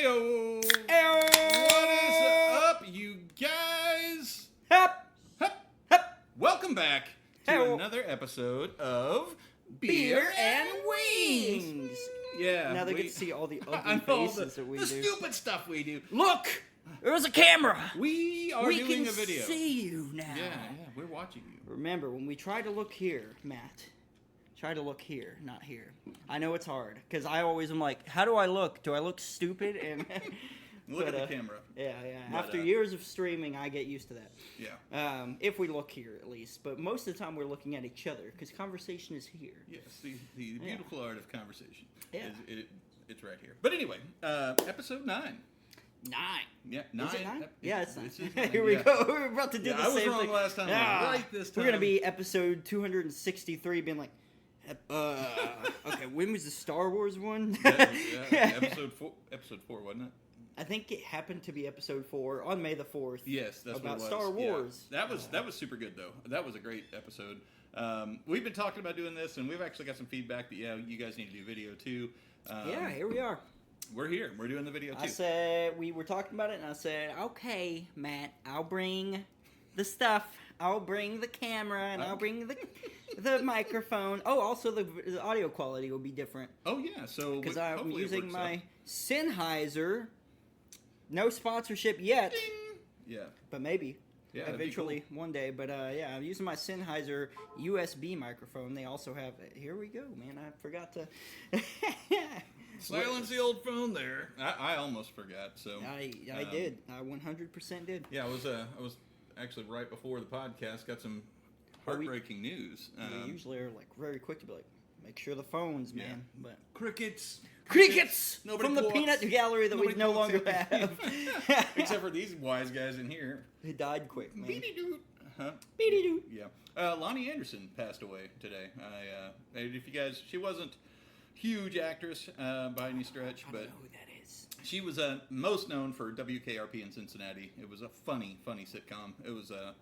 Heyo! Heyo! What is up, you guys? Hup! Hup! Hup! Welcome back to Heyo! another episode of Beer and Wings! Yeah. Now they get to see all the I ugly know faces that we the do. stupid stuff we do. Look! There's a camera! We are We doing can a video. see you now. Yeah, we're watching you. Remember, when we try to look here, Matt, try to look here, not here. I know it's hard, because I always am like, how do I look? Do I look stupid? And Look at the camera. Yeah. But, After years of streaming, I get used to that. Yeah. If we look here, at least. But most of the time, we're looking at each other, because conversation is here. Yes, the beautiful art of conversation. Yeah. It's right here. But anyway, episode 9. 9. Yeah, 9. Is it 9? Yeah, it's 9. This is 9. Here we Yeah. go. We're about to do the I was same wrong thing. last time. Ah, Right this time. We're going to be episode 263 being like, okay, when was the Star Wars one? yeah, episode 4, wasn't it? I think it happened to be episode 4 on May the 4th. Yes, that's about what it was. Star Wars. Yeah. That was super good though. That was a great episode. We've been talking about doing this, and we've actually got some feedback that you guys need to do video too. Yeah, here we are. We're here. We're doing the video too. I said, we were talking about it, and I said, okay, Matt, I'll bring the stuff. I'll bring the camera, and I'll bring the microphone. Oh, also the audio quality will be different. Oh yeah, so because I'm hopefully it using works my out. Sennheiser. No sponsorship yet. Ding! Yeah. But maybe. Yeah, that'd be eventually, one day. But yeah, I'm using my Sennheiser USB microphone. They also have. Here we go, man. I forgot to. Silence the old phone there. I almost forgot. So I did. I 100% did. Yeah, I was actually right before the podcast. Got some heartbreaking news. We usually are like very quick to be like, make sure the phones, man. Yeah. But Crickets from the peanut gallery that we no longer have. Except for these wise guys in here. He died quick, man. Beady-doo. Huh? Beady-doo. Yeah. Lonnie Anderson passed away today. If you guys, she wasn't huge actress by any stretch, but I don't know who that is. she was most known for WKRP in Cincinnati. It was a funny sitcom. It was a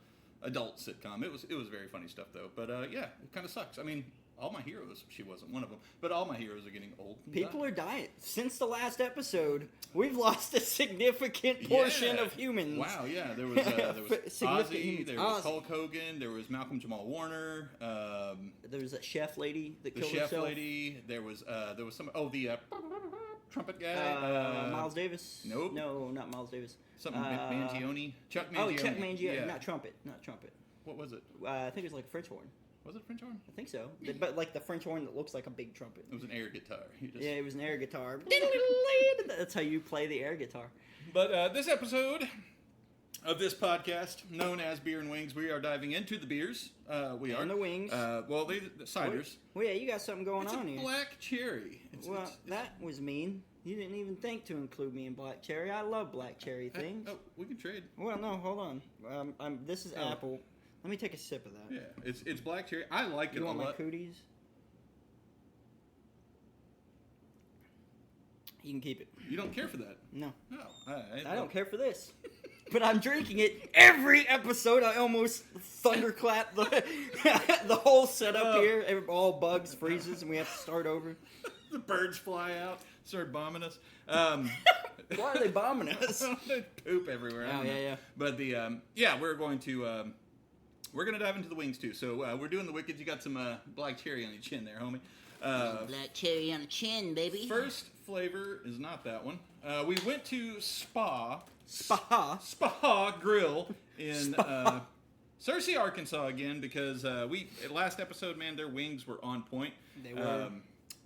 adult sitcom. It was very funny stuff though. But yeah, it kind of sucks. I mean, all my heroes, she wasn't one of them, but all my heroes are getting old. People are dying. Since the last episode, we've lost a significant portion of humans. Wow, yeah. There was Ozzy, humans. there was Hulk Hogan, there was Malcolm Jamal Warner. There was that chef lady that killed chef herself. lady. There was some. Oh, the trumpet guy. Miles Davis. Nope. No, not Miles Davis. Something Mangione. Chuck Mangione. Oh, Chuck Mangione. Yeah. Not trumpet. What was it? I think it was like a French horn. Was it a French horn? I think so. But like the French horn that looks like a big trumpet. It was an air guitar. Yeah, it was an air guitar. That's how you play the air guitar. But this episode of this podcast, known as Beer and Wings, we are diving into the beers. We are. And the wings. Well, the ciders. Well, yeah, you got something going It's on a here. black cherry. That was mean. You didn't even think to include me in black cherry. I love black cherry things. Oh, we can trade. Well, no, hold on. This is apple. Let me take a sip of that. Yeah, it's black cherry. I like it You a want my lot. cooties? You can keep it. You don't care for that? No. No. I don't care for this. But I'm drinking it every episode. I almost thunderclap the whole setup here. All bugs freezes and we have to start over. The birds fly out, start bombing us. Why are they bombing us? They poop everywhere. I don't know. Yeah. But we're going to dive into the wings too. So we're doing the wickeds. You got some black cherry on your chin there, homie. Black cherry on the chin, baby. First flavor is not that one. We went to Spa Grill in Searcy, Arkansas again because last episode, man, their wings were on point. They were.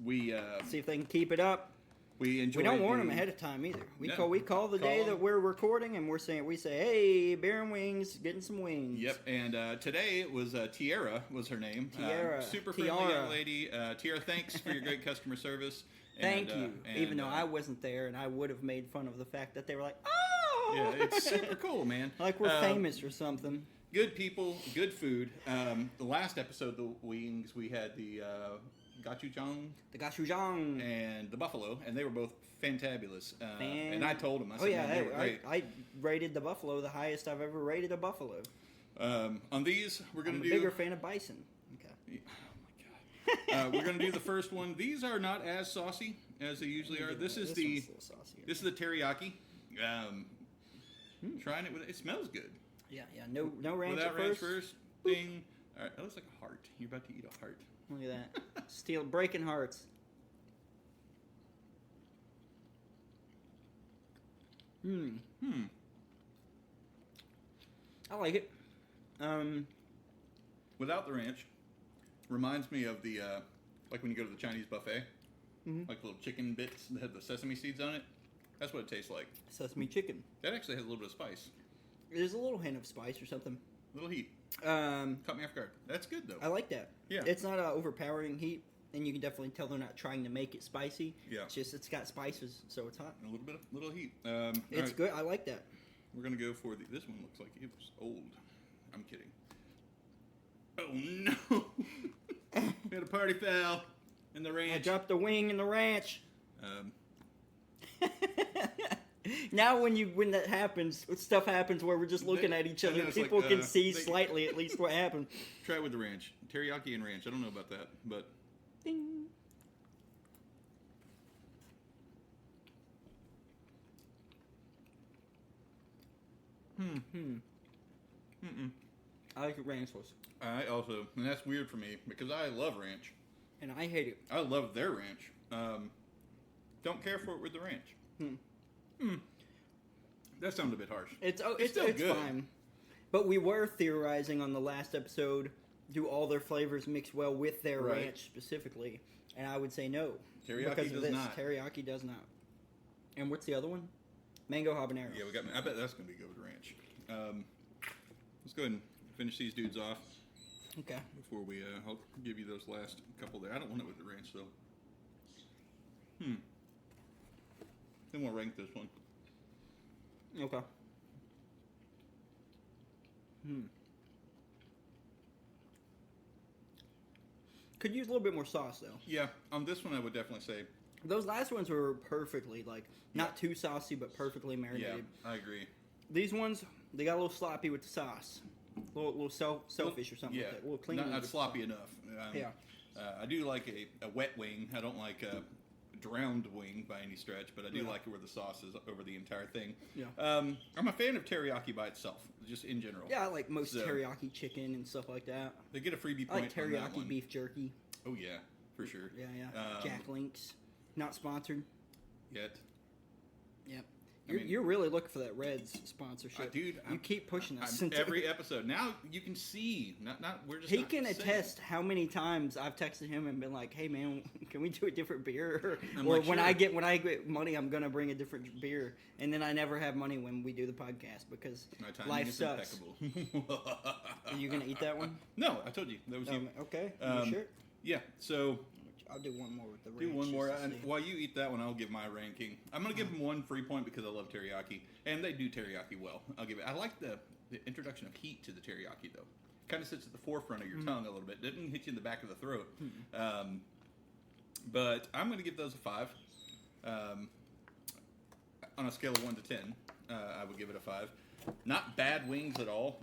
We see if they can keep it up. We enjoyed. We don't warn them ahead of time either. We call the day that we're recording, and we say, hey, beer and wings, getting some wings. Yep. And today it was Tiara was her name. Tiara, super friendly young lady. Tiara, thanks for your great customer service. Thank you. Even though I wasn't there, and I would have made fun of the fact that they were like, oh, yeah, it's super cool, man. Like we're famous or something. Good people, good food. The last episode, the wings, we had the gochujang. The gochujang. And the buffalo, and they were both fantabulous. And I told them, I said, yeah, they were great. I rated the buffalo the highest I've ever rated a buffalo. On these, we're going to do... I'm a bigger fan of bison. Okay. Oh, my God. We're going to do the first one. These are not as saucy as they usually are. Yeah, This is one's the a little saucy. this is the teriyaki. Trying it with it smells good. Yeah. No ranch Without at ranch first. first. Ding. All right, that looks like a heart. You're about to eat a heart. Look at that. Breaking hearts. I like it. Without the ranch, reminds me of the like when you go to the Chinese buffet, like little chicken bits that have the sesame seeds on it. That's what it tastes like. Sesame chicken. That actually has a little bit of spice, There's a little hint of spice or something. a little heat. Um, Caught me off guard. That's good though. I like that. Yeah. It's not an overpowering heat, and you can definitely tell they're not trying to make it spicy. Yeah. It's just it's got spices, so it's hot. A little bit of little heat. It's all right, good. I like that. We're gonna go for the. This one looks like it was old. I'm kidding. Oh no! We had a party foul in the ranch. I dropped the wing in the ranch. Um, Now when that happens, when stuff happens where we're just looking at each I other, know, it's people like, can see they- slightly at least what happened. try it with the ranch. Teriyaki and ranch. I don't know about that, but Ding. I like it ranchless, I also, and that's weird for me because I love ranch. and I hate it. I love their ranch. Don't care for it with the ranch. That sounded a bit harsh. It's still good. fine. But we were theorizing on the last episode, do all their flavors mix well with their Right. ranch specifically? And I would say no. Teriyaki because of does this. not. Teriyaki does not. And what's the other one? Mango habanero. Yeah, we got. I bet that's gonna be good with ranch. Let's go ahead and finish these dudes off Okay. before we. I'll give you those last couple there. I don't want it with the ranch though. Then we'll rank this one. Okay. Could use a little bit more sauce though. Yeah, on this one I would definitely say. Those last ones were perfectly not too saucy, but perfectly Yeah, marinated. I agree. These ones, they got a little sloppy with the sauce, a little selfish or something Yeah, like that. A little clean. not with the sloppy sauce. enough. Yeah. I do like a wet wing. I don't like a drowned wing by any stretch, but I do Yeah. like it where the sauce is over the entire thing. Yeah. I'm a fan of teriyaki by itself, just in general. Yeah, I like most So- teriyaki chicken and stuff like that. They get a freebie I point like on that teriyaki one. beef jerky. Oh yeah, for sure. Yeah. Jack Links, not sponsored. Yet. Yep. I You're, mean- you're really looking for that Reds sponsorship, Dude, You keep pushing us. every episode. Now you can see. Not we're just. He not can saying. attest how many times I've texted him and been like, "Hey man, can we do a different beer?" I'm Or like, when "Sure." I get money, I'm gonna bring a different beer, and then I never have money when we do the podcast because My timing life is sucks. impeccable. Are you gonna eat that one? No, I told you that was you. Okay, Um, you sure? Yeah. So I'll do one more with the do ranch one more, just to and see. while you eat that one, I'll give my ranking. I'm gonna give them one free point because I love teriyaki, and they do teriyaki well. I'll give it. I like the introduction of heat to the teriyaki though. Kind of sits at the forefront of your tongue a little bit. Didn't hit you in the back of the throat. But I'm gonna give those a 5. On a scale of 1 to 10, I would give it a 5. Not bad wings at all.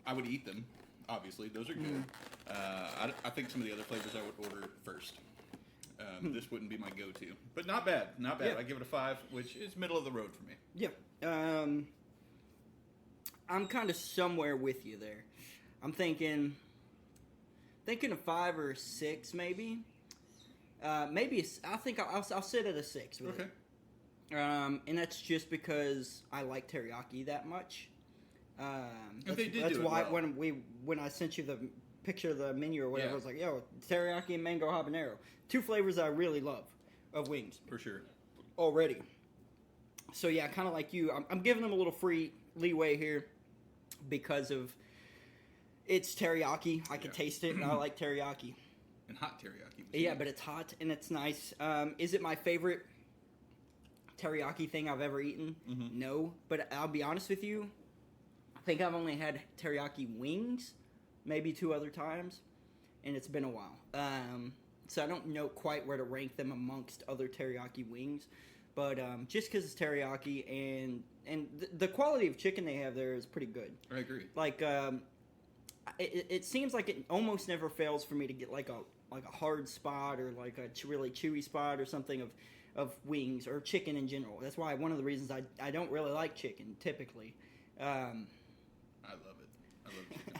I would eat them. Obviously, those are good. I think some of the other flavors I would order first. This wouldn't be my go-to, but not bad, not bad. Yeah. I give it a 5, which is middle of the road for me. Yeah. I'm kind of somewhere with you there. I'm thinking a 5 or a 6 maybe. Maybe I think I'll sit at a 6 with it. And that's just because I like teriyaki that much. That's why when I sent you the picture of the menu or whatever, Yeah. I was like, yo, teriyaki and mango habanero. 2 flavors I really love of wings For sure. already. So yeah, kind of like you, I'm giving them a little free leeway here because of it's teriyaki. I can Yeah. taste it, and I like teriyaki. And hot teriyaki. Yeah, but it's hot and it's nice. Is it my favorite teriyaki thing I've ever eaten? No, but I'll be honest with you. I think I've only had teriyaki wings, maybe 2 other times, and it's been a while. So I don't know quite where to rank them amongst other teriyaki wings, but just because it's teriyaki and the quality of chicken they have there is pretty good. I agree. Like it seems like it almost never fails for me to get like a hard spot or like a really chewy spot or something of wings or chicken in general. That's why one of the reasons I don't really like chicken typically. I love it. I love chicken.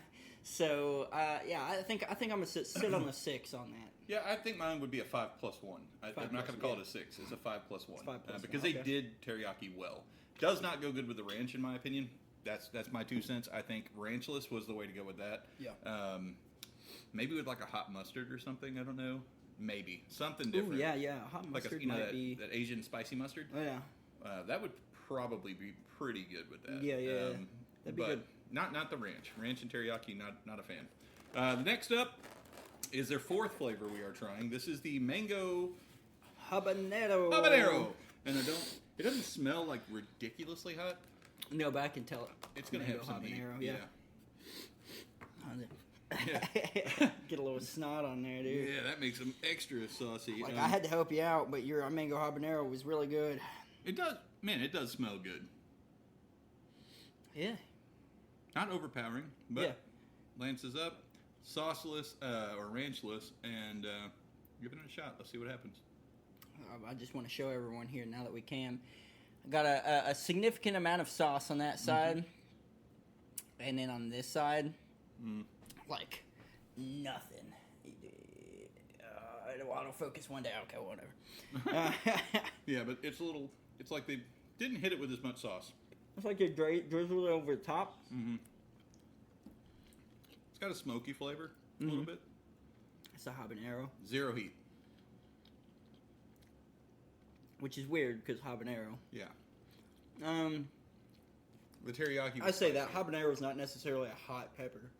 So yeah, I think I'm gonna sit on the 6 on that. Yeah, I think mine would be a 5+1. I'm not going to call it a 6. It's a 5+1. Because they did teriyaki well. Does not go good with the ranch, in my opinion. That's my 2 cents. I think ranchless was the way to go with that. Yeah. Maybe with like a hot mustard or something. I don't know. Maybe something different. Ooh, yeah. Hot mustard might be that Asian spicy mustard. Oh yeah. That would probably be pretty good with that. Yeah. That'd be good. Not the ranch. Ranch and teriyaki. Not a fan. The next up is their 4th flavor we are trying. This is the mango habanero. And it doesn't smell like ridiculously hot. No, but I can tell it. It's gonna have some habanero. heat. Yeah. Get a little snot on there, dude. Yeah, that makes them extra saucy. Like I had to help you out, but your mango habanero was really good. It does, man. It does smell good. Yeah. Not overpowering, but yeah. lances up, sauceless or ranchless, and give it a shot. Let's see what happens. I just want to show everyone here now that we can. I got a significant amount of sauce on that side, and then on this side, like nothing. Autofocus one day. Okay, whatever. Yeah, but it's like they didn't hit it with as much sauce. It's like they drizzled it over the top. Mm-hmm. It's got a smoky flavor, a little bit. It's a habanero. 0 heat. Which is weird, because habanero. Yeah. The teriyaki. I say that habanero is not necessarily a hot pepper.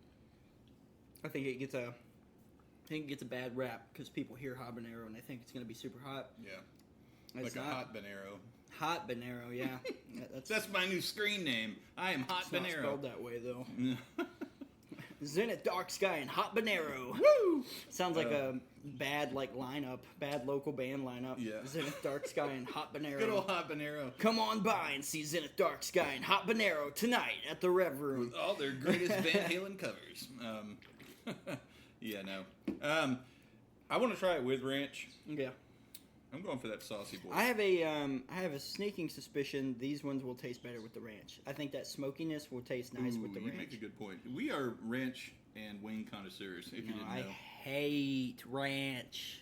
I think it gets a bad rap because people hear habanero and they think it's going to be super hot. Yeah. Like a hot banero. Hot banero, yeah. That's my new screen name. I am Hot It's Banero. not spelled that way though. Zenith Darksky and Hot Banero. Woo! Sounds like a bad local band lineup. Yeah. Zenith Darksky and Hot Banero. Good old Hot Banero. Come on by and see Zenith Darksky and Hot Banero tonight at the Rev Room. With all their greatest Van Halen covers. Yeah, no. I want to try it with ranch. Yeah. I'm going for that saucy boy. I have a sneaking suspicion these ones will taste better with the ranch. I think that smokiness will taste nice with the ranch. You make a good point. We are ranch and wing connoisseurs, if you didn't know. I hate ranch.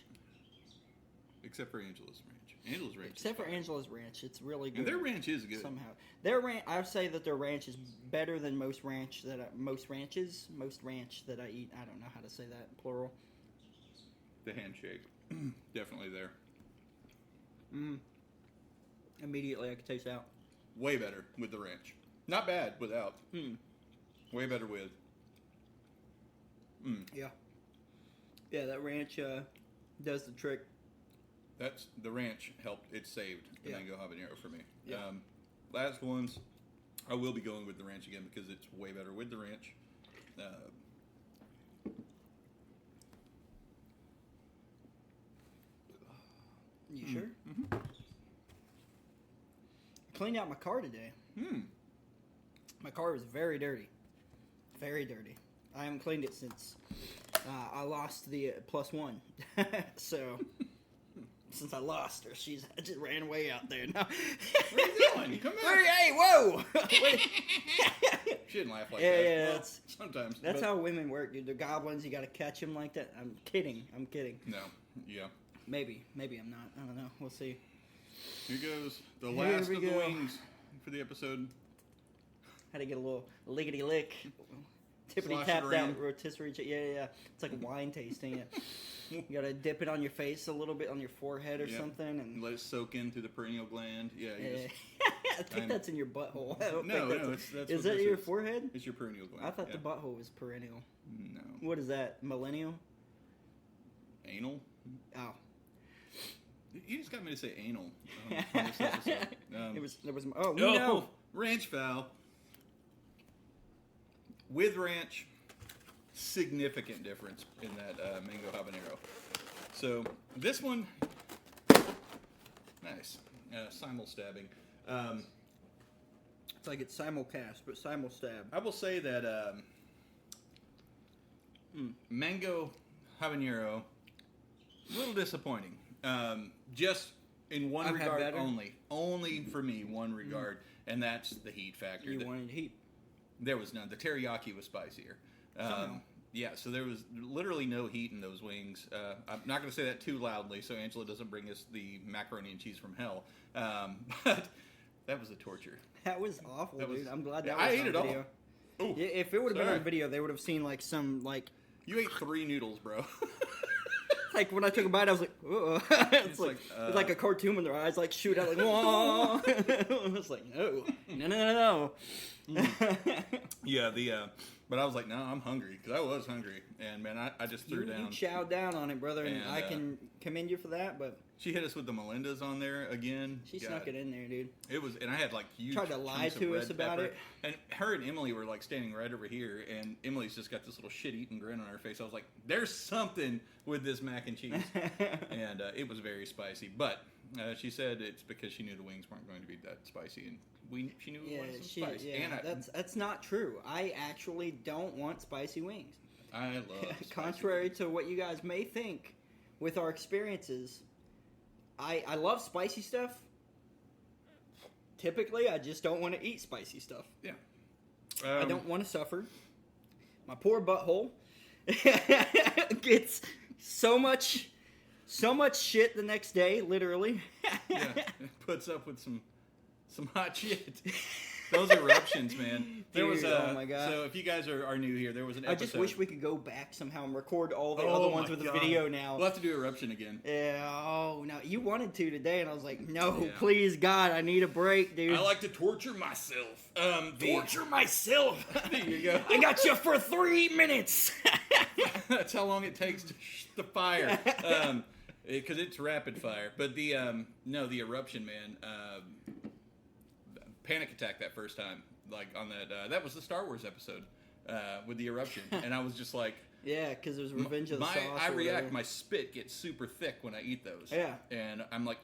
Except for Angela's ranch. Angela's ranch. Except for Angela's ranch, it's really good. And their ranch is good. Somehow, their ranch. I would say that their ranch is better than most ranch that I eat. I don't know how to say that plural. The handshake, definitely there. Immediately, I could taste out. Way better with the ranch. Not bad without. Way better with. Yeah. Yeah, that ranch does the trick. That's the ranch helped. It saved the mango habanero for me. Yeah. Last ones, I will be going with the ranch again because it's way better with the ranch. You sure? Mm-hmm. I cleaned out my car today. My car was very dirty. Very dirty. I haven't cleaned it since I lost the +1. So, since I lost her, I just ran away out there. Now, where are you going? Come back. Hey, whoa! She didn't laugh like Yeah, that. yeah, Well, sometimes. That's how women work, dude. They're goblins. You got to catch them like that. I'm kidding. No. Yeah. Maybe I'm not. I don't know. We'll see. Here goes the last of the wings for the episode. Had to get a little lickety lick. Tippity Slosh tap it that around. rotisserie. Yeah. It's like wine tasting. You gotta dip it on your face a little bit, on your forehead or something, and let it soak in through the pineal gland. Yeah. I think that's in your butthole. That's is that your forehead? It's your pineal gland. I thought the butthole was perennial. No. What is that? Millennial? Anal? Oh. You just got me to say anal on this episode. There was. Oh no! No! Ranch fowl with ranch. Significant difference in that mango habanero. So this one, nice simul stabbing. It's like it's simulcast, but simulstab. I will say that mango habanero, a little disappointing. Just in one I've had regard better. only for me, one regard, and that's the heat factor. You wanted heat. There was none. The teriyaki was spicier. Somehow. Yeah, so there was literally no heat in those wings. I'm not going to say that too loudly, so Angela doesn't bring us the macaroni and cheese from hell. But that was a torture. That was awful, That was- dude. I'm glad yeah, that was I ate on it all. video. Ooh, Yeah, if it would have been sorry. on video, they would have seen like some like You ate 3 noodles, bro. like when I took a bite, I was like, "Whoa." it's like it's like a cartoon when their eyes like shoot out like, whoa. I was like, no. Yeah, but I was like, no, I'm hungry, because I was hungry, and man, I just threw You down. chowed down on it, brother, and And, I can commend you for that. But She hit us with the Melindas on there again. she God, snuck it in there, dude. It was, and I had like huge. Tried to lie chunks of to red us about pepper. it. And her and Emily were like standing right over here, and Emily's just got this little shit-eating grin on her face. I was like, "There's something with this mac and cheese," and it was very spicy. But she said it's because she knew the wings weren't going to be that spicy, and she knew it was some spice. And that's not true. I actually don't want spicy wings. I love spicy Contrary wings. to what you guys may think, with our experiences, I love spicy stuff. Typically, I just don't want to eat spicy stuff. Yeah. I don't want to suffer. My poor butthole gets so much shit the next day, literally. Yeah, it puts up with some hot shit. Those eruptions, man. There was Dude, oh my God. So if you guys are new here, there was an I episode. just wish we could go back somehow and record all the Oh other ones my with God. the video now. We'll have to do eruption again. Yeah, oh, no. You wanted to today, and I was like, no, Yeah. please, God, I need a break, dude. I like to torture myself. Torture myself. There you go. I got you for 3 minutes. That's how long it takes to the fire. Because it's rapid fire. But the eruption, man. Panic attack that first time. Like on that was the Star Wars episode with the eruption. And I was just like, Yeah, because it was Revenge of the Sauce. I or react. whatever. My spit gets super thick when I eat those. Yeah. And I'm like,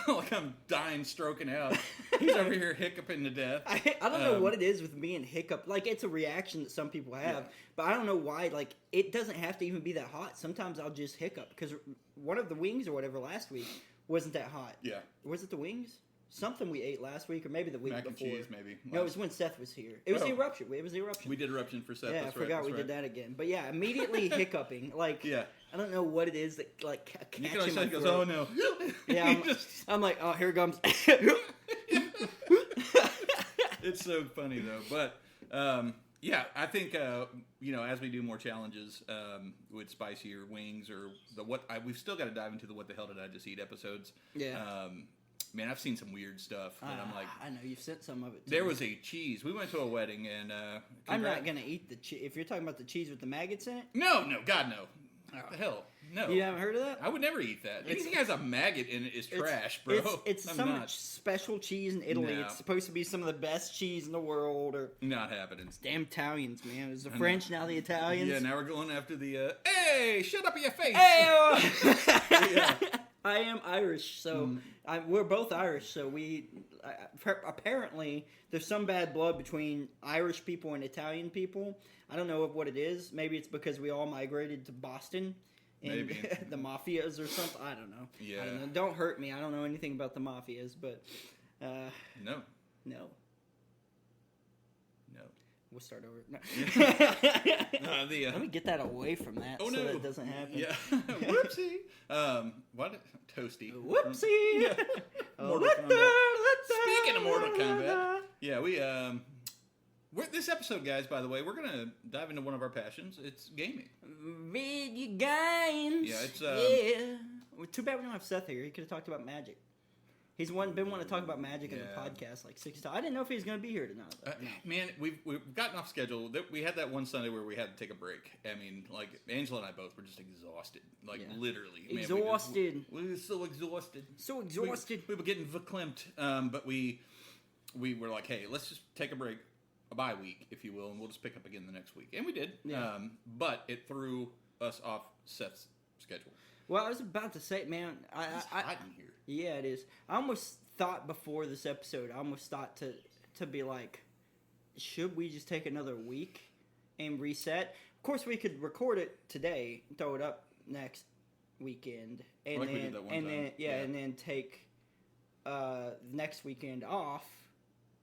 like I'm dying, stroking out. He's over here hiccuping to death. I don't know what it is with me and hiccup. Like, it's a reaction that some people have, Yeah. but I don't know why. Like, it doesn't have to even be that hot. Sometimes I'll just hiccup because one of the wings or whatever last week wasn't that hot. Yeah. Was it the wings? Something we ate last week, or maybe the week Mac and before. cheese, maybe. No, it was when Seth was here. It was the eruption. It was the eruption. We did eruption for Seth. Yeah, that's I forgot right, we did that again. But yeah, immediately hiccuping. Like, Yeah. I don't know what it is that like You catches can my always goes, throat. oh no. Yeah, He just- I'm like, oh, here it comes. It's so funny though, but yeah, I think as we do more challenges with spicier wings or we've still got to dive into the what the hell did I just eat episodes. Yeah. Man, I've seen some weird stuff, and I'm like, I know you've sent some of it. To there me. was a cheese. We went to a wedding, and I'm not gonna eat the cheese. If you're talking about the cheese with the maggots in it, No, God, no. What the hell? No. you haven't heard of that? I would never eat that. Anything that has a maggot in it is trash, bro. It's I'm some not. special cheese in Italy. No. It's supposed to be some of the best cheese in the world. Or Not happening. damn Italians, man. It's the French now. The Italians. Yeah, now we're going after the, hey, shut up in your face. Hey, Yeah. I am Irish, so we're both Irish. So apparently there's some bad blood between Irish people and Italian people. I don't know what it is. Maybe it's because we all migrated to Boston and Maybe. the mafias or something. I don't know. Yeah. I don't know. Don't hurt me. I don't know anything about the mafias, but No. no. No. We'll start over. No. Let me get that away from that so that doesn't happen. Yeah. Whoopsie. What? Toasty. Whoopsie. Yeah. Mortal Kombat. Speaking of Mortal Kombat, yeah, this episode, guys, by the way, we're going to dive into one of our passions. It's gaming. Video games. Yeah, it's, Well, too bad we don't have Seth here. He could have talked about Magic. He's been wanting to talk about Magic in the podcast like 6 times. I didn't know if he was going to be here tonight. No. Man, we've gotten off schedule. We had that one Sunday where we had to take a break. I mean, like, Angela and I both were just exhausted. Like, literally. Man, Exhausted. we were so exhausted. So exhausted. We were getting verklempt. But we were like, hey, let's just take a break. A bye week, if you will, and we'll just pick up again the next week. And we did. Yeah. But it threw us off Seth's schedule. Well, I was about to say, man, It's hot in here. Yeah, it is. I almost thought before this episode, to be like, should we just take another week and reset? Of course, we could record it today, throw it up next weekend, and Like we then did that one and time. then Yeah. and then take next weekend off.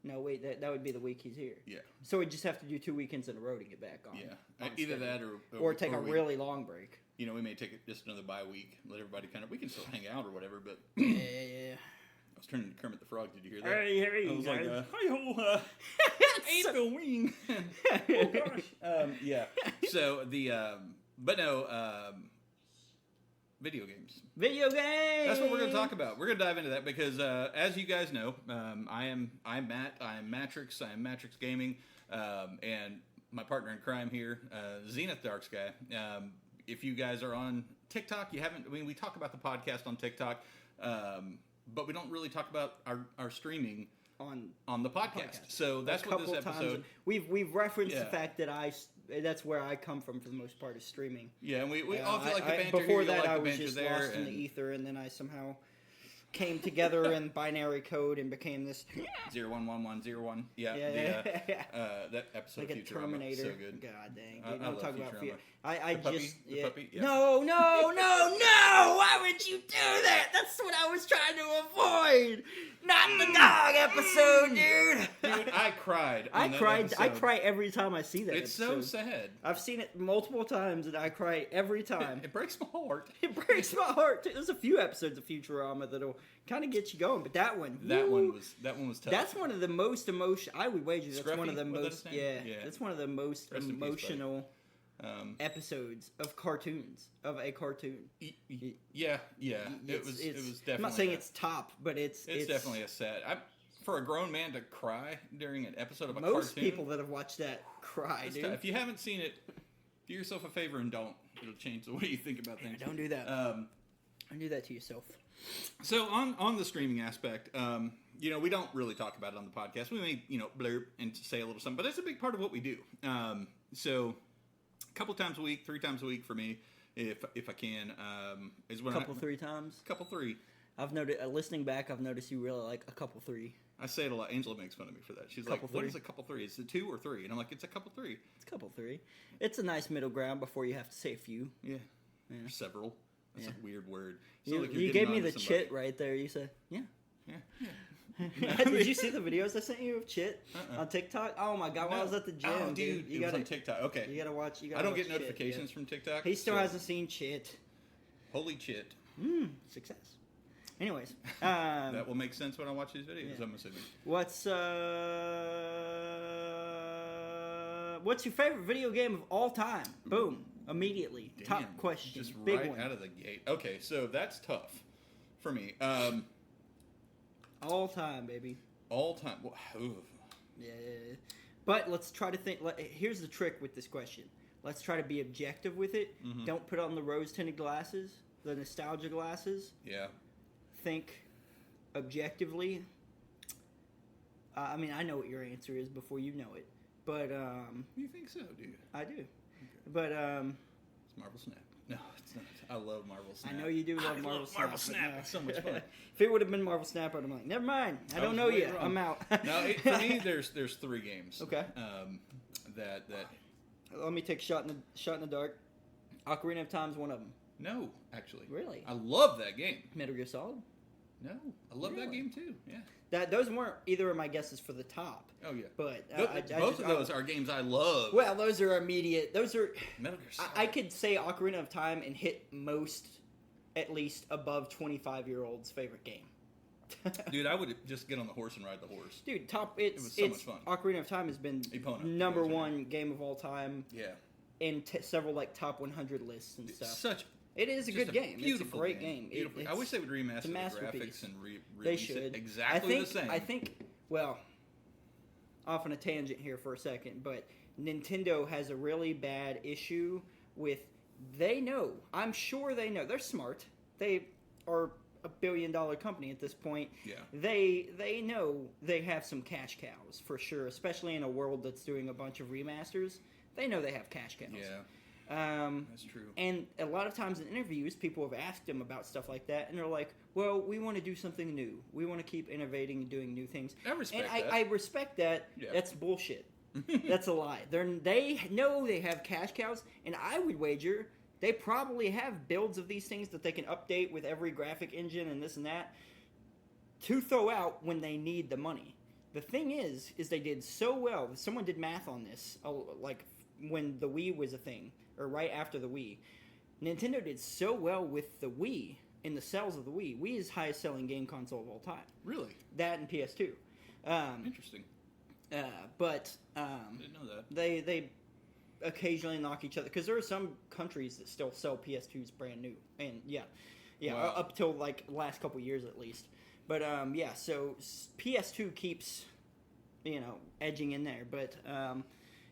No, wait, that would be the week he's here. Yeah. So we just have to do 2 weekends in a row to get back on. Yeah. on Either schedule. that or take a we, really long break. You know, we may take just another bye week. Let everybody we can still hang out or whatever. But Yeah. I was turning to Kermit the Frog. Did you hear that? Hey, I was like, guys. hi-ho, ain't the wing. Oh gosh. Yeah. So but no, video games. Video games. That's what we're going to talk about. We're going to dive into that because, as you guys know, I'm Matt. I'm Mattrixxz. I'm Mattrixxz Gaming, and my partner in crime here, Zenith Darksky. If you guys are on TikTok, you haven't. I mean, we talk about the podcast on TikTok, but we don't really talk about our streaming on the podcast. So that's what this episode. We've referenced the Yeah. fact that that's where I come from for the most part, is streaming. Yeah, and we all feel like the banter before here, that, like I the was banter just there, lost in the ether, and then I somehow came together in binary code and became this 011101. Yeah, that episode like of a Futurama, Terminator. so good. God dang, dude! I I'm love talking about Futurama. I The puppy? just The puppy? Yeah. No! Why would you do that? That's what I was trying to avoid. Not the dog episode, dude. Dude, I cried. I on that cried. I episode. cry every time I see that. It's so episode. sad. I've seen it multiple times, and I cry every time. It breaks my heart. It breaks my heart. There's a few episodes of Futurama that'll kind of get you going, but that one, That woo, one was tough. That's one of the most emotional. I would wager that's Scruffy? one of the Was that most. his name? Yeah. That's one of the most Rest in peace, buddy. emotional episodes of cartoons of a cartoon. Yeah. It was definitely. I'm not saying it's top, but it's definitely a sad. For a grown man to cry during an episode of a most cartoon. people that have watched that cry, dude. If you haven't seen it, do yourself a favor and don't. It'll change the way you think about things. Don't do that. Don't do that to yourself. So on the streaming aspect, we don't really talk about it on the podcast. We may, blurb and say a little something, but it's a big part of what we do. So a couple times a week, 3 times a week for me, if I can, is when Three times. Couple 3. I've noticed, listening back, I've noticed you really like a couple 3. I say it a lot. Angela makes fun of me for that. She's Couple like, "What 3? is a couple 3? Is it 2 or 3?" And I'm like, "It's a couple 3." It's a couple 3. It's a nice middle ground before you have to say a few. Yeah. Or several. That's a weird word. You gave me the chit right there. You said, yeah. Did you see the videos I sent you of Chit on TikTok? Oh my god, when I was at the gym, oh, dude, you it was gotta on TikTok. Okay, you gotta watch. I don't get watch notifications from TikTok. He still hasn't seen Chit. Holy Chit! Success. Anyways, that will make sense when I watch these videos. I'm assuming. What's your favorite video game of all time? Boom! Immediately, Damn, top question. Just Big right one. out of the gate. Okay, so that's tough for me. All time, baby. All time. Well, Yeah. But let's try to think. Here's the trick with this question. Let's try to be objective with it. Mm-hmm. Don't put on the rose-tinted glasses, the nostalgia glasses. Yeah. Think objectively. I mean, I know what your answer is before you know it. But, You think so, dude? I do. Okay. But, It's Marvel Snap. No, it's not. I love Marvel Snap. I know you do love Marvel Snap. Marvel Snap. It's so much fun. If it would have been Marvel Snap, I'd have been like, never mind. I don't know way yet. wrong. I'm out. No, for me, there's 3 games. Okay. That Let me take shot in the dark. Ocarina of Time's one of them. no, actually. Really? I love that game. Metal Gear Solid? No, I love that Really? game too. Yeah. Those weren't either of my guesses for the top. Oh yeah. But Both of those are games I love. Well, those are immediate. Those are. Metal Gear Solid. I could say Ocarina of Time and hit most, at least above 25-year-olds' favorite game. Dude, I would just get on the horse and ride the horse. Dude, was so much fun. Ocarina of Time has been Epona. number Epona. 1 game of all time Yeah. in several top 100 lists and stuff. Such. It is a just good game. Beautiful It's a great game. Beautiful. I It's wish they would remaster it's a the masterpiece. graphics and They release should. it exactly the same. I think. Well, off on a tangent here for a second, but Nintendo has a really bad issue with. They know. I'm sure they know. They're smart. They are a billion-dollar company at this point. Yeah. They know they have some cash cows for sure, especially in a world that's doing a bunch of remasters. They know they have cash cows. Yeah. That's true. And a lot of times in interviews, people have asked them about stuff like that, and they're like, well, we want to do something new. We want to keep innovating and doing new things. I respect and that. I respect that. Yeah. That's bullshit. That's a lie. They know they have cash cows, and I would wager they probably have builds of these things that they can update with every graphic engine and this and that to throw out when they need the money. The thing is they did so well. Someone did math on this, like when the Wii was a thing, or right after the Wii. Nintendo did so well with the Wii in the sales of the Wii. Wii is highest selling game console of all time. Really? That and PS2. Interesting. But didn't know that. They occasionally knock each other, because there are some countries that still sell PS2s brand new, and Wow. up till like last couple years at least. But so PS2 keeps edging in there. But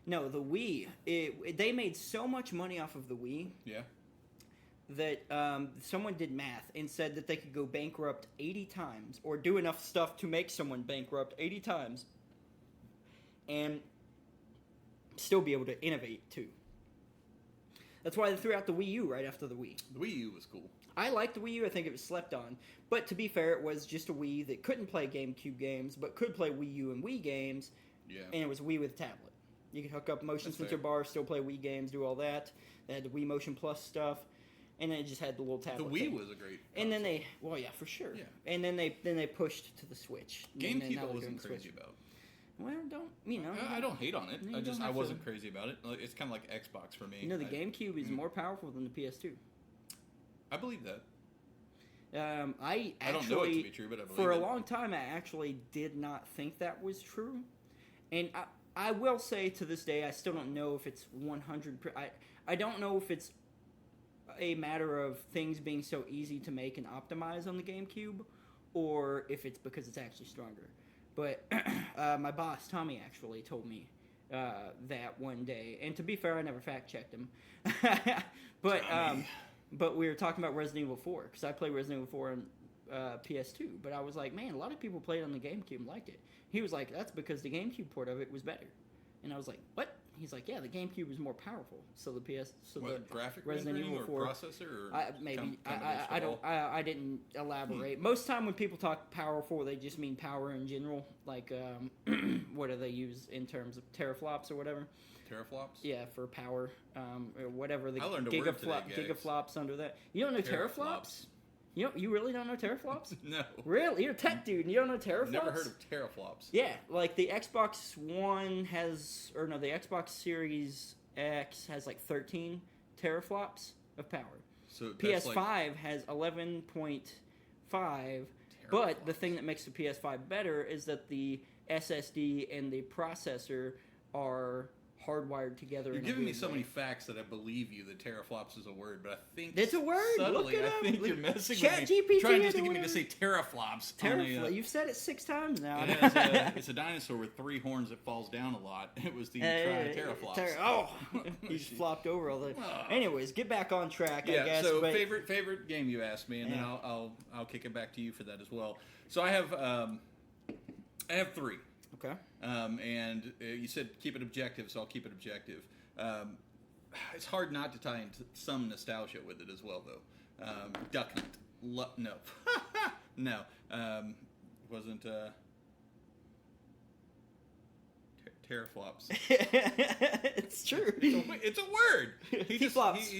no, the Wii, they made so much money off of the Wii. Yeah. That someone did math and said that they could go bankrupt 80 times, or do enough stuff to make someone bankrupt 80 times, and still be able to innovate too. That's why they threw out the Wii U right after the Wii. The Wii U was cool. I liked the Wii U. I think it was slept on. But to be fair, it was just a Wii that couldn't play GameCube games, but could play Wii U and Wii games. Yeah. And it was Wii with a tablet. You could hook up motion That's sensor fair. bars, still play Wii games, do all that. They had the Wii Motion Plus stuff. And then it just had the little The tablet Wii thing. was a great And then console. for sure. Yeah. And then they pushed to the Switch. And then GameCube now I they're wasn't doing crazy Switch. about. Well, I don't hate on it. You I don't I have wasn't to. crazy about it. Like, it's kind of like Xbox for me. The GameCube is more powerful than the PS2. I believe that. I don't know it to be true, but I believe for a it. long time, I actually did not think that was true. And I will say to this day, I still don't know if it's 100%. I don't know if it's a matter of things being so easy to make and optimize on the GameCube, or if it's because it's actually stronger. But my boss, Tommy, actually told me that one day. And to be fair, I never fact-checked him. But we were talking about Resident Evil 4, because I played Resident Evil 4 on PS2. But I was like, man, a lot of people played it on the GameCube and liked it. He was like, that's because the GameCube port of it was better. And I was like, what? He's like, yeah, the GameCube is more powerful. So the Graphic Resident rendering Evil or 4 processor? Or maybe combination of all? I didn't elaborate. Most time when people talk powerful, they just mean power in general. Like what do they use in terms of teraflops or whatever? Teraflops? Yeah, for power, or whatever the I learned a word today, guys. gigaflops under that. You don't know teraflops? You really don't know teraflops? No. Really? You're a tech dude and you don't know teraflops? Never heard of teraflops. Yeah, like the Xbox One the Xbox Series X has like 13 teraflops of power. So that's PS5 has 11.5, but the thing that makes the PS5 better is that the SSD and the processor are hardwired together. You're in a giving me weird so way. many facts that I believe you that teraflops is a word, but I think It's a word. subtly, Look it up. I think you're messing Chat with me. GPT Trying just or to get me to whatever. say teraflops. You've said it 6 times now. It's a dinosaur with 3 horns that falls down a lot. It was the teraflops. He just flopped over all the. Anyways, get back on track. I Yeah. guess. So but favorite game you asked me, and then I'll kick it back to you for that as well. So I have 3. Okay. And you said keep it objective, so I'll keep it objective. It's hard not to tie into some nostalgia with it as well, though. Duck Hunt. No. No. Wasn't... teraflops. It's true. It's a word. He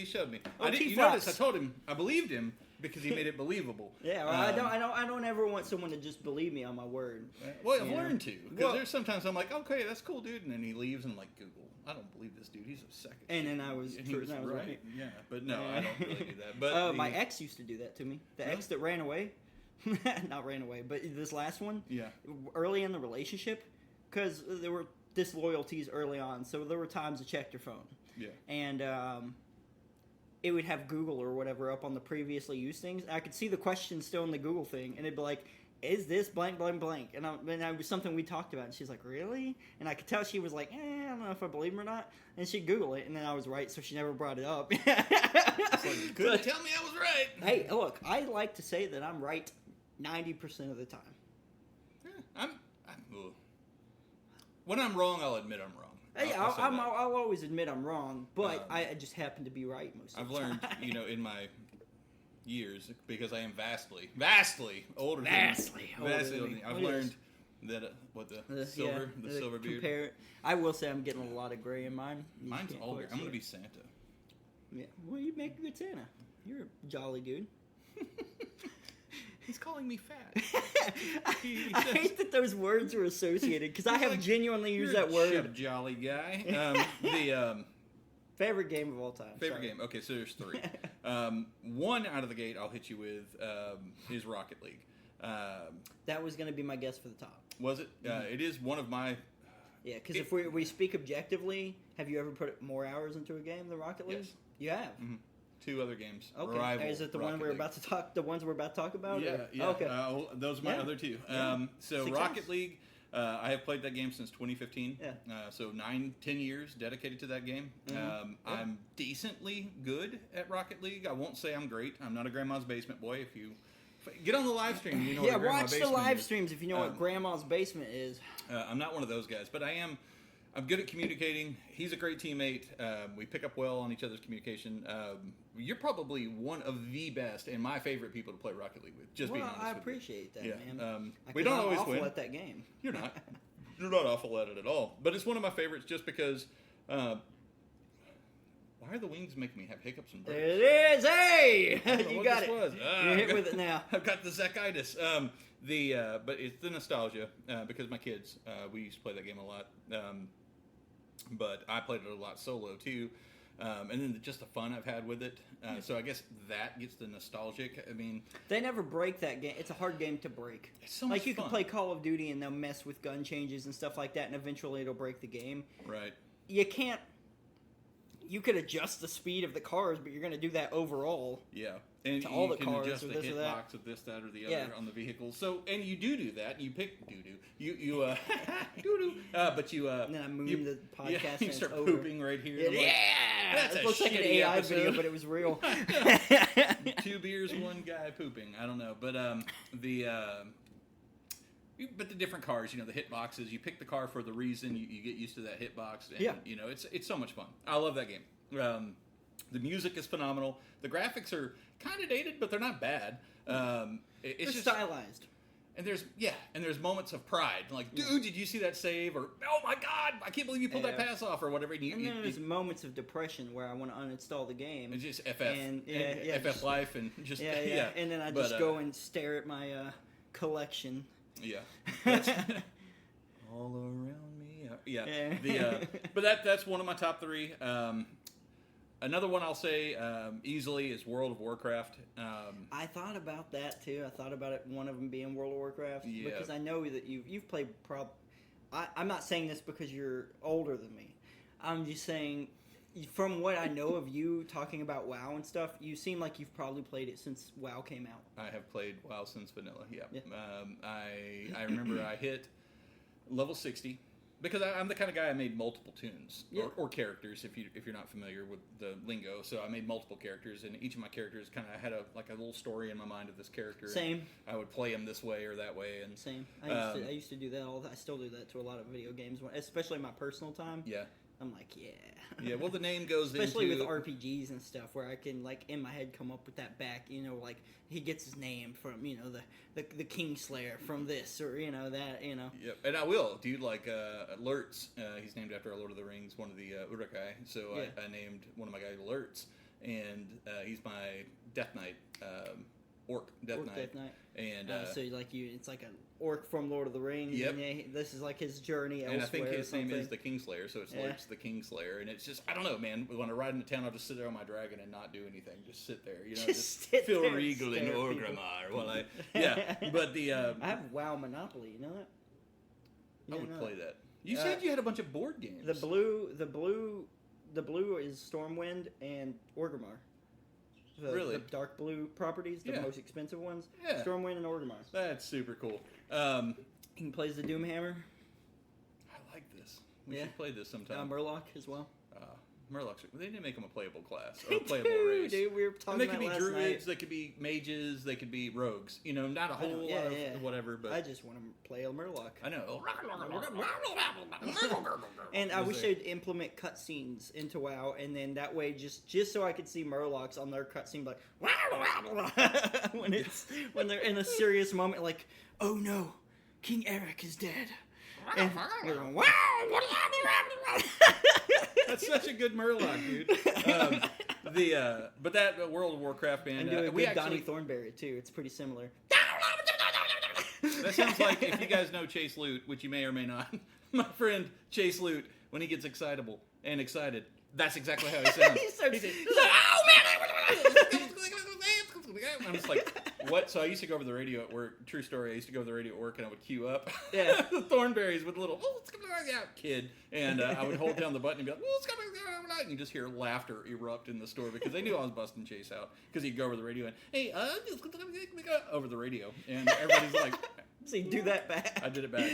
showed me. You notice I told him I believed him because he made it believable. Yeah, well, I don't ever want someone to just believe me on my word. Well, I've learned to, because there's sometimes I'm like, okay, that's cool, dude, and then he leaves and I'm like, Google, I don't believe this dude. He's a second. And then I was he was I was right. Yeah, but no, I don't really do that. But my ex used to do that to me. The ex that ran away, not ran away, but this last one. Yeah. Early in the relationship, because there were disloyalties early on, so there were times I checked her phone. Yeah. And it would have Google or whatever up on the previously used things. I could see the question still in the Google thing, and it'd be like, is this blank, blank, blank? And it was something we talked about, and she's like, really? And I could tell she was like, I don't know if I believe him or not. And she'd Google it, and then I was right, so she never brought it up. It's like, you couldn't tell me I was right. Hey, look, I like to say that I'm right 90% of the time. Yeah, when I'm wrong, I'll admit I'm wrong. Hey, I'll always admit I'm wrong, but I just happen to be right most of the time. I've learned, in my years, because I am vastly older than you. I've learned that the silver beard. I will say I'm getting a lot of gray in mine. Mine's older. I'm going to be Santa. Yeah. Well, you make a good Santa. You're a jolly dude. He's calling me fat. I hate that those words are associated because I have genuinely used that word. You're a jolly guy. Favorite game of all time. Favorite game. Okay, so there's 3. One out of the gate I'll hit you with is Rocket League. That was going to be my guess for the top. Was it? It is one of my... Yeah, because if we speak objectively, have you ever put more hours into a game than Rocket League? Yes. You have? Mm-hmm. 2 other games. Okay. Rival Is it the Rocket one we're League. about to talk? The ones we're about to talk about? Yeah, or? yeah. Okay. Those are my other 2. Yeah. So Success. Rocket League, I have played that game since 2015. Yeah. So 9-10 years dedicated to that game. Mm-hmm. I'm decently good at Rocket League. I won't say I'm great. I'm not a grandma's basement boy. If you get on the live stream, you know. Yeah, what a grandma's watch the basement live is. streams if you know what Grandma's basement is. I'm not one of those guys, but I'm good at communicating. He's a great teammate. We pick up well on each other's communication. You're probably one of the best and my favorite people to play Rocket League with. Just being honest I with you. appreciate that, Yeah. man. We don't always awful win. at that game. You're not. You're not awful at it at all. But it's one of my favorites just because. Why are the wings making me have hiccups and There burps? it is. Hey, I don't know you what got this it. was. You're hit with it now. I've got the Zechitis. But it's the nostalgia because my kids. We used to play that game a lot. But I played it a lot solo too. And then just the fun I've had with it. So I guess that gets the nostalgic. I mean, They never break that game. It's a hard game to break. it's so much Like you fun. can play Call of Duty and they'll mess with gun changes and stuff like that, and eventually it'll break the game. Right. You can't. You could adjust the speed of the cars, but you're going to do that overall. Yeah. And To all you the can cars adjust or the this or that. hitbox of this, that, or the Yeah. other on the vehicle. So, and you do that. You pick doo-doo. You doo-doo. But you, And then I moon you, the podcast yeah, and you it's start over. pooping right here. Yeah, I'm like, that's it a looks like an shitty AI episode. video, but it was real. 2 beers, 1 guy pooping. I don't know, but but the different cars, the hitboxes. You pick the car for the reason. You get used to that hitbox, and Yeah. it's so much fun. I love that game. The music is phenomenal. The graphics are kind of dated, but they're not bad. It's It's just stylized. and there's moments of pride, like, dude, did you see that save? Or, oh my God, I can't believe you pulled that Yeah. pass off, or whatever. And, And then there's moments of depression where I want to uninstall the game. it's just FF, And, yeah, FF just- life, and just Yeah. And then I But, just go and stare at my collection. Yeah. That's all around me. Yeah. Yeah. But that's one of my top 3. Another one I'll say easily is World of Warcraft. I thought about that too. I thought about it. One of them being World of Warcraft, Yeah. because I know that you've played. I'm not saying this because you're older than me. I'm just saying, from what I know of you talking about WoW and stuff, you seem like you've probably played it since WoW came out. I have played WoW since vanilla. Yeah. Yeah. I remember I hit level 60. Because I'm the kind of guy I made multiple tunes or characters if you're not familiar with the lingo. So I made multiple characters, and each of my characters kind of had a little story in my mind of this character. Same. I would play him this way or that way, and Same. I used to do that all. I still do that to a lot of video games, especially my personal time. yeah, I'm like, yeah. yeah. Well, the name goes Especially into with RPGs and stuff, where I can, like, in my head come up with that back, like, he gets his name from, the Kingslayer from this, or, that, Yep, and I will, dude. Like Lurtz, he's named after a Lord of the Rings, one of the Urukai. So Yeah. I named one of my guys Lurtz, and he's my Death Knight, Orc Death Orc Knight. Death Knight. And So, it's like an orc from Lord of the Rings. Yep. And this is like his journey elsewhere. and I think his or name is something. the Kingslayer, so it's Yeah. Lurtz the Kingslayer, and it's just, I don't know, man. When I ride into town, I'll just sit there on my dragon and not do anything, just sit there, just sit feel there and regal in stare at people. Orgrimmar while but the I have WoW Monopoly, you know that? You I didn't would know play that. You said you had a bunch of board games. The blue is Stormwind and Orgrimmar. Really? The dark blue properties, the Yeah. most expensive ones. Yeah. Stormwind and Orgrimmar. That's super cool. He plays the Doomhammer. I like this. We Yeah. should play this sometime. Murloc as well. Murlocs. They didn't make them a playable class or a playable race. Dude, we were And talking they about could be last druids. night. They could be mages. They could be rogues. Not a I know, whole yeah, lot of yeah. whatever. But I just want to play a Murloc. I know. And I Was wish there- they'd implement cutscenes into WoW, and then that way, just so I could see Murlocs on their cutscene, like when they're in a serious moment, like, oh no, King Eric is dead. And they're going, wow, That's such a good Murloc, dude. But that World of Warcraft, man, And do a we good Donnie actually. Thornberry too. It's pretty similar. That sounds like, if you guys know Chase Lute, which you may or may not, my friend Chase Lute, when he gets excitable and excited, that's exactly how he sounds. He starts- He's like, oh man! I'm just like, what? So I used to go over the radio at work. True story. I used to go over the radio at work, and I would queue up Yeah. the Thornberries with a little, oh, it's coming out, kid. And I would hold down the button and be like, oh, it's coming out. And you just hear laughter erupt in the store because they knew I was busting Chase out. Because he'd go over the radio and, hey, over the radio. And everybody's like, So you do that back. I did it back,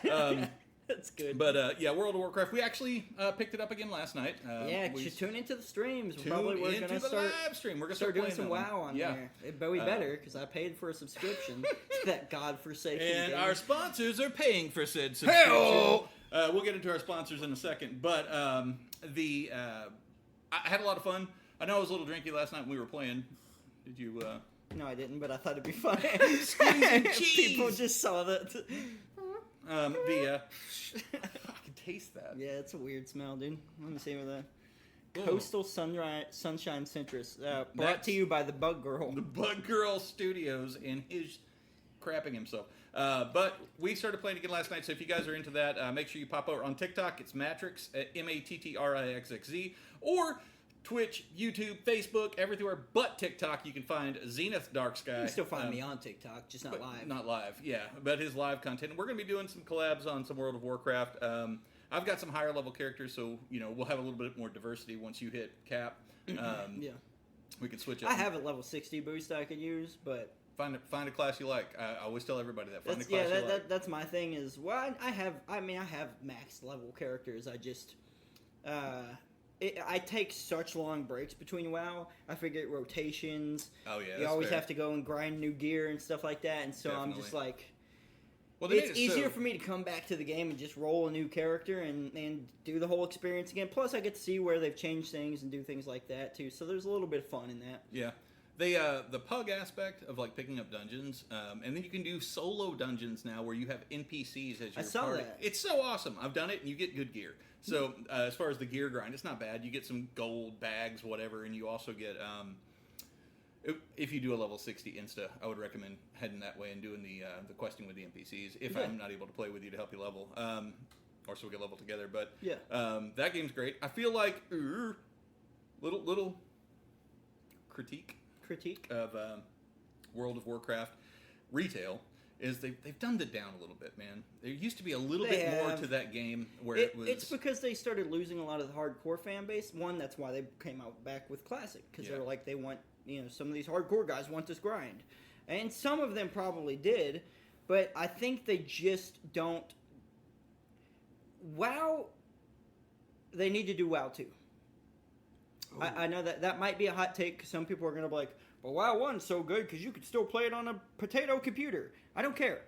yeah. That's good. But yeah, World of Warcraft. We actually picked it up again last night. Yeah, we tune into the streams. tuned Probably we're into gonna the start live stream. We're gonna start doing playing some them. WoW on Yeah. there. But we better because I paid for a subscription to that godforsaken And game. our sponsors are paying for said subscription. Hey-o! We'll get into our sponsors in a second, but I had a lot of fun. I know I was a little drinky last night when we were playing. Did you? No, I didn't, but I thought it'd be funny. Squeezing cheese. People just saw that. I can taste that. Yeah, it's a weird smell, dude. Let me see what that. Ooh. Coastal Sunshine Citrus. Brought That's- to you by the Bug Girl. The Bug Girl Studios and his crapping himself. But we started playing again last night, so if you guys are into that, make sure you pop over on TikTok. It's Mattrixxz, Mattrixxz, or Twitch, YouTube, Facebook, everywhere but TikTok. You can find Zenith Darksky. You can still find me on TikTok, just not but live. Not live, yeah. But his live content. We're going to be doing some collabs on some World of Warcraft. I've got some higher level characters, so we'll have a little bit more diversity once you hit cap. Yeah. We can switch up. I have a level 60 boost I could use, but Find a class you like. I always tell everybody that. Find a class you like. that's my thing is, well, I have max level characters. I just, I take such long breaks between WoW. I forget rotations. Oh yeah, You always have to go and grind new gear and stuff like that, and so I'm just Definitely. like, Well, they it's made it easier so- for me to come back to the game and just roll a new character and do the whole experience again. Plus, I get to see where they've changed things and do things like that too. So there's a little bit of fun in that. Yeah. The pug aspect of like picking up dungeons, and then you can do solo dungeons now where you have NPCs as your I saw party. that. It's so awesome. I've done it, and you get good gear. So as far as the gear grind, it's not bad. You get some gold bags, whatever, and you also get. If you do a level 60 insta, I would recommend heading that way and doing the questing with the NPCs. If Yeah. I'm not able to play with you to help you level, or so we get level together. But Yeah. that game's great. I feel like little critique of World of Warcraft retail is they've dumbed it down a little bit, man. There used to be a little They bit more have. to that game where it was. It's because they started losing a lot of the hardcore fan base. One, that's why they came out back with Classic, because Yeah. they're like, they want, some of these hardcore guys want this grind. And some of them probably did, but I think they just don't. WoW, they need to do WoW 2. I know that might be a hot take, because some people are going to be like, well, WoW 1's so good because you could still play it on a potato computer. I don't care.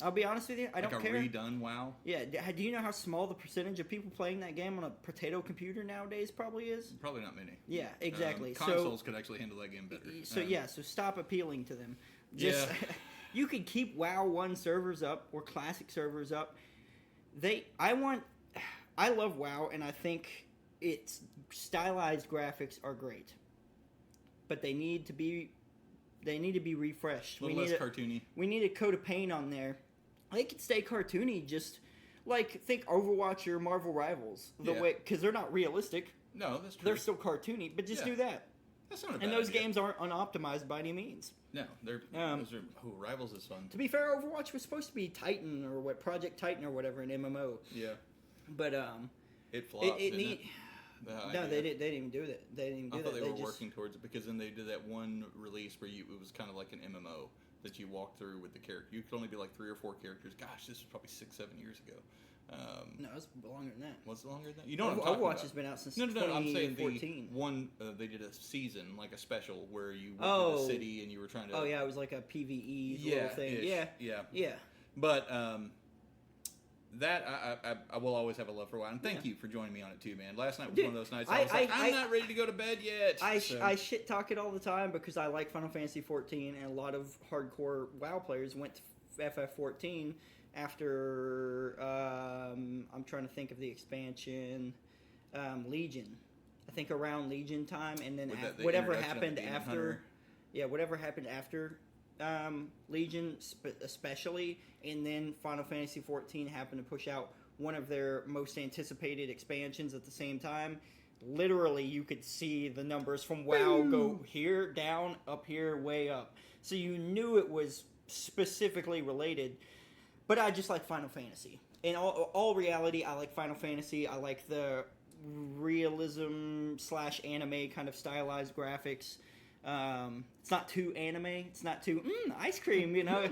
I'll be honest with you, I don't care. Redone WoW. Yeah, do you know how small the percentage of people playing that game on a potato computer nowadays probably is? Probably not many. Yeah, exactly. Consoles could actually handle that game better. So stop appealing to them. Just Yeah. You could keep WoW 1 servers up or classic servers up. I love WoW, and I think its stylized graphics are great, but they need to be refreshed. A little less cartoony. We need a coat of paint on there. They could stay cartoony, just like think Overwatch or Marvel Rivals, because they're not realistic. No, that's true. They're still cartoony, but just do that. That's not a bad And those idea. games aren't unoptimized by any means. No, those are. Rivals is fun. To be fair, Overwatch was supposed to be Titan or Project Titan or whatever, an MMO. Yeah. But It flopped. it didn't need. The No, idea. they didn't even do that. They didn't even do I thought that. they were just, working towards it because then they did that one release where it was kind of like an MMO that you walked through with the character. You could only be like 3 or 4 characters. Gosh, this was probably 6-7 years ago. No, it's longer than that. Was it longer than that? You know what I'm talking Overwatch about. has been out since No, I'm saying 2014. the one they did a season, like a special, where you went to Oh. the city and you were trying to. Oh yeah, it was like a PVE little thing. ish, Yeah, yeah. yeah. But that I will always have a love for WoW, and thank you for joining me on it too, man. Last night was Dude, one of those nights I was like, I'm not ready to go to bed yet. I So- shit talk it all the time because I like Final Fantasy 14, and a lot of hardcore WoW players went to FF14 after I'm trying to think of the expansion, Legion. I think around Legion time, and then The whatever introduction of happened the Demon after. Hunter. Yeah, whatever happened after Legion, especially, and then Final Fantasy XIV happened to push out one of their most anticipated expansions at the same time. Literally, you could see the numbers from WoW go here, down, up here, way up. So you knew it was specifically related. But I just like Final Fantasy. In all reality, I like Final Fantasy. I like the realism / anime kind of stylized graphics. It's not too anime. It's not too ice cream. Yeah.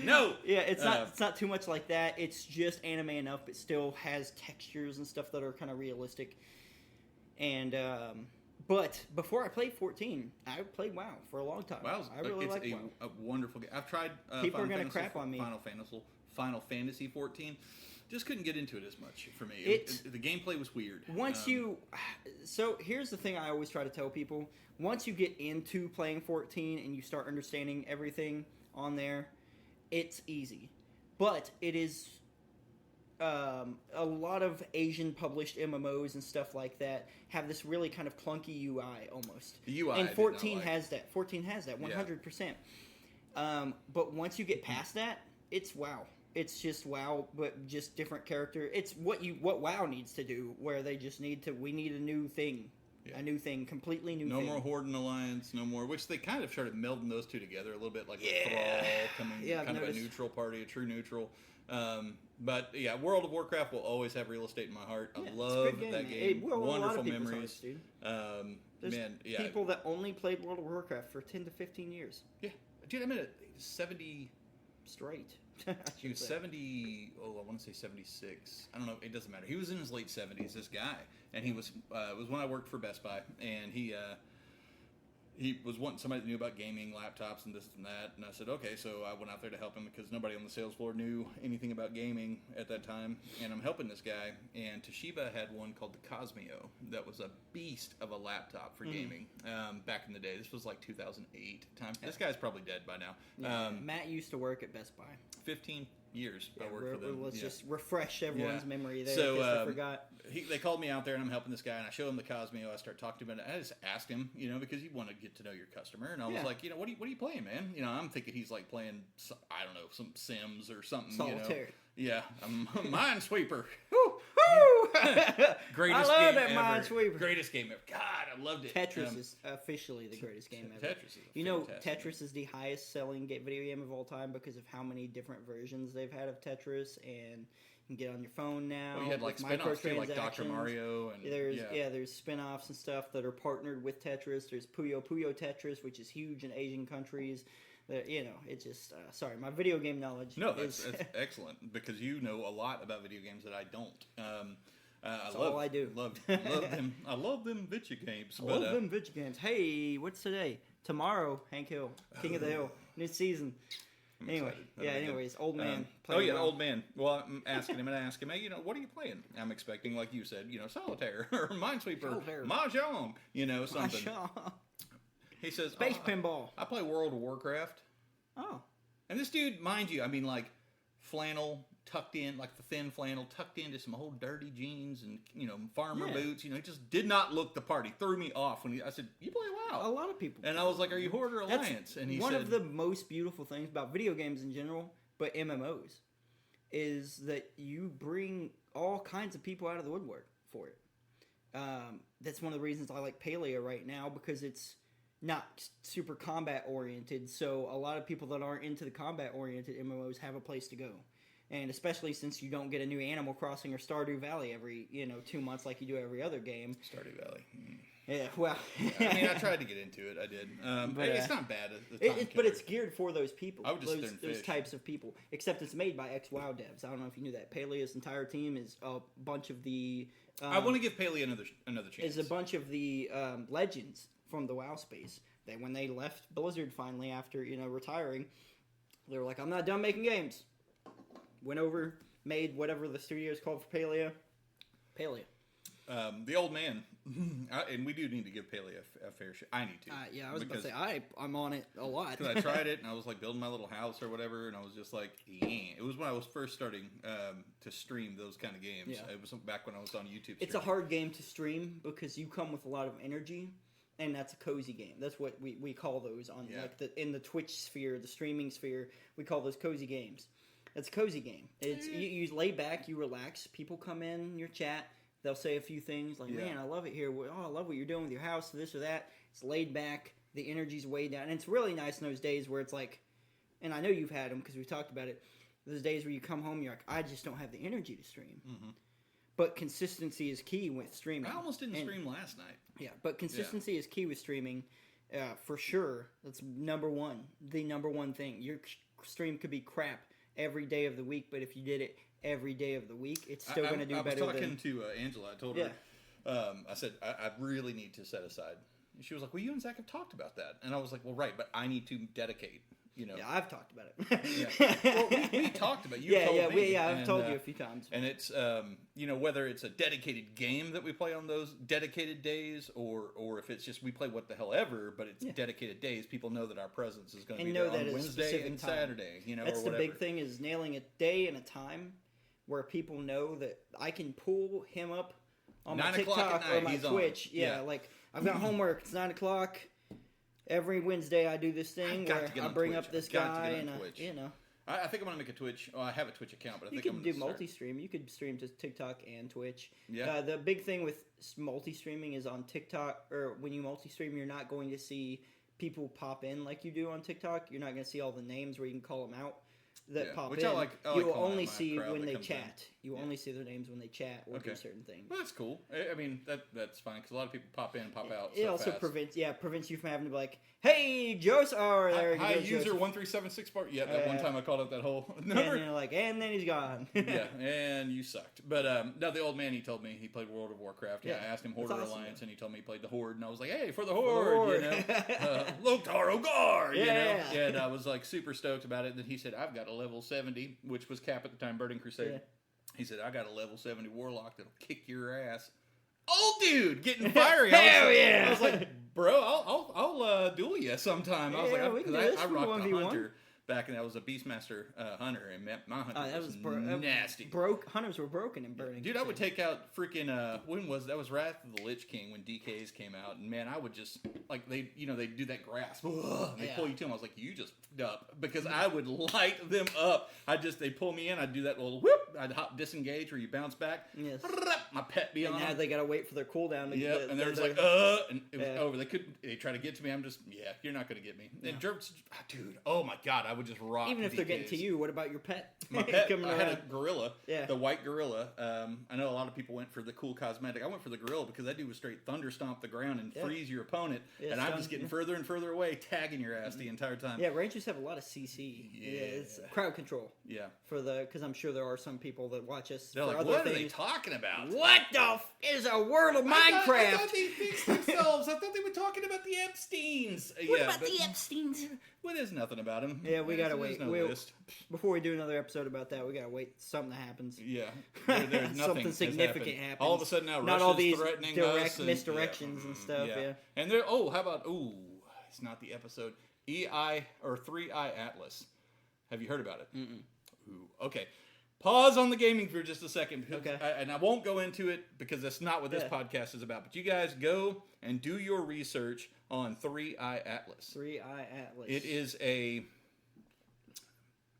No. Yeah, it's not too much like that. It's just anime enough, but still has textures and stuff that are kind of realistic. And but before I played 14, I played WoW for a long time. I really like WoW. A wonderful game. I've tried. People are gonna crap on me. Final Fantasy 14. Just couldn't get into it as much for me. The gameplay was weird. So here's the thing I always try to tell people. Once you get into playing 14 and you start understanding everything on there, it's easy. But it is a lot of Asian published MMOs and stuff like that have this really kind of clunky UI almost. The UI and 14 has that. 14 has that 100%. But once you get past that, it's WoW. It's just WoW, but just different character. It's what WoW needs to do, where they just we need a new thing. Yeah. A new thing, completely new thing. No more Horde and Alliance, no more, which they kind of started melding those two together a little bit, like a Thrall coming, kind of a neutral party, a true neutral. But yeah, World of Warcraft will always have real estate in my heart. I love that game. Wonderful memories. There's people that only played World of Warcraft for 10 to 15 years. Yeah. Dude, I'm at 70... Straight. He was 70, I want to say 76. I don't know. It doesn't matter. He was in his late 70s, this guy. And he was when I worked for Best Buy. And he was wanting somebody that knew about gaming, laptops, and this and that. And I said, okay. So I went out there to help him because nobody on the sales floor knew anything about gaming at that time. And I'm helping this guy. And Toshiba had one called the Cosmio that was a beast of a laptop for gaming back in the day. This was like 2008 time. This guy's probably dead by now. Yeah, Matt used to work at Best Buy. 15 years I worked for them. Let's just refresh everyone's memory there because I forgot. They called me out there, and I'm helping this guy, and I show him the Cosmio. I start talking to him, and I just asked him, because you want to get to know your customer. And I was like, what are you playing, man? I'm thinking he's like playing, I don't know, some Sims or something. Solitaire. Yeah, Minesweeper. Greatest I love game that Minesweeper. Greatest game ever. God, I loved it. Tetris is officially the greatest game ever. Tetris is Tetris is the highest selling video game of all time because of how many different versions they've had of Tetris, and you can get on your phone now. Well, you had like spin-offs too, like Dr. Mario. And, there's spin-offs and stuff that are partnered with Tetris. There's Puyo Puyo Tetris, which is huge in Asian countries. It's just sorry, my video game knowledge. No, that's excellent because you know a lot about video games that I don't. That's all I do. Love them. I love them video games. I love them video games. Hey, what's today? Tomorrow, Hank Hill, King of the Hill, new season. Anyways, old man. Old man. Well, I'm asking him, hey, what are you playing? I'm expecting, like you said, Solitaire or Minesweeper, Mahjong, something. Mahjong. He says, Space Pinball. I play World of Warcraft. Oh. And this dude, mind you, like flannel tucked in, like the thin flannel tucked into some old dirty jeans and, farmer boots. He just did not look the part. He threw me off when I said, you play WoW. A lot of people. And I was like, are you Horde or Alliance? And he said, one of the most beautiful things about video games in general, but MMOs, is that you bring all kinds of people out of the woodwork for it. That's one of the reasons I like Paleo right now, because it's not super combat oriented, so a lot of people that aren't into the combat oriented MMOs have a place to go. And especially since you don't get a new Animal Crossing or Stardew Valley every 2 months like you do every other game. Stardew Valley. Yeah, well, I tried to get into it. I did, but it's not bad. But it's geared for those people. I would just those types of people. Except it's made by ex-WoW devs. I don't know if you knew that. Paleo's entire team is a bunch of the. I want to give Paleo another chance. Is a bunch of the legends from the WoW space that when they left Blizzard finally after retiring, they were like, I'm not done making games. Went over, made whatever the studio is called for Paleo. The old man, and we do need to give Paley a fair share. I need to. Yeah, I was about to say, I'm on it a lot. Because I tried it, and I was like building my little house or whatever, and I was just like, yeah. It was when I was first starting to stream those kind of games. Yeah. It was back when I was on YouTube. It's a hard game to stream because you come with a lot of energy, and that's a cozy game. That's what we call those on in the Twitch sphere, the streaming sphere. We call those cozy games. It's a cozy game. It's you lay back, you relax. People come in your chat. They'll say a few things like, man, I love it here. Oh, I love what you're doing with your house, this or that. It's laid back. The energy's way down. And it's really nice in those days where it's like, and I know you've had them because we talked about it, those days where you come home, you're like, I just don't have the energy to stream. Mm-hmm. But consistency is key with streaming. I almost didn't stream last night. Yeah, but consistency is key with streaming for sure. That's number one. The number one thing. Your stream could be crap every day of the week, but if you did it every day of the week, it's still going to do better. I was talking to Angela. I told her, I said, I really need to set aside. And she was like, well, you and Zach have talked about that. And I was like, well, right, but I need to dedicate, you know. Yeah, I've talked about it. Well, we talked about it. You told me. I've told you a few times. And it's, you know, whether it's a dedicated game that we play on those dedicated days or if it's just we play what the hell ever, but it's dedicated days, people know that our presence is going to be there on Wednesday and Saturday, you know, that's or whatever. The big thing is nailing a day and a time where people know that I can pull him up on my TikTok or my Twitch. Yeah, like I've got homework. It's 9 o'clock. Every Wednesday I do this thing where I bring up this guy and you know. I think I'm gonna make a Twitch. Oh, I have a Twitch account, but I think you I'm can gonna do multi-stream. You could stream to TikTok and Twitch. Yeah. The big thing with multi-streaming is on TikTok, or when you multi-stream, you're not going to see people pop in like you do on TikTok. You're not going to see all the names where you can call them out that pop in. I like you will only see when they chat. You will only see their names when they chat or do certain things. Well, that's cool. I mean, that's fine because a lot of people pop in and pop out. It also prevents you from having to be like, "Hey, Joseph, hi, user 1376 bar." Yeah, that one time I called out that whole number. And you're like, and then he's gone. Yeah, and you sucked. But no, the old man, he told me he played World of Warcraft. Yeah, I asked him Horde Alliance, and he told me he played the Horde, and I was like, "Hey, for the Horde, you know, Loktar Ogar, you know." And I was like super stoked about it. And then he said, "I've got a level 70, which was cap at the time, Burning Crusade." Yeah. He said, I got a level 70 warlock that'll kick your ass. Old dude getting fiery. I was like, bro, I'll duel you sometime. I was like, I rocked a hunter back, and that was a Beastmaster hunter, and my hunter was nasty. Hunters were broken in Burning. Dude, I would take out freaking that was Wrath of the Lich King when DKs came out, and man, I would just like they do that grasp, and they pull you to them. I was like, you just up because I would light them up. They pull me in. I'd do that little whoop. I'd hop disengage where you bounce back. Yes. My pet be on. And now they gotta wait for their cooldown. And they're just like, and it was over. They try to get to me. I'm just, you're not gonna get me. And dude, oh my god, I would just rock. Even if they're getting to you, what about your pet? My pet, I had a gorilla. Yeah. The white gorilla. I know a lot of people went for the cool cosmetic. I went for the gorilla because that dude was straight thunder stomp the ground and freeze your opponent. Yeah, and I'm just getting further and further away, tagging your ass the entire time. Yeah, Rangers have a lot of CC. Yeah, it's crowd control. Yeah. Because I'm sure there are some people that watch us. They're like, what are they talking about? What the is a world of Minecraft? I thought they fixed themselves. I thought they were talking about the Epsteins. What about the Epsteins? Well, there's nothing about them. Yeah, we gotta wait. Before we do another episode about that, we gotta wait. Something happens. Yeah, there's nothing. Something significant happens. All of a sudden now, not Russia's all these threatening direct us misdirections and stuff. Yeah. And how about it's not the episode. 3i Atlas. Have you heard about it? Mm-mm. Ooh, okay. Pause on the gaming for just a second. And I won't go into it because that's not what this podcast is about. But you guys go and do your research on 3i Atlas. 3i Atlas. It is a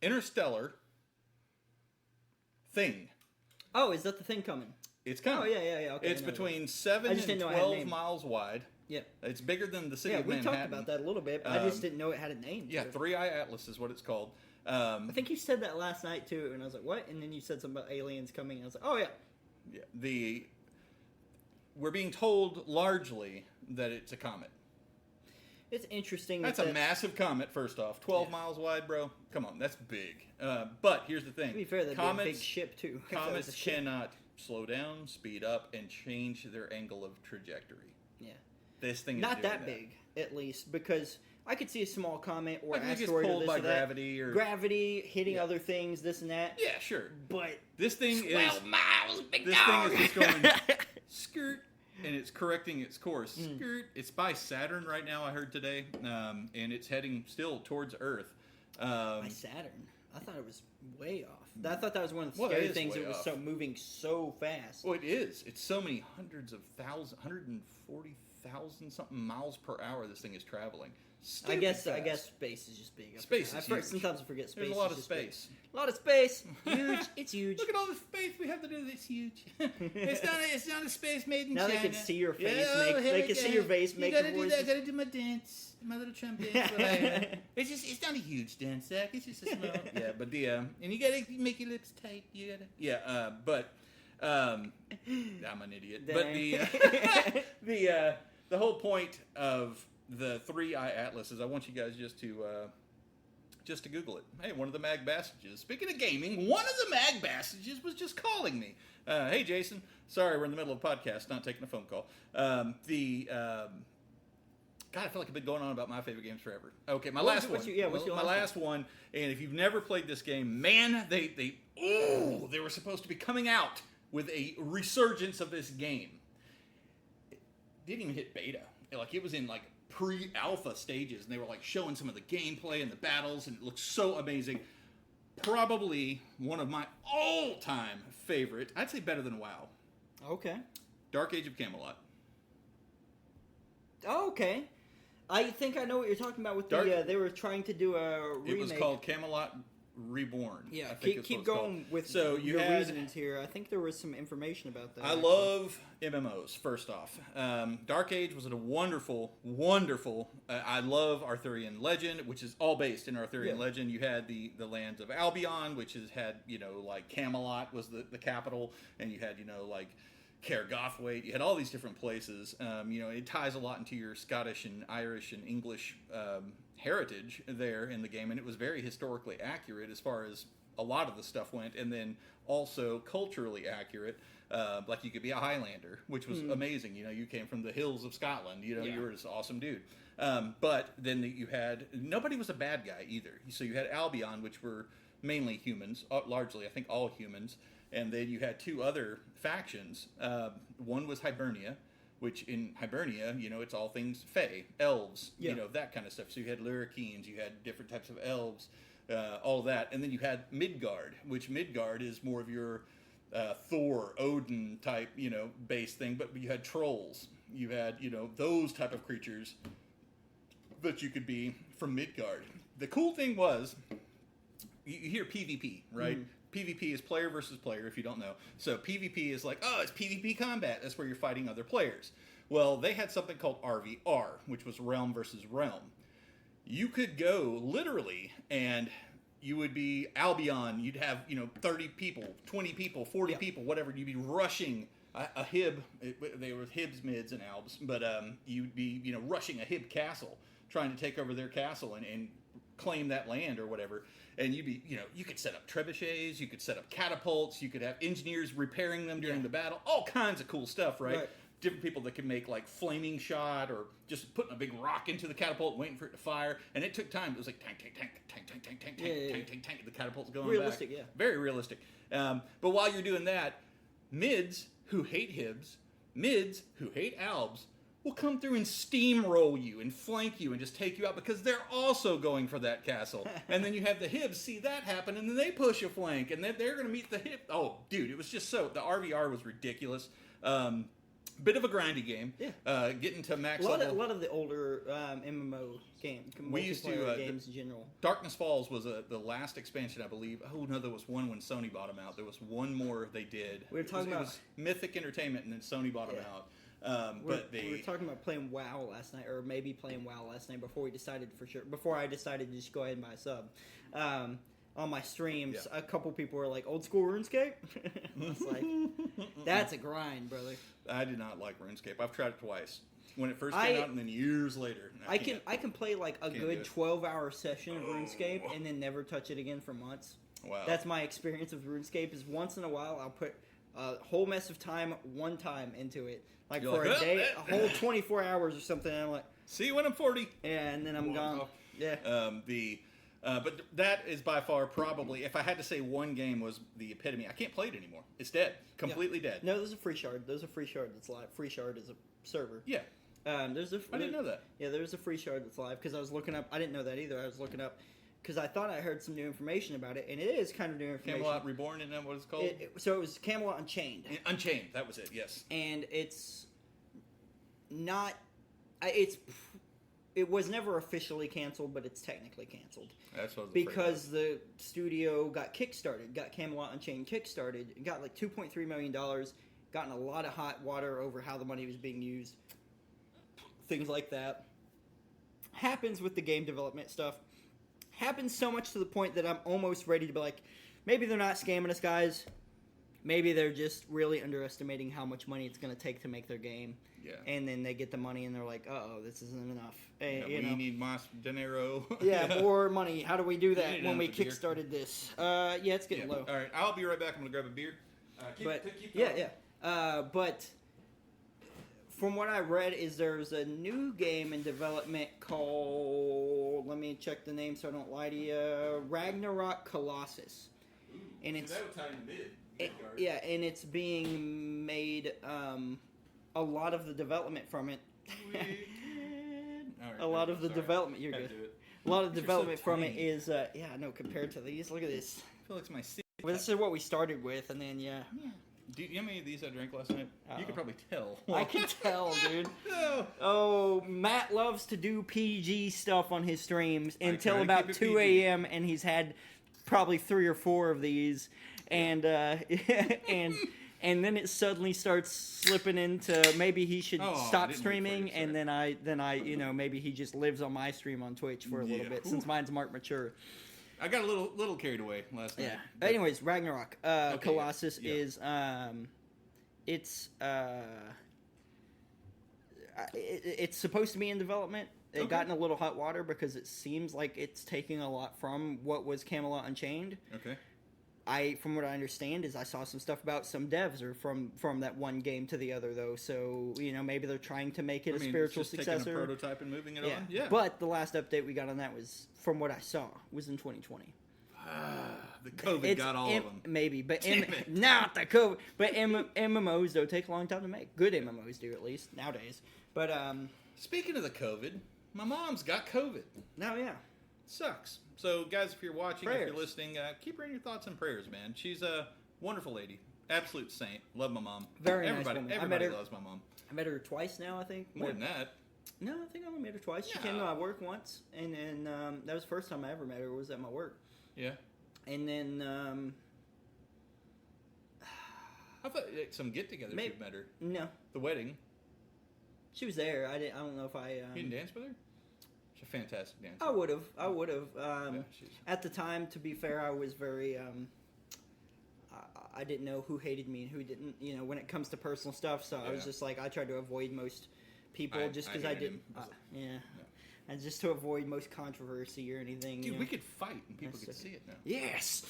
interstellar thing. Oh, is that the thing coming? It's coming. Oh, yeah. Okay, it's between 7 and 12 miles wide. Yeah. It's bigger than the city of Manhattan. We talked about that a little bit, but I just didn't know it had a name. Yeah, 3i Atlas is what it's called. I think you said that last night, too, and I was like, what? And then you said something about aliens coming, and I was like, oh, yeah. Yeah. We're being told largely that it's a comet. It's interesting. That's a massive comet, first off. 12 miles wide, bro. Come on, that's big. But here's the thing. To be fair, that'd be a big ship, too. Comets cannot slow down, speed up, and change their angle of trajectory. Yeah. This thing is not that big, at least, because I could see a small comet or asteroid or this pulled by or gravity that. Gravity hitting other things, this and that. Yeah, sure. But this thing 12 miles, big This thing is just going skirt, and it's correcting its course. Skirt. It's by Saturn right now, I heard today, and it's heading still towards Earth. By Saturn? I thought it was way off. I thought that was one of the scary things. It was so moving so fast. Well, it is. It's so many hundreds of thousands, 140,000 something miles per hour this thing is traveling. I guess space is just big. Space is huge. Sometimes I forget space. There's a lot of space. A lot of space. Huge. It's huge. Look at all the space we have to do. It's huge. It's not a space made in China. Now they can see your face. They can see your face. Make a voice. I gotta do my dance. My little Trump dance. It's not a huge dance, Zach. It's just a small. Yeah, but and you gotta make your lips tight. You gotta. But I'm an idiot. Dang. But the whole point of the 3i Atlas is I want you guys just to Google it. Hey, one of the mag passages. Speaking of gaming, one of the mag passages was just calling me. Hey, Jason. Sorry, we're in the middle of a podcast, not taking a phone call. God, I feel like I've been going on about my favorite games forever. Okay, my last one. My last one. And if you've never played this game, man, they were supposed to be coming out with a resurgence of this game. It didn't even hit beta. Like, it was in, like, pre-alpha stages, and they were like showing some of the gameplay and the battles, and it looked so amazing. Probably one of my all-time favorite, I'd say better than WoW. Okay. Dark Age of Camelot. Oh, okay. I think I know what you're talking about with they were trying to do a remake. It was called Camelot Reborn. Yeah, keep going with your reasons here. I think there was some information about that. I love MMOs, first off. Dark Age was a wonderful, wonderful... I love Arthurian legend, which is all based in Arthurian legend. You had the lands of Albion, which had, like Camelot was the capital, and you had, like... Caer Gothwaite. You had all these different places. It ties a lot into your Scottish and Irish and English heritage there in the game, and it was very historically accurate as far as a lot of the stuff went, and then also culturally accurate. Like you could be a Highlander, which was amazing. You came from the hills of Scotland. You were this awesome dude. But then you had nobody was a bad guy either. So you had Albion, which were mainly humans, largely I think all humans. And then you had two other factions. One was Hibernia, which in Hibernia, it's all things Fae, elves, that kind of stuff. So you had Lurrikeens, you had different types of elves, all that. And then you had Midgard, which Midgard is more of your Thor, Odin type, base thing. But you had trolls. You had, those type of creatures that you could be from Midgard. The cool thing was, you hear PvP, right? PvP is player versus player, if you don't know. So PvP is like, it's PvP combat. That's where you're fighting other players. Well, they had something called RVR, which was realm versus realm. You could go literally, and you would be Albion. You'd have, 30 people, 20 people, 40 people, whatever. You'd be rushing a Hib. They were Hibs, Mids, and Albs. But you'd be, rushing a Hib castle, trying to take over their castle and claim that land or whatever. And you'd be, you could set up trebuchets, you could set up catapults, you could have engineers repairing them during the battle, all kinds of cool stuff, right? Different people that could make like flaming shot or just putting a big rock into the catapult, waiting for it to fire. And it took time. It was like tank, tank, tank, tank, tank, tank, tank, tank, tank, tank, tank. The catapult's going realistic, back. Very realistic. But while you're doing that, mids who hate Hibs, mids who hate Albs, will come through and steamroll you and flank you and just take you out because they're also going for that castle. And then you have the Hibs see that happen, and then they push a flank, and then they're going to meet the Hib. Oh, dude, it was just the RVR was ridiculous. Bit of a grindy game. Yeah. Getting to max level. A lot of the older MMO games. We used to games in general. Darkness Falls was the last expansion, I believe. Oh no, there was one when Sony bought them out. There was one more they did. We were talking about it was Mythic Entertainment, and then Sony bought them out. We were talking about playing WoW last night, or maybe playing WoW last night before I decided to just go ahead and buy a sub. On my streams, a couple people were like, "Old school RuneScape." I was like, "That's a grind, brother." I did not like RuneScape. I've tried it twice when it first came out, and then years later. I can play like a good 12-hour session of RuneScape and then never touch it again for months. Wow, that's my experience of RuneScape. Is once in a while I'll put a whole mess of time one time into it. Like You're for a day, a whole 24 hours or something. And I'm like, see you when I'm 40. Yeah, and then I'm gone. Yeah. But that is by far probably, if I had to say one game was the epitome, I can't play it anymore. It's dead. Completely dead. No, there's a free shard. There's a free shard that's live. Free shard is a server. Yeah. I didn't know that. Yeah, there's a free shard that's live because I was looking up. I didn't know that either. I was looking up because I thought I heard some new information about it, and it is kind of new information. Camelot Reborn, isn't that what it's called? So it was Camelot Unchained. Unchained, that was it, yes. And it's not... It was never officially canceled, but it's technically canceled. That's what I was because the studio got kickstarted, got Camelot Unchained kickstarted, got like $2.3 million, gotten a lot of hot water over how the money was being used, things like that. Happens with the game development stuff. Happens so much to the point that I'm almost ready to be like, maybe they're not scamming us, guys. Maybe they're just really underestimating how much money it's going to take to make their game. Yeah. And then they get the money and they're like, uh-oh, this isn't enough. We need más dinero. Yeah, more money. How do we do that when we kickstarted this? Yeah, it's getting low. All right, I'll be right back. I'm going to grab a beer. But from what I read is there's a new game in development called, let me check the name so I don't lie to you, Ragnarok Colossus. Ooh, and it's that would tie in mid. And it's being made, a lot of the development from it. A lot of the development, you're good. A lot of the development from it is, compared to these, look at this. I feel like it's my seat. Well, this is what we started with, and then, yeah. Do you know how many of these I drank last night? You could probably tell. I can tell, dude. No. Oh, Matt loves to do PG stuff on his streams until about 2 a.m., and he's had probably 3 or 4 of these, and and then it suddenly starts slipping into maybe he should stop streaming, and then I maybe he just lives on my stream on Twitch for a little bit since mine's marked mature. I got a little carried away last night. Yeah. But anyways, Ragnarok Colossus is it's supposed to be in development. It gotten a little hot water because it seems like it's taking a lot from what was Camelot Unchained. Okay. From what I understand, is I saw some stuff about some devs are from that one game to the other, though. So, maybe they're trying to make it a spiritual successor. Taking a prototype and moving it on? Yeah. But the last update we got on that was, from what I saw, was in 2020. The COVID got all of them. Maybe, but not the COVID. But MMOs, though, take a long time to make. Good MMOs do, at least, nowadays. But, speaking of the COVID, my mom's got COVID. No, yeah. Sucks. So, guys, if you're watching, prayers. if you're listening, keep her in your thoughts and prayers, man. She's a wonderful lady. Absolute saint. Love my mom. Very nice woman. Everybody loves my mom. I met her twice now, I think. More than that. No, I think I only met her twice. She came to my work once, and then that was the first time I ever met her was at my work. Yeah. And then... I thought some get-togethers you've met her. No. The wedding. She was there. I don't know if I... You didn't dance with her? She's a fantastic dancer. I would have. At the time, to be fair, I was very... I didn't know who hated me and who didn't, when it comes to personal stuff. So I was just like, I tried to avoid most people just because I didn't... And just to avoid most controversy or anything. Dude, we could fight and people could see it now. Yes!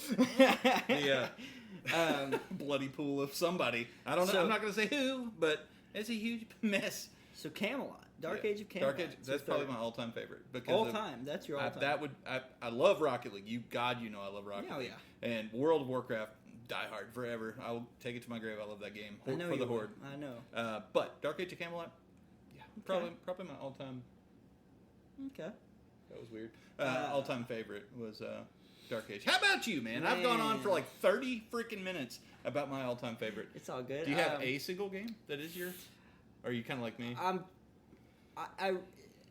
The bloody pool of somebody. I don't know. I'm not going to say who, but it's a huge mess. So Camelot. Dark Age of Camelot. Dark Age, that's probably my all-time favorite. All-time? That's your all-time. I love Rocket League. I love Rocket League. Yeah. And World of Warcraft, die hard forever. I'll take it to my grave. I love that game. For the Horde. I know. But Dark Age of Camelot, probably my all-time. Okay. That was weird. All-time favorite was Dark Age. How about you, man? I've gone on for like 30 freaking minutes about my all-time favorite. It's all good. Do you have a single game that is yours? Or are you kind of like me?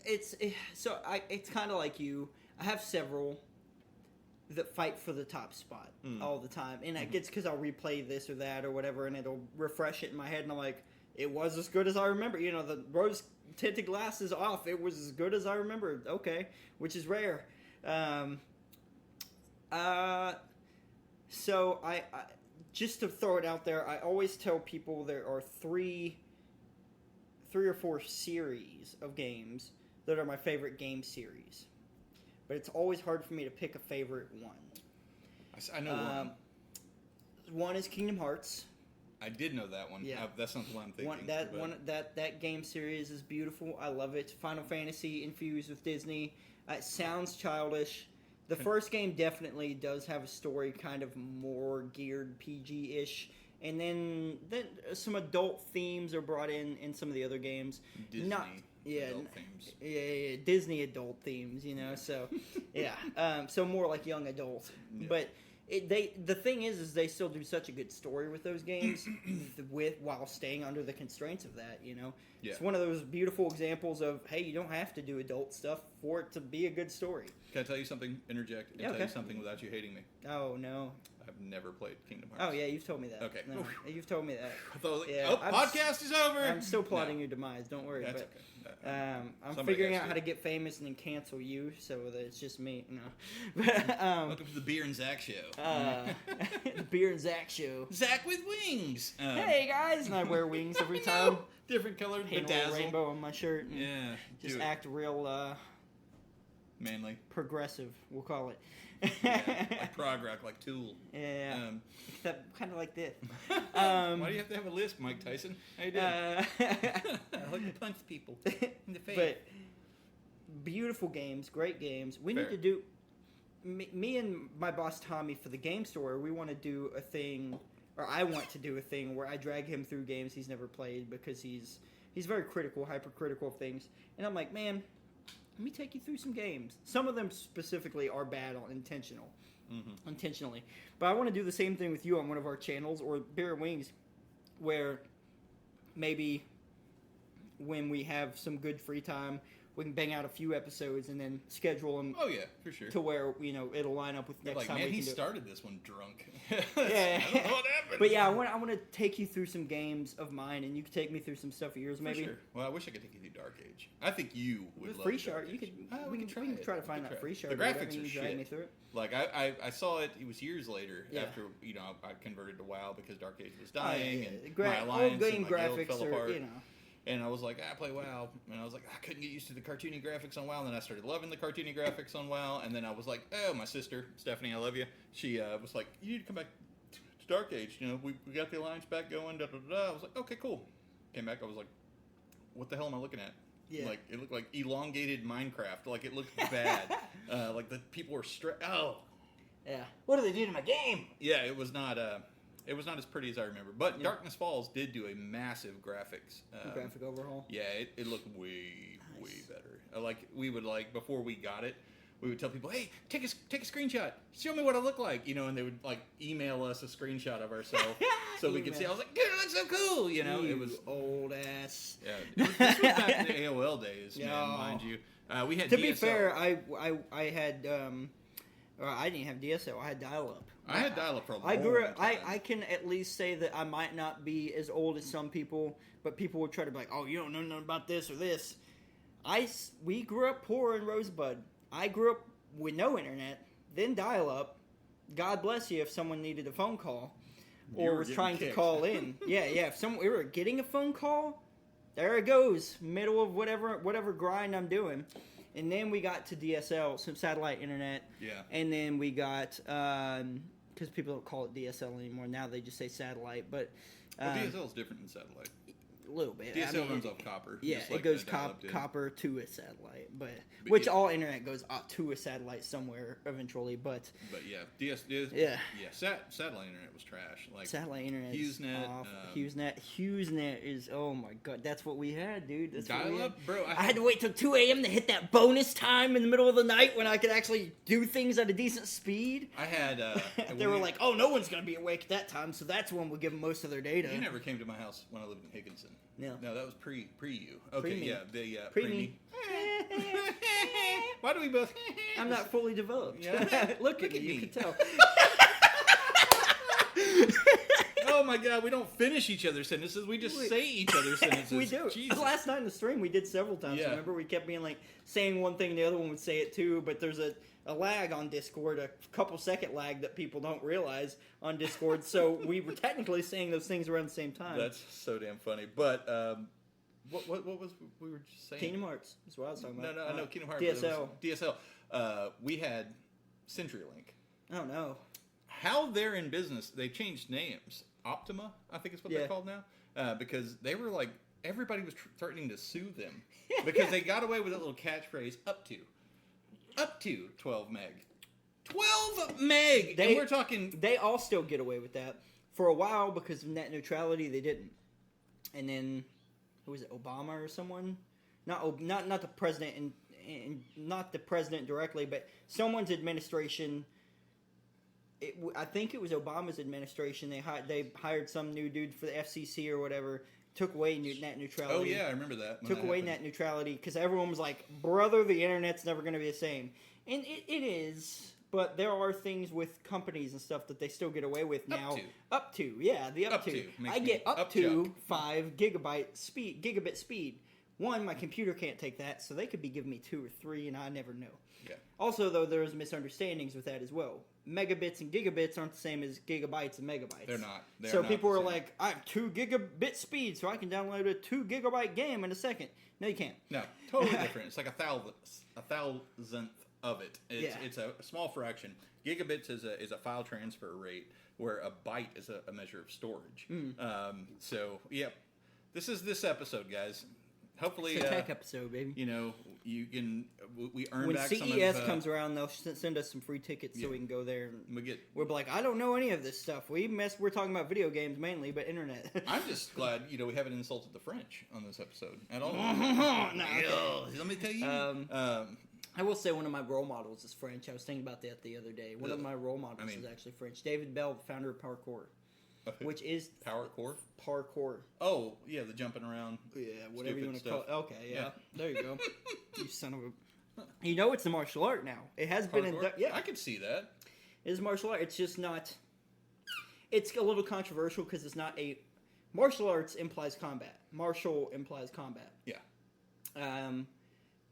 It's kind of like you. I have several that fight for the top spot all the time, and it gets because I'll replay this or that or whatever, and it'll refresh it in my head, and I'm like, it was as good as I remember. The rose tinted glasses off. It was as good as I remembered. Okay, which is rare. So I just to throw it out there, I always tell people there are three or four series of games that are my favorite game series. But it's always hard for me to pick a favorite one. I know one. One is Kingdom Hearts. I did know that one. Yeah. That's not the one I'm thinking. That game series is beautiful. I love it. Final Fantasy infused with Disney. It sounds childish. The first game definitely does have a story kind of more geared PG-ish. And then some adult themes are brought in some of the other games. Disney adult themes. Yeah, Disney adult themes, so, yeah. So more like young adults. Yeah. But the thing is they still do such a good story with those games while staying under the constraints of that, Yeah. It's one of those beautiful examples of, hey, you don't have to do adult stuff for it to be a good story. Can I tell you something? Interject and tell you something without you hating me. Oh, no. I've never played Kingdom Hearts. Oh, yeah, you've told me that. Okay. No, you've told me that. Podcast is over. I'm still plotting your demise. Don't worry. That's okay. I'm figuring out how to get famous and then cancel you so that it's just me. No. But, welcome to the Beer and Zach Show. The Beer and Zach Show. Zach with wings. Hey, guys. And I wear wings every time. Different colored, paint a rainbow on my shirt. Yeah. Just act real... manly. Progressive, we'll call it. Like prog rock, like Tool. Yeah. Except kind of like this. Why do you have to have a lisp, Mike Tyson? How you doing? I like to punch people in the face. But beautiful games, great games. We need to do... Me and my boss Tommy for the game store, we want to do a thing... Or I want to do a thing where I drag him through games he's never played because he's very critical, hypercritical of things. And I'm like, man... Let me take you through some games. Some of them specifically are bad on intentionally. But I want to do the same thing with you on one of our channels or Beer and Wings, where maybe when we have some good free time, we can bang out a few episodes and then schedule them. Oh yeah, for sure. To where it'll line up with next time. Man, we can he started this one drunk. Yeah. I don't know what happened. But yeah, I want to take you through some games of mine, and you can take me through some stuff of yours, maybe. For sure. Well, I wish I could take you through Dark Age. I think you would love free Dark shard. Age. We can try to find that free shard. The graphics are shit. Me through it. Like I saw it. It was years later after I converted to WoW because Dark Age was dying and my alliance old game and my guild graphics fell apart. And I was like, I play WoW. And I was like, I couldn't get used to the cartoony graphics on WoW. And then I started loving the cartoony graphics on WoW. And then I was like, oh, my sister, Stephanie, I love you. She was like, you need to come back to Dark Age. We got the alliance back going. Da, da, da. I was like, okay, cool. Came back. I was like, what the hell am I looking at? Yeah. Like, it looked like elongated Minecraft. Like, it looked bad. Like, the people were Oh. Yeah. What are they doing to my game? Yeah, it was not... It was not as pretty as I remember, but Darkness Falls did do a massive graphics. Graphic overhaul? Yeah, it looked way better. We would before we got it, we would tell people, hey, take a screenshot. Show me what I look like. And they would email us a screenshot of ourselves so we could see. I was like, dude, it looks so cool. It was old ass. Yeah, this was back in the AOL days, man, mind you. We had to DSL. Be fair, I had I didn't have DSL. I had dial-up. I had dial-up for a long time. I can at least say that I might not be as old as some people, but people would try to be like, oh, you don't know nothing about this or this. We grew up poor in Rosebud. I grew up with no internet, then dial-up. God bless you if someone needed a phone call or was trying to call in. Yeah. If we were getting a phone call, there it goes, middle of whatever grind I'm doing. And then we got to DSL, some satellite internet. Yeah. And then we got, because people don't call it DSL anymore. Now they just say satellite. But DSL is different than satellite. A little bit. DSL runs off copper. Yeah, just like it goes copper to a satellite. But all internet goes to a satellite somewhere eventually. But yeah, satellite internet was trash. Like satellite internet HughesNet. HughesNet is, oh my god, that's what we had, dude. That's dial up, bro. I had to wait till 2 a.m. to hit that bonus time in the middle of the night when I could actually do things at a decent speed. I had. They were like, oh, no one's gonna be awake at that time, so that's when we'll give them most of their data. You never came to my house when I lived in Higginson. No, that was pre you. Okay, pre-me. Pre me. Why do we both? I'm not fully developed. Yeah. Look at me. You can tell. Oh my god, we don't finish each other's sentences. We just say each other's sentences. We do. Jesus. Last night in the stream, we did several times. Yeah. Remember, we kept being like saying one thing, and the other one would say it too. But there's a lag on Discord, a couple second lag that people don't realize on Discord. So we were technically saying those things around the same time. That's so damn funny. But what was we were just saying? Kingdom Hearts is what I was talking about. No, I know Kingdom Hearts. DSL. We had CenturyLink. Oh no. How they're in business, they changed names. Optima, I think is what they're called now, because they were like, everybody was threatening to sue them because they got away with that little catchphrase, up to 12 meg. 12 meg! And we're talking... They all still get away with that. For a while, because of net neutrality, they didn't. And then, who was it, Obama or someone? Not the president, and not the president directly, but someone's administration... I think it was Obama's administration. They hired some new dude for the FCC or whatever. Took away net neutrality. Oh yeah, I remember that. Took away net neutrality because everyone was like, "Brother, the internet's never going to be the same," and it is. But there are things with companies and stuff that they still get away with now. Up to I get up to 5 gigabit speed. One, my computer can't take that, so they could be giving me 2 or 3, and I never know. Yeah. Also, though, there's misunderstandings with that as well. Megabits and gigabits aren't the same as gigabytes and megabytes. They're not. So people are like, I have 2 gigabit speed, so I can download a 2 gigabyte game in a second. No, you can't. No, totally different. It's like a thousandth of it. It's a small fraction. Gigabits is a file transfer rate, where a byte is a measure of storage. So, yep. This is this episode, guys. Hopefully, it's a tech episode, baby. You know, we earn when back CES some of... When CES comes around, they'll send us some free tickets so we can go there. And we're like, I don't know any of this stuff. We're talking about video games mainly, but internet. I'm just glad, we haven't insulted the French on this episode at all. Let me tell you. I will say one of my role models is French. I was thinking about that the other day. One of my role models is actually French. David Bell, the founder of Parkour. Which is... Parkour? Parkour. Oh, yeah, the jumping around. Yeah, whatever you want to call it. Okay, yeah. There you go. You son of a... You know it's a martial art now. It has been in... Yeah. I could see that. It is martial art. It's just not... It's a little controversial because it's not a... Martial arts implies combat. Martial implies combat. Yeah.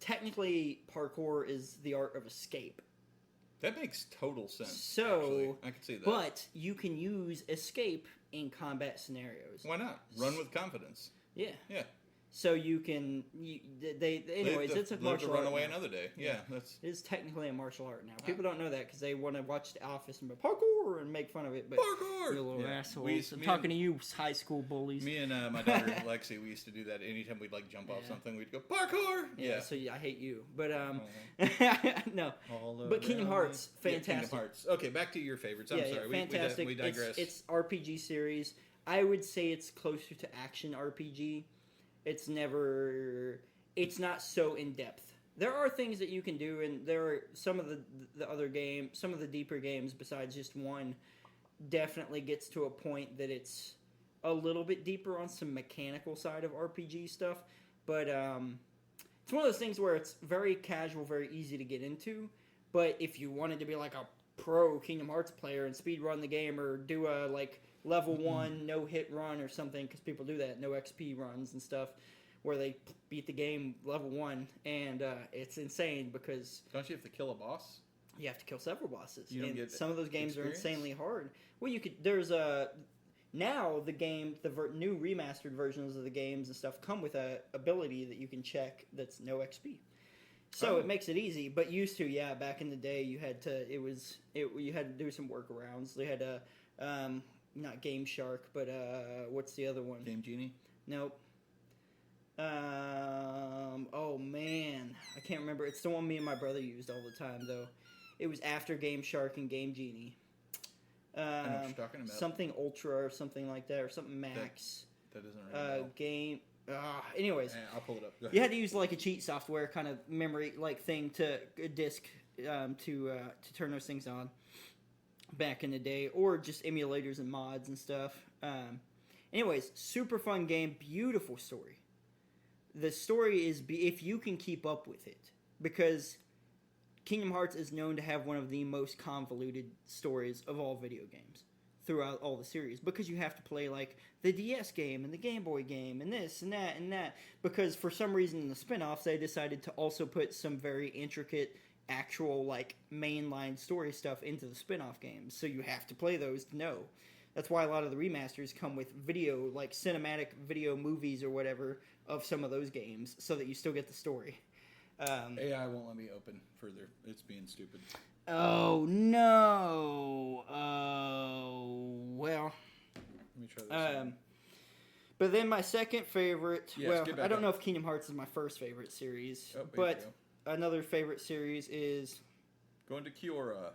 Technically, parkour is the art of escape. That makes total sense. So, actually. I can see that. But you can use escape in combat scenarios. Why not? Run with confidence. Yeah. Yeah. So you can, anyways, it's a martial art. Run away another day. Yeah, that's. It is technically a martial art now. People don't know that because they want to watch The Office and be parkour and make fun of it. But parkour! You little assholes. I'm talking to you, high school bullies. Me and my daughter Lexi, we used to do that anytime we'd jump off something. We'd go parkour. Yeah. So I hate you, but no. But Kingdom Hearts, fantastic. Yeah, Kingdom Hearts. Okay, back to your favorites. I'm sorry. Fantastic. We digress. It's RPG series. I would say it's closer to action RPG. It's not so in depth. There are things that you can do, and there are some of the other games, some of the deeper games besides just one, definitely gets to a point that it's a little bit deeper on some mechanical side of RPG stuff. But it's one of those things where it's very casual, very easy to get into. But if you wanted to be like a pro Kingdom Hearts player and speed run the game or do a level 1 no hit run or something, because people do that, no XP runs and stuff, where they beat the game level 1, and it's insane because don't you have to kill a boss? You have to kill several bosses. You don't get some of those games experience? Are insanely hard. Well, you could. There's now the game, new remastered versions of the games and stuff come with a ability that you can check that's no XP. So it makes it easy, but used to, back in the day, you had to. You had to do some workarounds. They had to. Not Game Shark, but what's the other one? Game Genie? Nope. Oh man, I can't remember. It's the one me and my brother used all the time, though. It was after Game Shark and Game Genie. I know what you're talking about. Something Ultra or something like that, or something Max. That doesn't ring Game. Anyways, I'll pull it up. You had to use a cheat software kind of memory thing to a disk to turn those things on. Back in the day, or just emulators and mods and stuff. Anyways, super fun game, beautiful story. The story is, if you can keep up with it, because Kingdom Hearts is known to have one of the most convoluted stories of all video games throughout all the series, because you have to play the DS game and the Game Boy game and this and that and that, because for some reason in the spin-offs they decided to also put some very intricate actual mainline story stuff into the spin-off games, so you have to play those to know. That's why a lot of the remasters come with video, cinematic video movies or whatever of some of those games, so that you still get the story. AI won't let me open further. It's being stupid. Oh no! Oh well. Let me try this. But then my second favorite. Yes, I don't know if Kingdom Hearts is my first favorite series, but another favorite series is going to Kiora.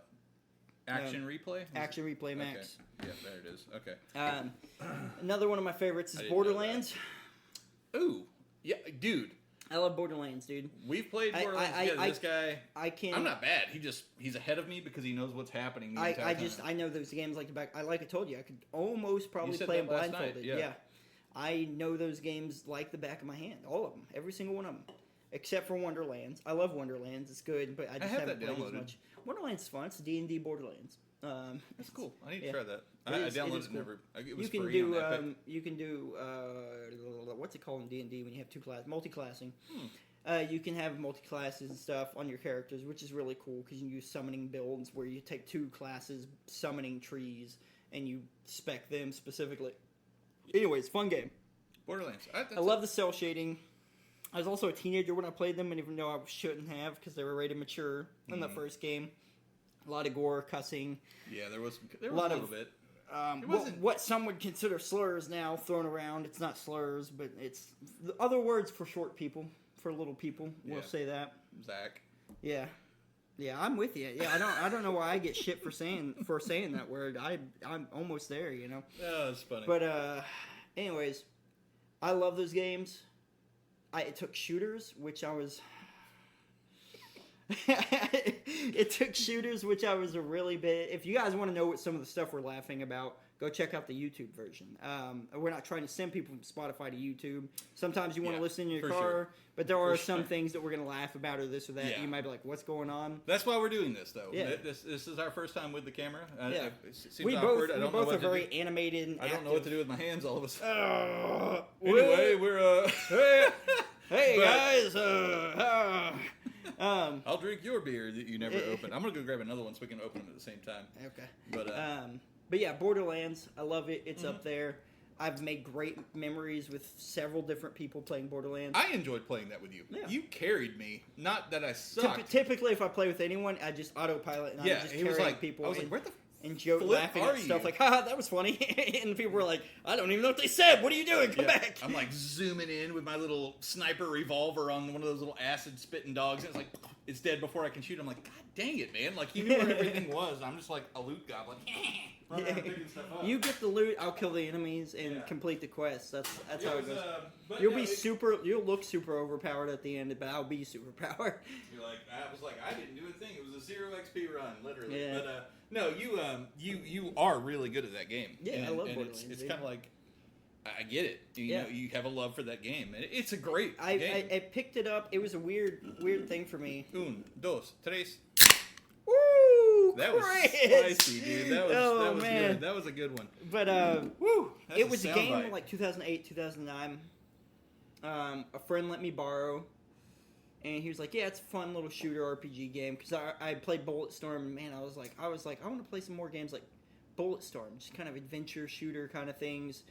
Action Replay? Action Replay Max. Okay. Yeah, there it is. Okay. Another one of my favorites is Borderlands. Ooh. Yeah, dude. I love Borderlands, dude. We've played Borderlands together. This guy, I'm not bad. He's ahead of me because he knows what's happening the entire time. I know those games like the back. Like I told you, I could almost probably play them blindfolded. Yeah. I know those games like the back of my hand. All of them. Every single one of them. Except for Wonderlands. I love Wonderlands. It's good, but I just haven't played as much. Wonderlands is fun. It's D&D Borderlands. That's cool. I need to try that. I downloaded it. Never. It was you can free do. on Epic. You can do. What's it called in D&D when you have two class multi-classing? You can have multi-classes and stuff on your characters, which is really cool because you can use summoning builds where you take two classes, summoning trees, and you spec them specifically. Anyways, fun game. Borderlands. I love the cell shading. I was also a teenager when I played them, and even though I shouldn't have because they were rated mature in the first game. A lot of gore, cussing. Yeah, there was a little bit. What some would consider slurs now thrown around. It's not slurs, but it's the other words for short people, for little people. We'll say that. Zach. Yeah, I'm with you. Yeah, I don't know why I get shit for saying that word. I'm almost there, you know. Oh, that's funny. But anyways, I love those games. It took shooters, which I was. It took shooters, which I was a really bit. If you guys want to know what some of the stuff we're laughing about, go check out the YouTube version. We're not trying to send people from Spotify to YouTube. Sometimes you want to listen in your car, but there are some things that we're going to laugh about or this or that. Yeah. You might be like, "What's going on?" That's why we're doing this, though. Yeah. This is our first time with the camera. Yeah. It seems awkward. We both are very animated and I don't know what to do with my hands all of a sudden. Anyway, we're hey guys. I'll drink your beer that you never opened. I'm gonna go grab another one so we can open them at the same time. Okay. But yeah, Borderlands. I love it. It's up there. I've made great memories with several different people playing Borderlands. I enjoyed playing that with you. Yeah. You carried me. Not that I sucked. Typically, if I play with anyone, I just autopilot and I'm just carrying people. I was like, where the and joke laughing at stuff like, haha, that was funny. And people were like, I don't even know what they said. What are you doing? Come back. I'm like zooming in with my little sniper revolver on one of those little acid spitting dogs. And it's like, it's dead before I can shoot. I'm like, God dang it, man. Like, he knew where everything was. I'm just like a loot goblin. Picking stuff up. You get the loot, I'll kill the enemies and complete the quest. That's how it goes. You'll look super overpowered at the end, but I'll be super powered. You're like, I didn't do a thing. It was a 0 XP run, literally. Yeah. But no, you are really good at that game. Yeah, I love Borderlands. It's kind of like, I get it. You know, you have a love for that game. It's a great game. I picked it up. It was a weird thing for me. Un, dos, tres. Woo! That was spicy, dude. That was good. That was a good one. But it was a game in like 2008, 2009. A friend let me borrow, and he was like, "Yeah, it's a fun little shooter RPG game." Because I played Bulletstorm, and man, I was like, I want to play some more games like Bulletstorm, just kind of adventure shooter kind of things,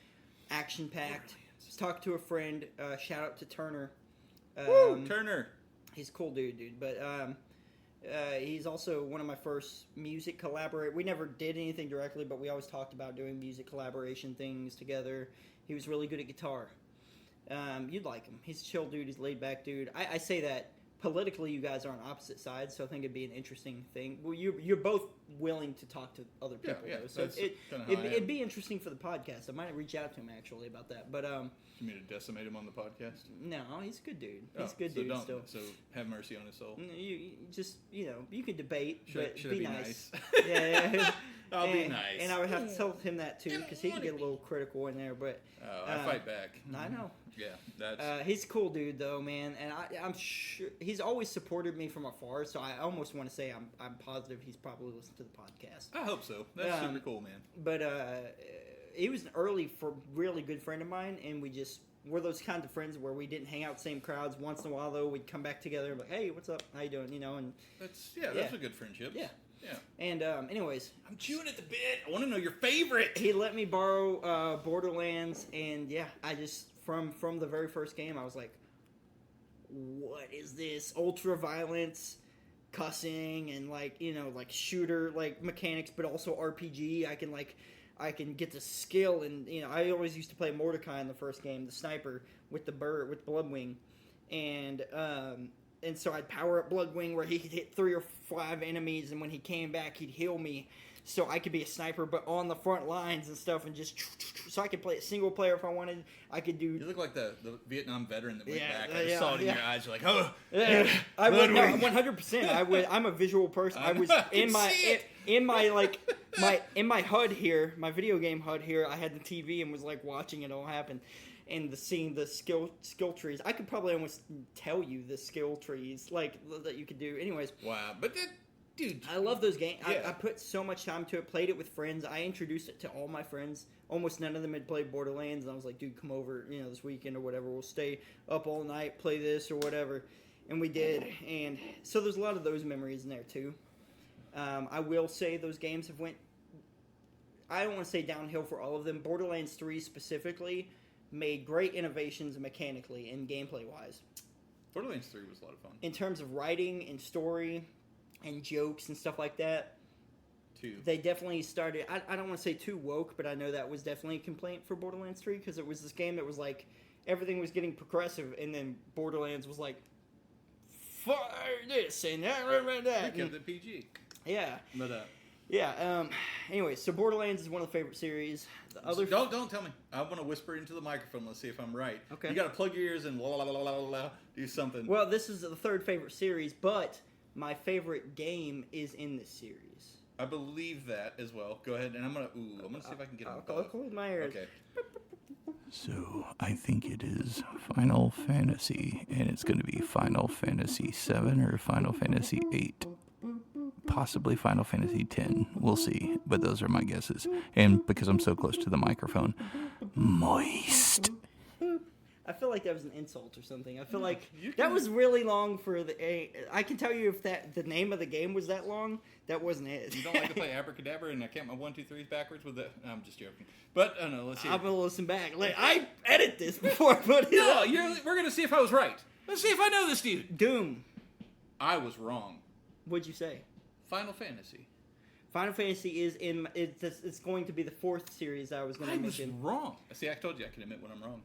action packed. Just talked to a friend. Shout out to Turner. Turner. He's a cool dude. But he's also one of my first music collaborators. We never did anything directly, but we always talked about doing music collaboration things together. He was really good at guitar. You'd like him. He's a chill dude. He's a laid back dude. I say that politically, you guys are on opposite sides, so I think it'd be an interesting thing. Well, you're both willing to talk to other people, though, so it'd be interesting for the podcast. I might reach out to him actually about that, but You mean to decimate him on the podcast? No, he's a good dude. He's a good dude still. So have mercy on his soul. You just, you can debate, but should be be nice. nice? Yeah. I'll be nice. And I would have to tell him that too, because he can get a little critical in there. But I fight back. I know. Yeah, that's. He's a cool dude though, man, and I'm sure he's always supported me from afar. So I almost want to say I'm positive he's probably listened to the podcast. I hope so. That's super cool, man. But he was an really good friend of mine, and we're those kinds of friends where we didn't hang out same crowds. Once in a while though, we'd come back together and be like, hey, what's up? How you doing? And that's a good friendship. Yeah. And anyways, I'm chewing at the bit. I want to know your favorite. He let me borrow Borderlands, and I just from the very first game, I was like, what is this? Ultra violence, cussing, and like shooter like mechanics, but also RPG. I can get the skill, and I always used to play Mordecai in the first game, the sniper with the bird with Bloodwing, and And so I'd power up Bloodwing where he could hit 3 or 5 enemies, and when he came back, he'd heal me. So I could be a sniper, but on the front lines and stuff, and just so I could play a single player if I wanted. I could do. You look like the Vietnam veteran that went back. I yeah, saw it in your eyes. You're like, oh, I would 100%. I would. I'm a visual person. I was in my HUD here, my video game HUD here. I had the TV and was like watching it all happen, and seeing the skill trees. I could probably almost tell you the skill trees like that you could do. Anyways, wow, but that. Dude, I love those games. Yeah. I put so much time to it, played it with friends. I introduced it to all my friends. Almost none of them had played Borderlands, and I was like, dude, come over, this weekend or whatever. We'll stay up all night, play this or whatever. And we did. And so there's a lot of those memories in there, too. I will say those games have went, I don't want to say downhill for all of them. Borderlands 3 specifically made great innovations mechanically and gameplay-wise. Borderlands 3 was a lot of fun. In terms of writing and story and jokes and stuff like that. They definitely started. I don't want to say too woke, but I know that was definitely a complaint for Borderlands 3 because it was this game that was like everything was getting progressive, and then Borderlands was like fire this and that. Kept it PG. Yeah. But Anyway, so Borderlands is one of the favorite series. The other don't tell me. I want to whisper into the microphone. Let's see if I'm right. Okay. You got to plug your ears and la la la la la la do something. Well, this is the third favorite series, but my favorite game is in this series. I believe that as well. Go ahead, and I'm gonna see if I can get them both. I'll close my ears. Okay. So I think it is Final Fantasy, and it's going to be Final Fantasy 7 or Final Fantasy 8. Possibly Final Fantasy 10. We'll see, but those are my guesses. And because I'm so close to the microphone, moist. I feel like that was an insult or something. I feel like that was really long for I can tell you if the name of the game was that long, that wasn't it. You don't like to play Abracadabra and I count my 1, 2, 3 backwards with that? No, I'm just joking. But no, let's see. I'm gonna listen back. Like, I edit this before I put it up. We're gonna see if I was right. Let's see if I know this dude. Doom. I was wrong. What'd you say? Final Fantasy. Final Fantasy is in. It's going to be the 4th series I was going to mention. I was wrong. See, I told you I can admit when I'm wrong.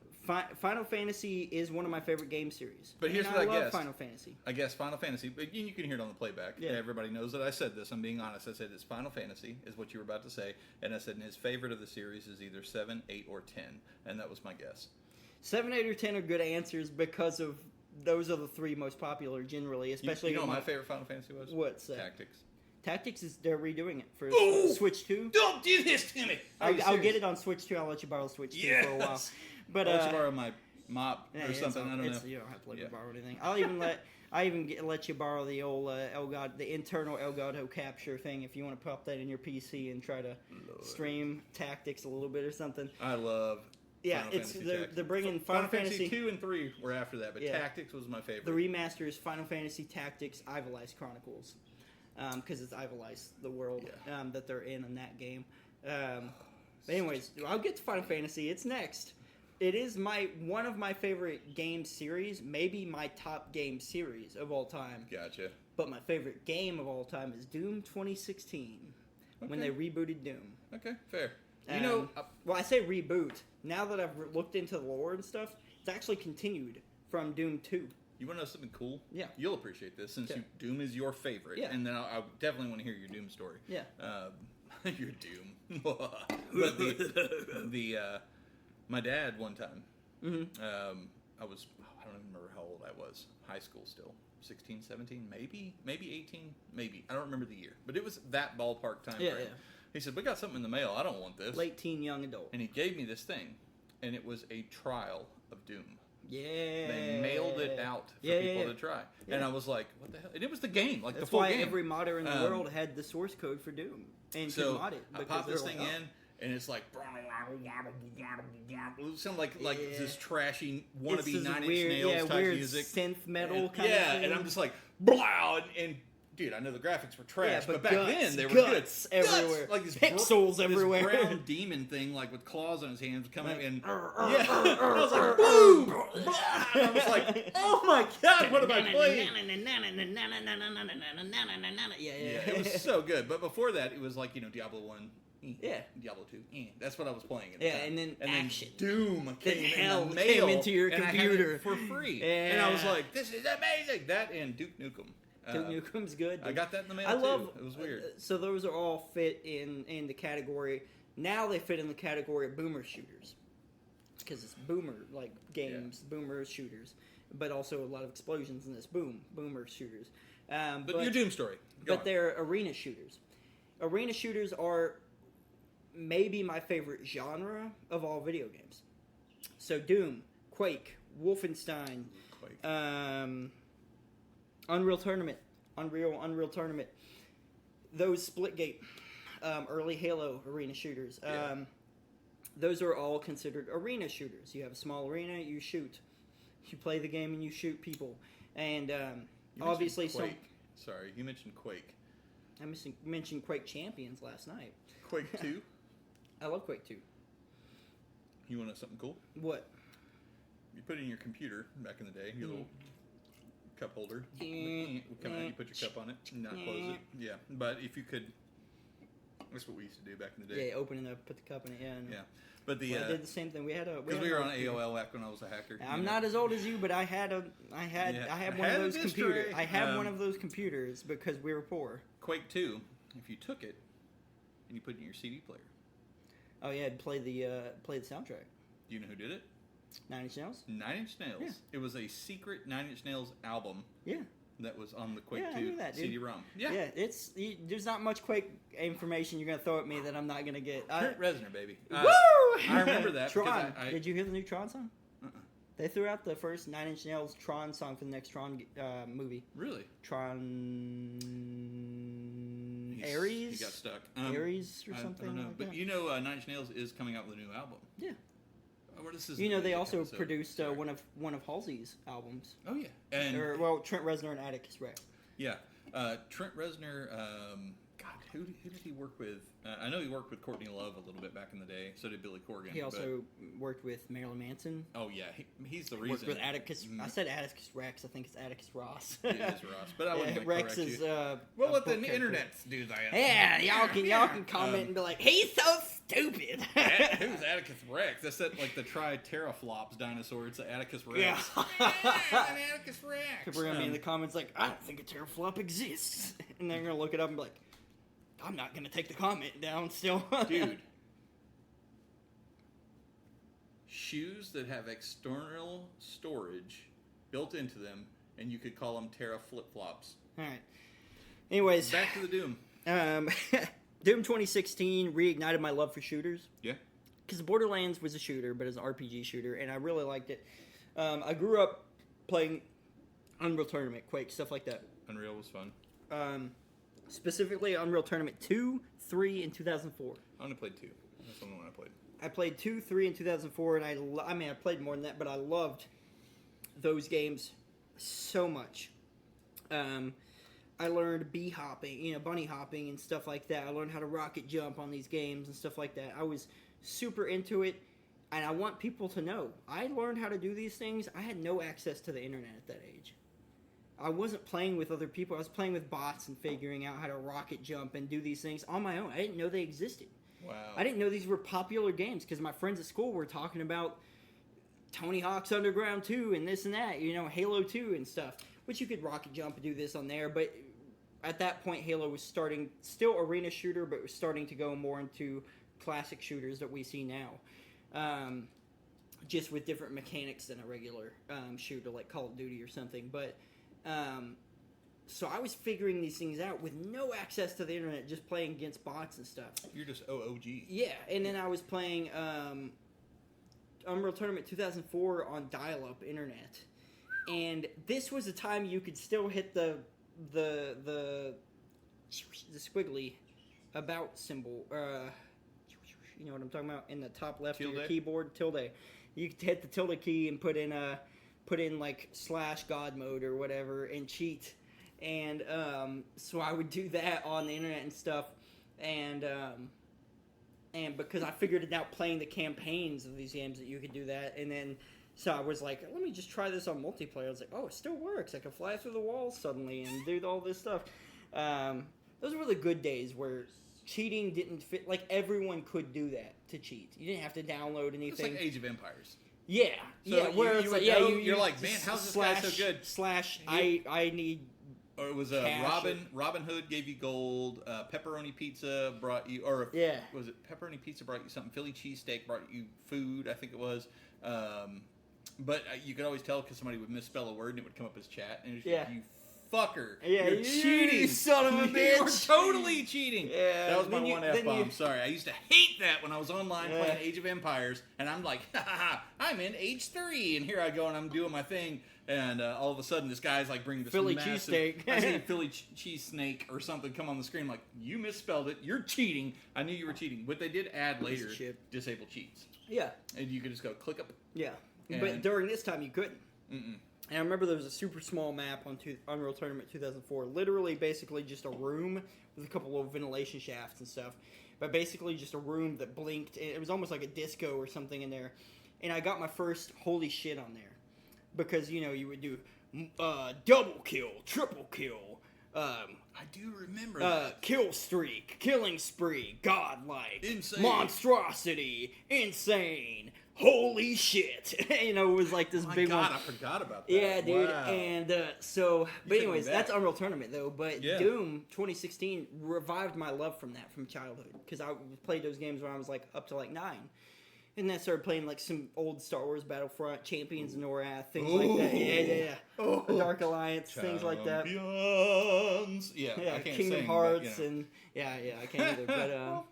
Final Fantasy is one of my favorite game series. But here's what I guess. Final Fantasy. I guess Final Fantasy, but you can hear it on the playback. Yeah. Everybody knows that I said this. I'm being honest. I said it's Final Fantasy is what you were about to say, and I said his favorite of the series is either 7, 8, or 10, and that was my guess. 7, 8, or 10 are good answers because of those are the 3 most popular generally, especially. You know what my favorite Final Fantasy was? What's that? Tactics. Tactics they're redoing it for Switch 2. Don't do this to me! I'll get it on Switch 2. I'll let you borrow Switch 2 for a while. But I'll let you borrow my mop or something. I don't know. You don't have to let me borrow anything. I'll even let you borrow the old the internal Elgato capture thing if you want to pop that in your PC and try to stream Tactics a little bit or something. I love. Yeah, they're bringing Final Fantasy 2 and 3 were after that, but Tactics was my favorite. The remaster is Final Fantasy Tactics Ivalice Chronicles. Because it's Ivalice, the world that they're in that game. But anyways, I'll get to Final Fantasy. It's next. It is one of my favorite game series, maybe my top game series of all time. Gotcha. But my favorite game of all time is Doom 2016, when they rebooted Doom. Okay, fair. Well, I say reboot. Now that I've looked into the lore and stuff, it's actually continued from Doom 2. You want to know something cool? Yeah. You'll appreciate this since Doom is your favorite. Yeah. And then I definitely want to hear your Doom story. Yeah. Your Doom. But my dad one time, I don't even remember how old I was. High school still. 16, 17, maybe 18, maybe. I don't remember the year. But it was that ballpark time frame. He said, we got something in the mail. I don't want this. Late teen, young adult. And he gave me this thing. And it was a trial of Doom. Yeah. They mailed it out for people to try. Yeah. And I was like, what the hell? And it was the game, like That's the full game. That's why every modder in the world had the source code for Doom. And could mod it. I popped this thing in, and it's like, it sounded like this trashy wannabe Nine Inch Nails type weird music. Synth metal kind of thing. Yeah, and I'm just like, blah, and dude, I know the graphics were trash, but back then they were good. Everywhere. Like this pixels everywhere. This brown demon thing, like with claws on his hands, coming in. I was like, boom! And I was like, oh my god, what am I playing? Yeah, it was so good. But before that, it was like, Diablo 1, Yeah. Diablo 2. That's what I was playing. At the Yeah, time. and then action. Doom came hell in the mail came into your and computer. I had it for free. Yeah. And I was like, this is amazing. That and Duke Nukem. Duke Nukem's good. I got that in the mail I love. too. It was weird. So those are all fit in the category. Now they fit in the category of boomer shooters because it's boomer like games, boomer shooters, but also a lot of explosions in this boomer shooters. But your Doom story. Go on. They're arena shooters. Arena shooters are maybe my favorite genre of all video games. So Doom, Quake, Wolfenstein, Unreal Tournament, those Splitgate, early Halo arena shooters. Those are all considered arena shooters. You have a small arena, you shoot. You play the game and you shoot people. And obviously Quake. Sorry, you mentioned Quake. I mentioned Quake Champions last night. Quake 2? I love Quake 2. You want to know something cool? What? You put it in your computer back in the day, your little cup holder. You put your cup on it, not close it. Yeah, but if you could, that's what we used to do back in the day. Yeah, open it up, put the cup in it. Yeah. But I did the same thing. We were on AOL back when I was a hacker. I'm not as old as you, but I had one of those computers. I had one of those computers because we were poor. Quake 2, if you took it and you put it in your CD player. Oh yeah, I'd play the soundtrack. Do you know who did it? 9 Inch Nails. 9 Inch Nails. Yeah. It was a secret 9 Inch Nails album. Yeah. That was on the Quake 2 I knew that, dude. CD-ROM. Yeah. Yeah, there's not much Quake information you're gonna throw at me that I'm not gonna get. Trent Reznor, baby. Woo! I remember that. Tron. I Did you hear the new Tron song? They threw out the first 9 Inch Nails Tron song for the next Tron movie. Really? Tron Ares? He got stuck. Ares or something? I don't know. Like but that. you know 9 Inch Nails is coming out with a new album. Yeah. This they also produced one of Halsey's albums. Oh, yeah. And Trent Reznor and Atticus Rex. Yeah. Trent Reznor, God, who did he work with? I know he worked with Courtney Love a little bit back in the day. So did Billy Corgan. He also worked with Marilyn Manson. Oh, yeah. He's the reason. Worked with Atticus. I said Atticus Rex. I think it's Atticus Ross. It is Ross. But I wouldn't Rex correct is, you. Well, what the character. internet do that? Yeah, y'all can comment and be like, he's so stupid. Who's Atticus Rex? That's like the tri-teraflops dinosaur. It's the Atticus Rex. Yeah. An Atticus Rex. People are going to be in the comments like, I don't think a teraflop exists. And they're going to look it up and be like, I'm not going to take the comment down still. Dude. Shoes that have external storage built into them, and you could call them Terra flip-flops. All right. Anyways. Back to the Doom. Doom 2016 reignited my love for shooters. Yeah. Because Borderlands was a shooter, but it's an RPG shooter, and I really liked it. I grew up playing Unreal Tournament, Quake, stuff like that. Unreal was fun. Specifically Unreal Tournament 2, 3, and 2004. I only played 2. That's the only one I played. I played 2, 3, and 2004, and I played more than that, but I loved those games so much. I learned bee hopping, bunny hopping and stuff like that. I learned how to rocket jump on these games and stuff like that. I was super into it, and I want people to know. I learned how to do these things. I had no access to the internet at that age. I wasn't playing with other people. I was playing with bots and figuring out how to rocket jump and do these things on my own. I didn't know they existed. Wow. I didn't know these were popular games because my friends at school were talking about Tony Hawk's Underground 2 and this and that, Halo 2 and stuff, which you could rocket jump and do this on there, but at that point Halo was still arena shooter, but was starting to go more into classic shooters that we see now, just with different mechanics than a regular shooter like Call of Duty or something, but so I was figuring these things out with no access to the internet, just playing against bots and stuff. You're just OOG. Yeah, and then I was playing Unreal Tournament 2004 on dial-up internet, and this was a time you could still hit the squiggly about symbol. You know what I'm talking about? In the top left of your keyboard, tilde. You could hit the tilde key and put in like /God mode or whatever and cheat. And so I would do that on the internet and stuff. And because I figured it out playing the campaigns of these games that you could do that. And then so I was like, let me just try this on multiplayer. I was like, oh, it still works. I can fly through the walls suddenly and do all this stuff. Those were the good days where cheating didn't fit. Like, everyone could do that to cheat. You didn't have to download anything. It's like Age of Empires. Yeah, So yeah. Where it's like, you're like, man, how's this guy so good? / I need. Or it was Robin Hood gave you gold. Pepperoni pizza brought you, or was it pepperoni pizza brought you something? Philly cheesesteak brought you food, I think it was. But you could always tell because somebody would misspell a word and it would come up as chat. And it was you fucker. Yeah, you're cheating. You son of a bitch. You're totally cheating. Yeah, that was my one F-bomb. Sorry. I used to hate that when I was online playing Age of Empires. And I'm like, I'm in age 3. And here I go and I'm doing my thing. And all of a sudden, this guy's like bringing this Philly massive... cheesesteak. I see Philly cheese snake or something come on the screen. I'm like, you misspelled it. You're cheating. I knew you were cheating. But they did add later, disable cheats. Yeah. And you could just go click up. Yeah. But during this time, you couldn't. And I remember there was a super small map on Unreal Tournament 2004. Literally, basically just a room with a couple of ventilation shafts and stuff. But basically just a room that blinked. It was almost like a disco or something in there. And I got my first holy shit on there. Because, you would do double kill, triple kill. I do remember that. Kill streak, killing spree, godlike, insane, monstrosity, insane. Holy shit! It was like this big one. I forgot about that. Yeah, dude. Wow. And but anyways, that's Unreal Tournament though. But Doom 2016 revived my love from childhood because I played those games when I was like up to like 9, and then I started playing like some old Star Wars Battlefront, Champions, Norath, things like that. Yeah. Dark Alliance, things like that. Yeah, I can't Kingdom sing, Hearts, but, and I can't either. But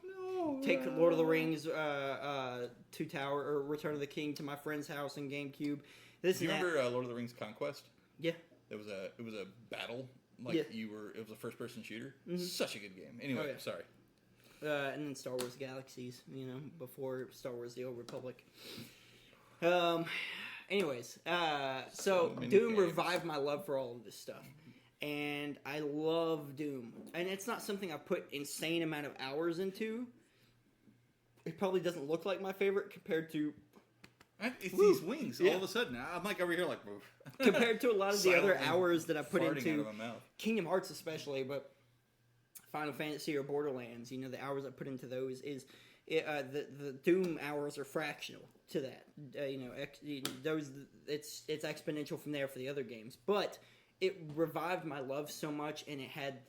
take Lord of the Rings, Two Tower or Return of the King to my friend's house in GameCube. Do you remember Lord of the Rings Conquest? Yeah. It was a battle. It was a first person shooter. Such a good game. Anyway, sorry. And then Star Wars Galaxies, before Star Wars The Old Republic. Anyways, so Doom revived my love for all of this stuff. And I love Doom. And it's not something I put insane amount of hours into. It probably doesn't look like my favorite compared to... It's these wings. All of a sudden, I'm like over here like... compared to a lot of the other hours that I put into... Out of my mouth. Kingdom Hearts especially, but Final Fantasy or Borderlands, the hours I put into those is... the Doom hours are fractional to that. It's exponential from there for the other games. But it revived my love so much, and it had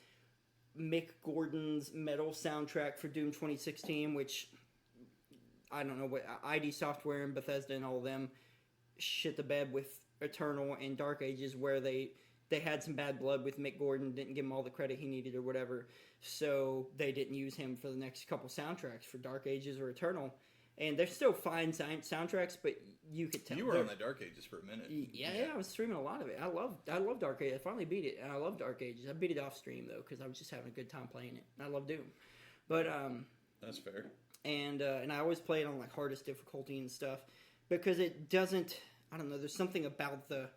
Mick Gordon's metal soundtrack for Doom 2016, which... I don't know what ID Software and Bethesda and all of them shit the bed with Eternal and Dark Ages, where they had some bad blood with Mick Gordon, didn't give him all the credit he needed or whatever, so they didn't use him for the next couple soundtracks for Dark Ages or Eternal. And they're still fine soundtracks, but you could tell. You were on the Dark Ages for a minute. Yeah, I was streaming a lot of it. I love Dark Ages. I finally beat it, and I love Dark Ages. I beat it off stream though because I was just having a good time playing it. I love Doom, but that's fair. And I always play it on like hardest difficulty and stuff because it doesn't. I don't know. There's something about the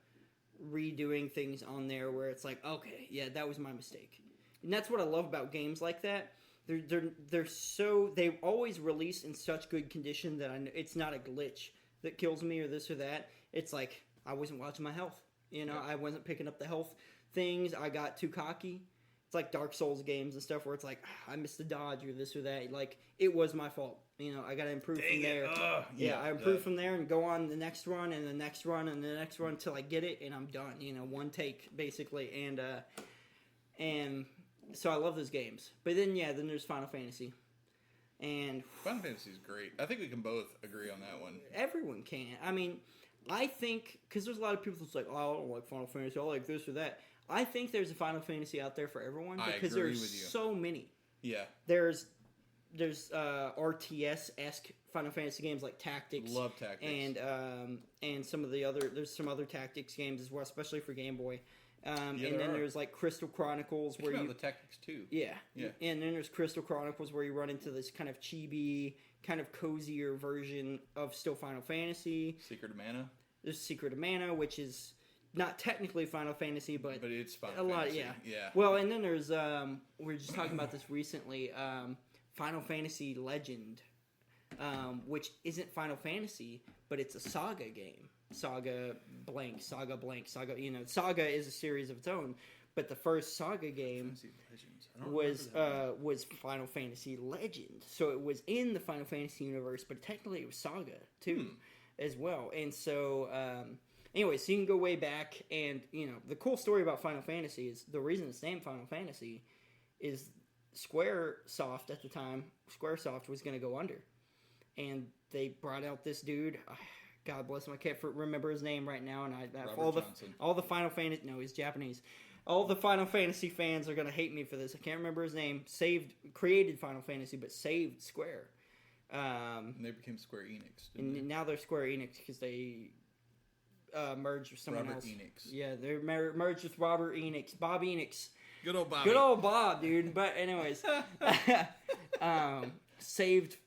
redoing things on there where it's like, okay, yeah, that was my mistake, and that's what I love about games like that. They always release in such good condition that I know it's not a glitch that kills me or this or that. It's like I wasn't watching my health. I wasn't picking up the health things. I got too cocky. It's like Dark Souls games and stuff where it's like, I missed the dodge or this or that. Like, it was my fault. I got to improve from there. I improve from there and go on the next run and the next run and the next run until I get it and I'm done. One take, basically. And so I love those games. But then there's Final Fantasy. And Final Fantasy is great. I think we can both agree on that one. Everyone can. I mean, I think, because there's a lot of people that's like, oh, I don't like Final Fantasy. I like this or that. I think there's a Final Fantasy out there for everyone because there's so many. Yeah. There's RTS-esque Final Fantasy games like Tactics. Love Tactics. And some of the other some other Tactics games as well, especially for Game Boy. And then there's like Crystal Chronicles where you the Tactics too. Yeah. And then there's Crystal Chronicles where you run into this kind of chibi, kind of cozier version of still Final Fantasy. Secret of Mana. There's Secret of Mana, which is not technically Final Fantasy, but it's Final a lot. Fantasy. Yeah. Well, and then there's we were just talking about this recently. Final Fantasy Legend, which isn't Final Fantasy, but it's a Saga game. Saga blank. Saga. Saga is a series of its own, but the first Saga game. Fantasy Legends. was Final Fantasy Legend. So it was in the Final Fantasy universe, but technically it was Saga too, as well. And so, anyway, so you can go way back, and the cool story about Final Fantasy is the reason it's named Final Fantasy is Squaresoft at the time. Squaresoft was going to go under, and they brought out this dude. God bless him. I can't remember his name right now, and all the Final Fantasy. No, he's Japanese. All the Final Fantasy fans are gonna hate me for this. I can't remember his name. Created Final Fantasy, but saved Square. And they became Square Enix. And now they're Square Enix because they merged with someone else. Robert Enix. Yeah, they're merged with Robert Enix. Bob Enix. Good old Bobby. Good old Bob, dude. But anyways, saved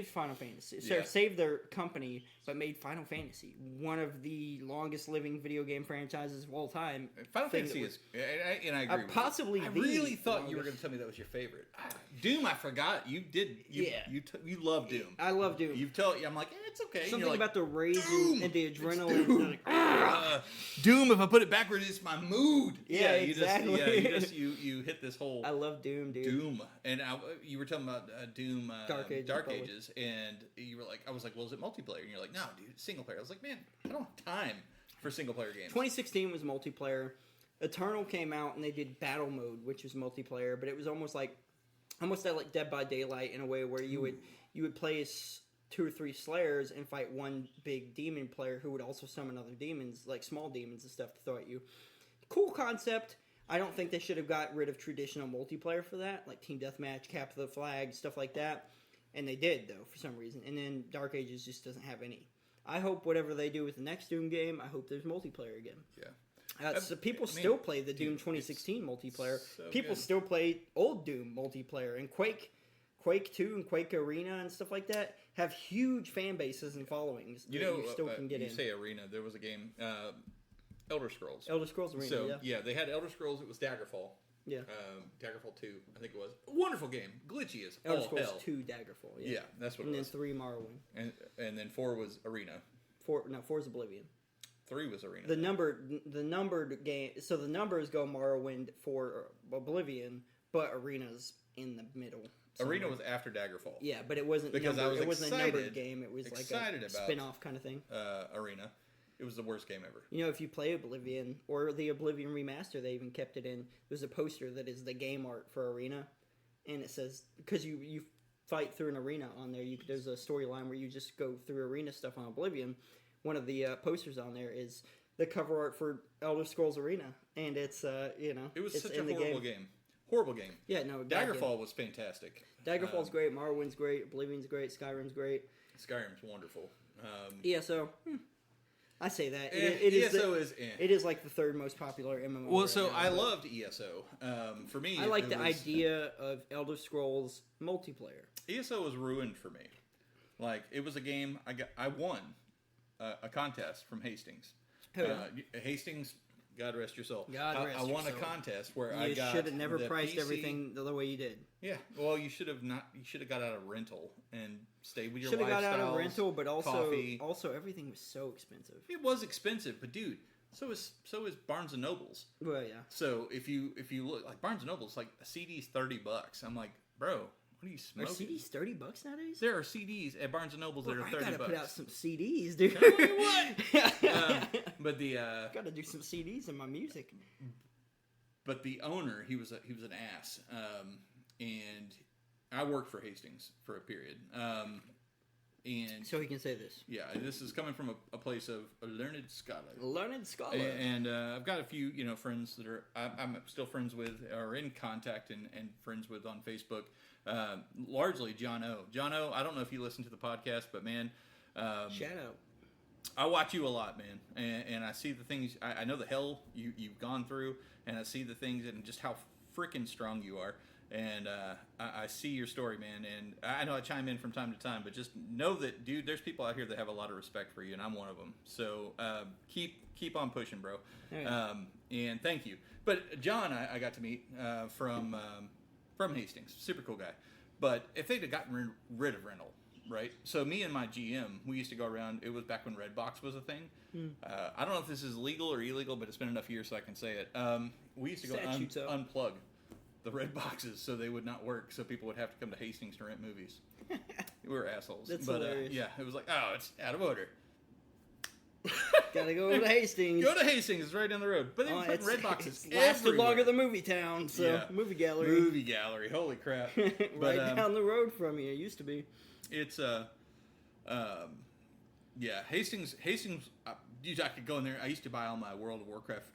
Final Fantasy. So saved their company, but made Final Fantasy one of the longest living video game franchises of all time. Final Fantasy is, and I agree. Possibly, I really thought you were going to tell me that was your favorite. Doom, I forgot. You did. You love Doom. I love Doom. I'm like, it's okay. Something about the rage and the adrenaline. Doom, if I put it backwards, it's my mood. Yeah, exactly. You hit this whole. I love Doom, dude. Doom, and you were talking about Doom, Dark Ages, and you were like, I was like, well, is it multiplayer? And you're like, no, dude, it's single player. I was like, man, I don't have time for single player games. 2016 was multiplayer. Eternal came out and they did battle mode, which was multiplayer, but it was almost like Dead by Daylight in a way where you would play as 2 or 3 slayers and fight one big demon player who would also summon other demons, like small demons and stuff to throw at you. Cool concept. I don't think they should have got rid of traditional multiplayer for that, like Team Deathmatch, Capture the Flag, stuff like that. And they did, though, for some reason. And then Dark Ages just doesn't have any. I hope whatever they do with the next Doom game, I hope there's multiplayer again. Yeah. So people still play the Doom 2016 multiplayer. So people still play old Doom multiplayer. And Quake 2 and Quake Arena and stuff like that have huge fan bases and followings that you still can get in. You say Arena. There was a game, Elder Scrolls. Elder Scrolls Arena, so, they had Elder Scrolls. It was Daggerfall. Yeah. Daggerfall 2, I think it was. Wonderful game. Glitchy as Elder all Scrolls hell. 2 Daggerfall, Yeah, that's what and it was. then 3 Morrowind. And then 4 was Arena. 4 is Oblivion. 3 was Arena. The numbered game, so the numbers go Morrowind for Oblivion, but Arena's in the middle. Somewhere. Arena was after Daggerfall. Yeah, but it wasn't because numbered. I was it wasn't a numbered game. It was like a spin-off kind of thing. Arena. It was the worst game ever. If you play Oblivion or the Oblivion remaster, they even kept it in. There's a poster that is the game art for Arena, and it says because you fight through an arena on there. There's a storyline where you just go through arena stuff on Oblivion. One of the posters on there is the cover art for Elder Scrolls Arena, and it's it was it's such a horrible game. Horrible game. Yeah, no. Daggerfall was fantastic. Daggerfall's great. Morrowind's great. Oblivion's great. Skyrim's great. Skyrim's wonderful. ESO. I say that. ESO is. It is like the 3rd most popular MMO. Well, so I loved ESO. For me, I like the idea of Elder Scrolls multiplayer. ESO was ruined for me. Like it was a game I won a contest from Hastings. Hastings. God rest your soul. I won a contest where I got. You should have never priced everything the way you did. Yeah. Well, you should have not. You should have got out of rental and stayed with your lifestyle. Should have got out of rental, but coffee. also everything was so expensive. It was expensive, but dude, so is Barnes and Nobles. Well, yeah. So if you look like Barnes and Nobles, like a CD's $30. I'm like, bro. What are you smoking? Are CDs $30 nowadays? There are CDs at Barnes and Nobles that are $30. I gotta put out some CDs, dude. Tell you what. But the gotta do some CDs in my music. But the owner, he was an ass, and I worked for Hastings for a period. And so he can say this. Yeah, this is coming from a place of a learned scholar. Learned scholar. And I've got a few friends that are I'm still friends with, or in contact and friends with on Facebook. Largely John O. John O, I don't know if you listen to the podcast, but man, shout out. I watch you a lot, man, and I see the things. I know the hell you've gone through, and I see the things and just how freaking strong you are. And I see your story, man, and I know I chime in from time to time, but just know that, dude, there's people out here that have a lot of respect for you, and I'm one of them. So keep on pushing, bro. Yeah. And thank you. But John, I got to meet from Hastings, super cool guy. But if they'd have gotten rid of rental, right? So me and my GM, we used to go around. It was back when Redbox was a thing. I don't know if this is legal or illegal, but it's been enough years so I can say it. We used to go unplug the red boxes so they would not work, so people would have to come to Hastings to rent movies. We were assholes. That's but hilarious. yeah, it was like, oh, it's out of order. Gotta go to Hastings. Go to Hastings, it's right down the road. But they were putting red boxes It's lasted everywhere. longer than Movie Town, so Yeah. movie gallery. Movie gallery, holy crap. right But, down the road from you. It used to be. It's yeah, Hastings. I could go in there. I used to buy all my World of Warcraft.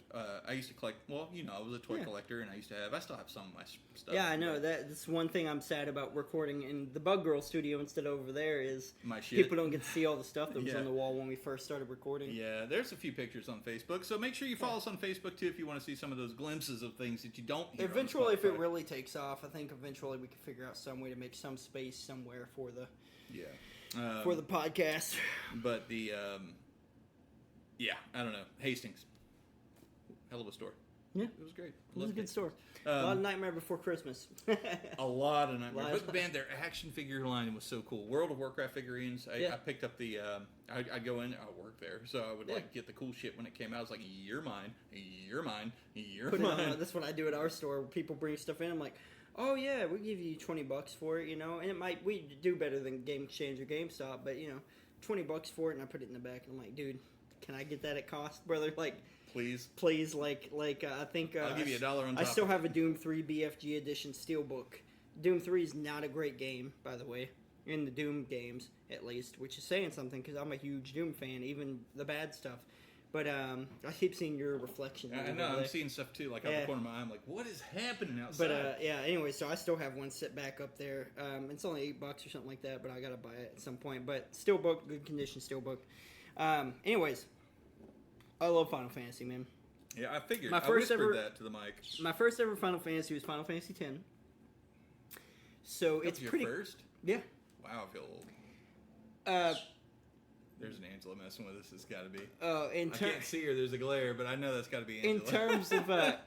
I used to collect. Well, you know, I was a toy collector, and I still have some of my stuff. Yeah, I know. That's one thing I'm sad about recording in the Bug Girl studio instead of over there is My shit. people don't get to see all the stuff that was Yeah. on the wall when we first started recording. Yeah, there's a few pictures on Facebook, so make sure you follow us on Facebook too if you want to see some of those glimpses of things that you don't hear. Eventually, on if it Spotify. really takes off, I think eventually we can figure out some way to make some space somewhere for the podcast. But the yeah, I don't know, Hastings, hell of a store. Yeah, It was great. it was a Loved good it. store. A lot of Nightmare Before Christmas. A lot of nightmares. Lot. But man, their action figure line was so cool. World of Warcraft figurines. I picked up the. I'd go in. I work there, so I would like get the cool shit when it came out. I was like, "You're mine. You're mine. You're Put it mine." on, that's what I do at our store. People bring stuff in. I'm like, oh yeah, we'll give you $20 for it, you know. And we do better than Game Exchange or GameStop, but you know, $20 for it, and I put it in the back. And I'm like, dude, can I get that at cost, brother? Like, Please. like I think I'll give you $1 on top. I still have a Doom 3 BFG edition steelbook. Doom 3 is not a great game, by the way, in the Doom games at least, which is saying something because I'm a huge Doom fan, even the bad stuff. But I keep seeing your reflection. I know. I'm seeing stuff too. Like out the corner of my eye, I'm like, "What is happening outside?" But yeah. Anyway, so I still have one set back up there. It's only $8 or something like that, but I gotta buy it at some point. But steelbook, good condition steelbook. Anyways, I love Final Fantasy, man. Yeah, I figured. My I first whispered ever- that to the mic. My first ever Final Fantasy was Final Fantasy X. So That it's was your pretty. first. Yeah. Wow, I feel old. There's an Angela messing with us. It's got to be. In I can't see her. There's a glare, but I know that's got to be Angela.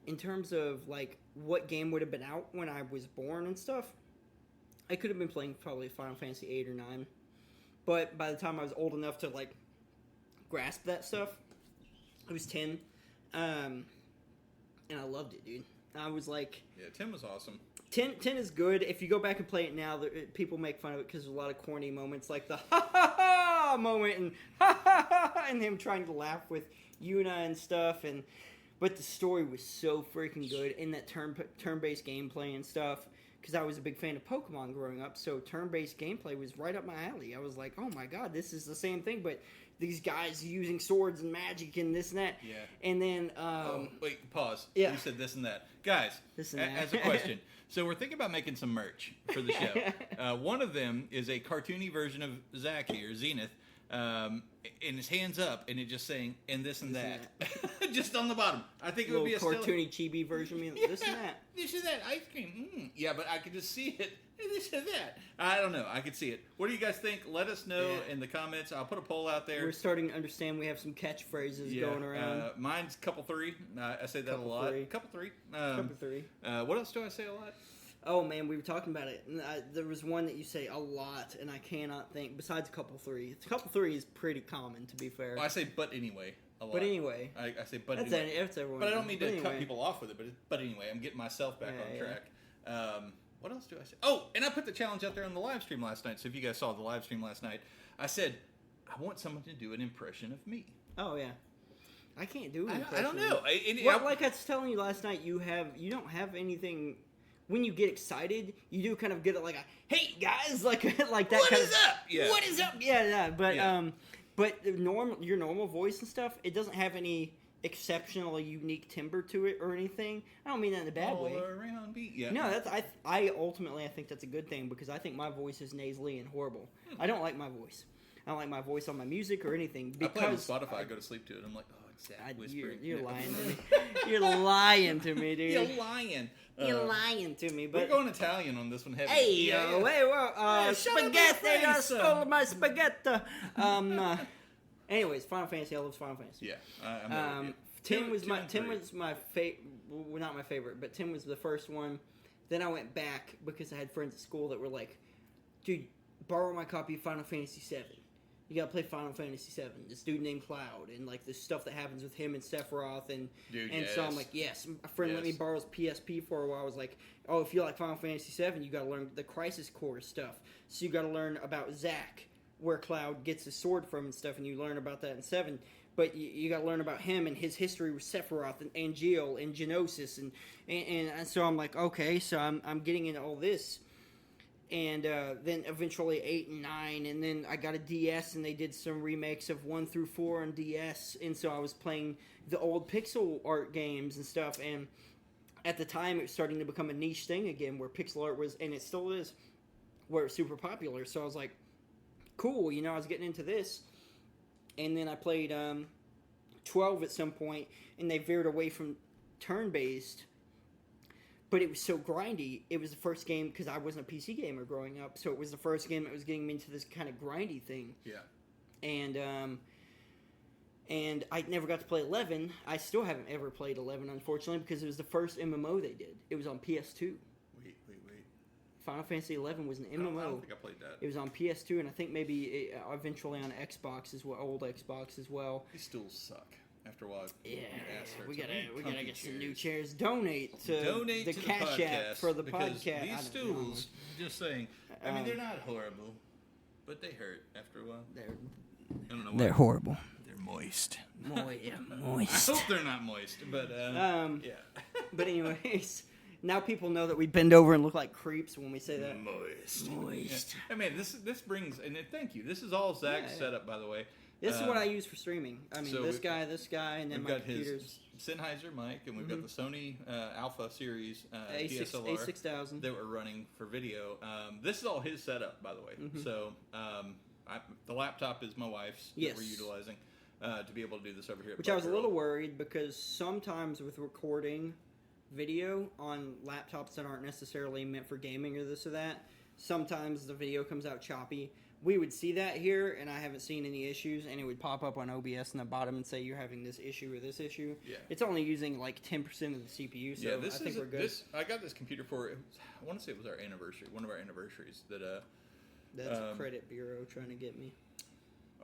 in terms of like what game would have been out when I was born and stuff, I could have been playing probably Final Fantasy 8 or 9. But by the time I was old enough to like grasp that stuff, I was 10, and I loved it, dude. I was like, Yeah, Tim was awesome. 10 is good. If you go back and play it now, people make fun of it because there's a lot of corny moments, like the ha ha ha moment and ha ha ha, and him trying to laugh with Yuna and stuff. But the story was so freaking good in that turn-based gameplay and stuff. Because I was a big fan of Pokemon growing up, so turn-based gameplay was right up my alley. I was like, oh my god, this is the same thing, but these guys using swords and magic and this and that. Yeah. And then, Wait, pause. Yeah. You said this and that. Guys, This and that. as a question. So we're thinking about making some merch for the show. One of them is a cartoony version of Zach here, Zenith, and his hands up, and it just saying, and this and that. Just on the bottom. I think it would be a cartoony chibi version of me, this and that. This and that. Ice cream. Yeah, but I could just see it. This and that. I don't know. I could see it. What do you guys think? Let us know in the comments. I'll put a poll out there. We're starting to understand we have some catchphrases going around. Mine's couple three. I say that a lot. Couple three. Couple three. What else do I say a lot? Oh man, we were talking about it. And there was one that you say a lot, and I cannot think. Besides couple three, couple three is pretty common, to be fair. Well, I say but anyway a lot. But anyway, I say but that's anyway. that's everyone. But I don't mean to anyway. cut people off with it. But anyway, I'm getting myself back on Yeah. track. What else do I say? Oh, and I put the challenge out there on the live stream last night. So if you guys saw the live stream last night, I said I want someone to do an impression of me. Oh yeah, I can't do it. I don't know. Well, like I was telling you last night, you don't have anything. When you get excited, you do kind of get it like a "Hey guys," like that. What kind is of, up? Yeah. What is up? Yeah. But Yeah. But your normal voice and stuff, it doesn't have any exceptional, unique timbre to it or anything. I don't mean that in a bad All way. around beat. Yeah. No, I ultimately think that's a good thing because I think my voice is nasally and horrible. I don't like my voice. I don't like my voice on my music or anything I play it on because Spotify. I go to sleep to it. I'm like, oh, it's Zach whispering. you're lying to me. You're lying to me, dude. You're lying. You're lying to me, We're but going Italian on this one. Heavy. hey, Yeah. hey, well, Yeah, shut up, spaghetti, my I face, stole my spaghetti. Anyways, Final Fantasy, I love Final Fantasy. Yeah. I'm with you. Tim was Two and three. my favorite. Well, not my favorite, but Tim was the first one. Then I went back because I had friends at school that were like, "Dude, borrow my copy of Final Fantasy VII." You gotta play Final Fantasy VII. This dude named Cloud, and like the stuff that happens with him and Sephiroth, and so I'm like, yes. A friend let me borrow his PSP for a while. I was like, oh, if you like Final Fantasy VII, you gotta learn the Crisis Core stuff. So you gotta learn about Zack, where Cloud gets his sword from and stuff, and you learn about that in 7. But you got to learn about him and his history with Sephiroth and Angeal and Genosis, and so I'm like, okay, so I'm getting into all this, and then eventually 8 and 9, and then I got a DS, and they did some remakes of 1 through 4 on DS, and so I was playing the old pixel art games and stuff, and at the time it was starting to become a niche thing again, where pixel art was, and it still is, where it's super popular. So I was like, cool, I was getting into this. And then I played 12 at some point, and they veered away from turn-based. But it was so grindy. It was the first game, because I wasn't a PC gamer growing up, so it was the first game that was getting me into this kind of grindy thing. Yeah. And I never got to play 11. I still haven't ever played 11, unfortunately, because it was the first MMO they did. It was on PS2. Wait. Final Fantasy 11 was an MMO. I don't think I played that. It was on PS2, and I think maybe eventually on Xbox as well, old Xbox as well. These stools suck. After a while, yeah, your ass hurts. we gotta get chairs. some new chairs. Donate to the Cash App for the podcast. These stools, just saying. I mean, they're not horrible, but they hurt after a while. I don't know why. They're horrible. They're moist. Moist. I hope they're not moist, but yeah. But anyways. Now people know that we bend over and look like creeps when we say that. Moist. Yeah. I mean, this brings, and thank you. This is all Zach's setup, by the way. This is what I use for streaming. I mean, so this guy, and then my computers. We've got his Sennheiser mic, and we've got the Sony Alpha Series DSLR A6000 that we're running for video. This is all his setup, by the way. So the laptop is my wife's that we're utilizing to be able to do this over here. Which I was a little worried, because sometimes with recording video on laptops that aren't necessarily meant for gaming or this or that, sometimes the video comes out choppy. We would see that here, and I haven't seen any issues, and it would pop up on OBS in the bottom and say you're having this issue or this issue. Yeah. It's only using like 10% of the CPU, so I think we're good. I got this computer for, I want to say it was our anniversary, one of our anniversaries. That's a credit bureau trying to get me.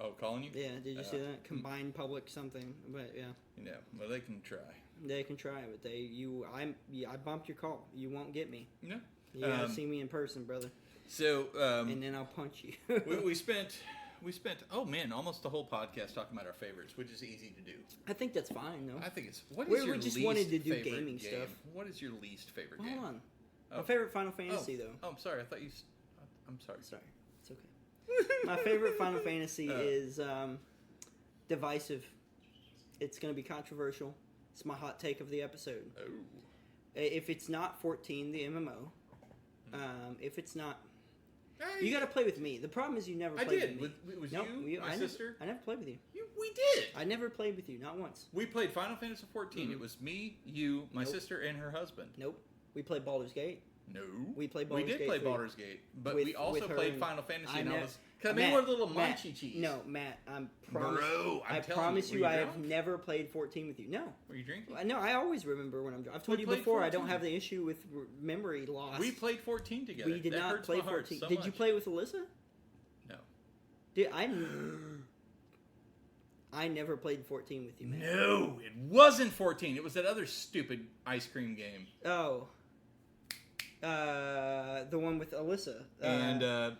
Oh, calling you? Yeah, did you see that? Combined public something, but yeah. Yeah, well, they can try. They can try, but I bumped your call. You won't get me. No. You gotta see me in person, brother. So, and then I'll punch you. we spent almost the whole podcast talking about our favorites, which is easy to do. I think that's fine, though. I think it's. We just wanted to do gaming stuff. What is your least favorite game? Hold on. My favorite Final Fantasy, though. Oh, I'm sorry. I thought you. I'm sorry. Sorry. It's okay. My favorite Final Fantasy is divisive. It's going to be controversial. It's my hot take of the episode. Oh. If it's not 14, the MMO. If it's not... You got to play with me. The problem is you never played with me. It was you, my sister? I never played with you. We did! I never played with you, not once. We played Final Fantasy 14. It was me, you, my sister, and her husband. Nope. We played Baldur's Gate. No. We played Baldur's Gate. We did play Baldur's Gate, but we also played Final Fantasy, and I was... Because Matt, we're little munchy cheese. No, Matt, I telling promise you, I have never played 14 with you. No. Were you drinking? No, I always remember when I'm drunk. I've told you before, 14. I don't have the issue with memory loss. We played 14 together. We did not play 14. So did you play with Alyssa? No. I never played 14 with you, man. No, it wasn't 14. It was that other stupid ice cream game. Oh. The one with Alyssa. And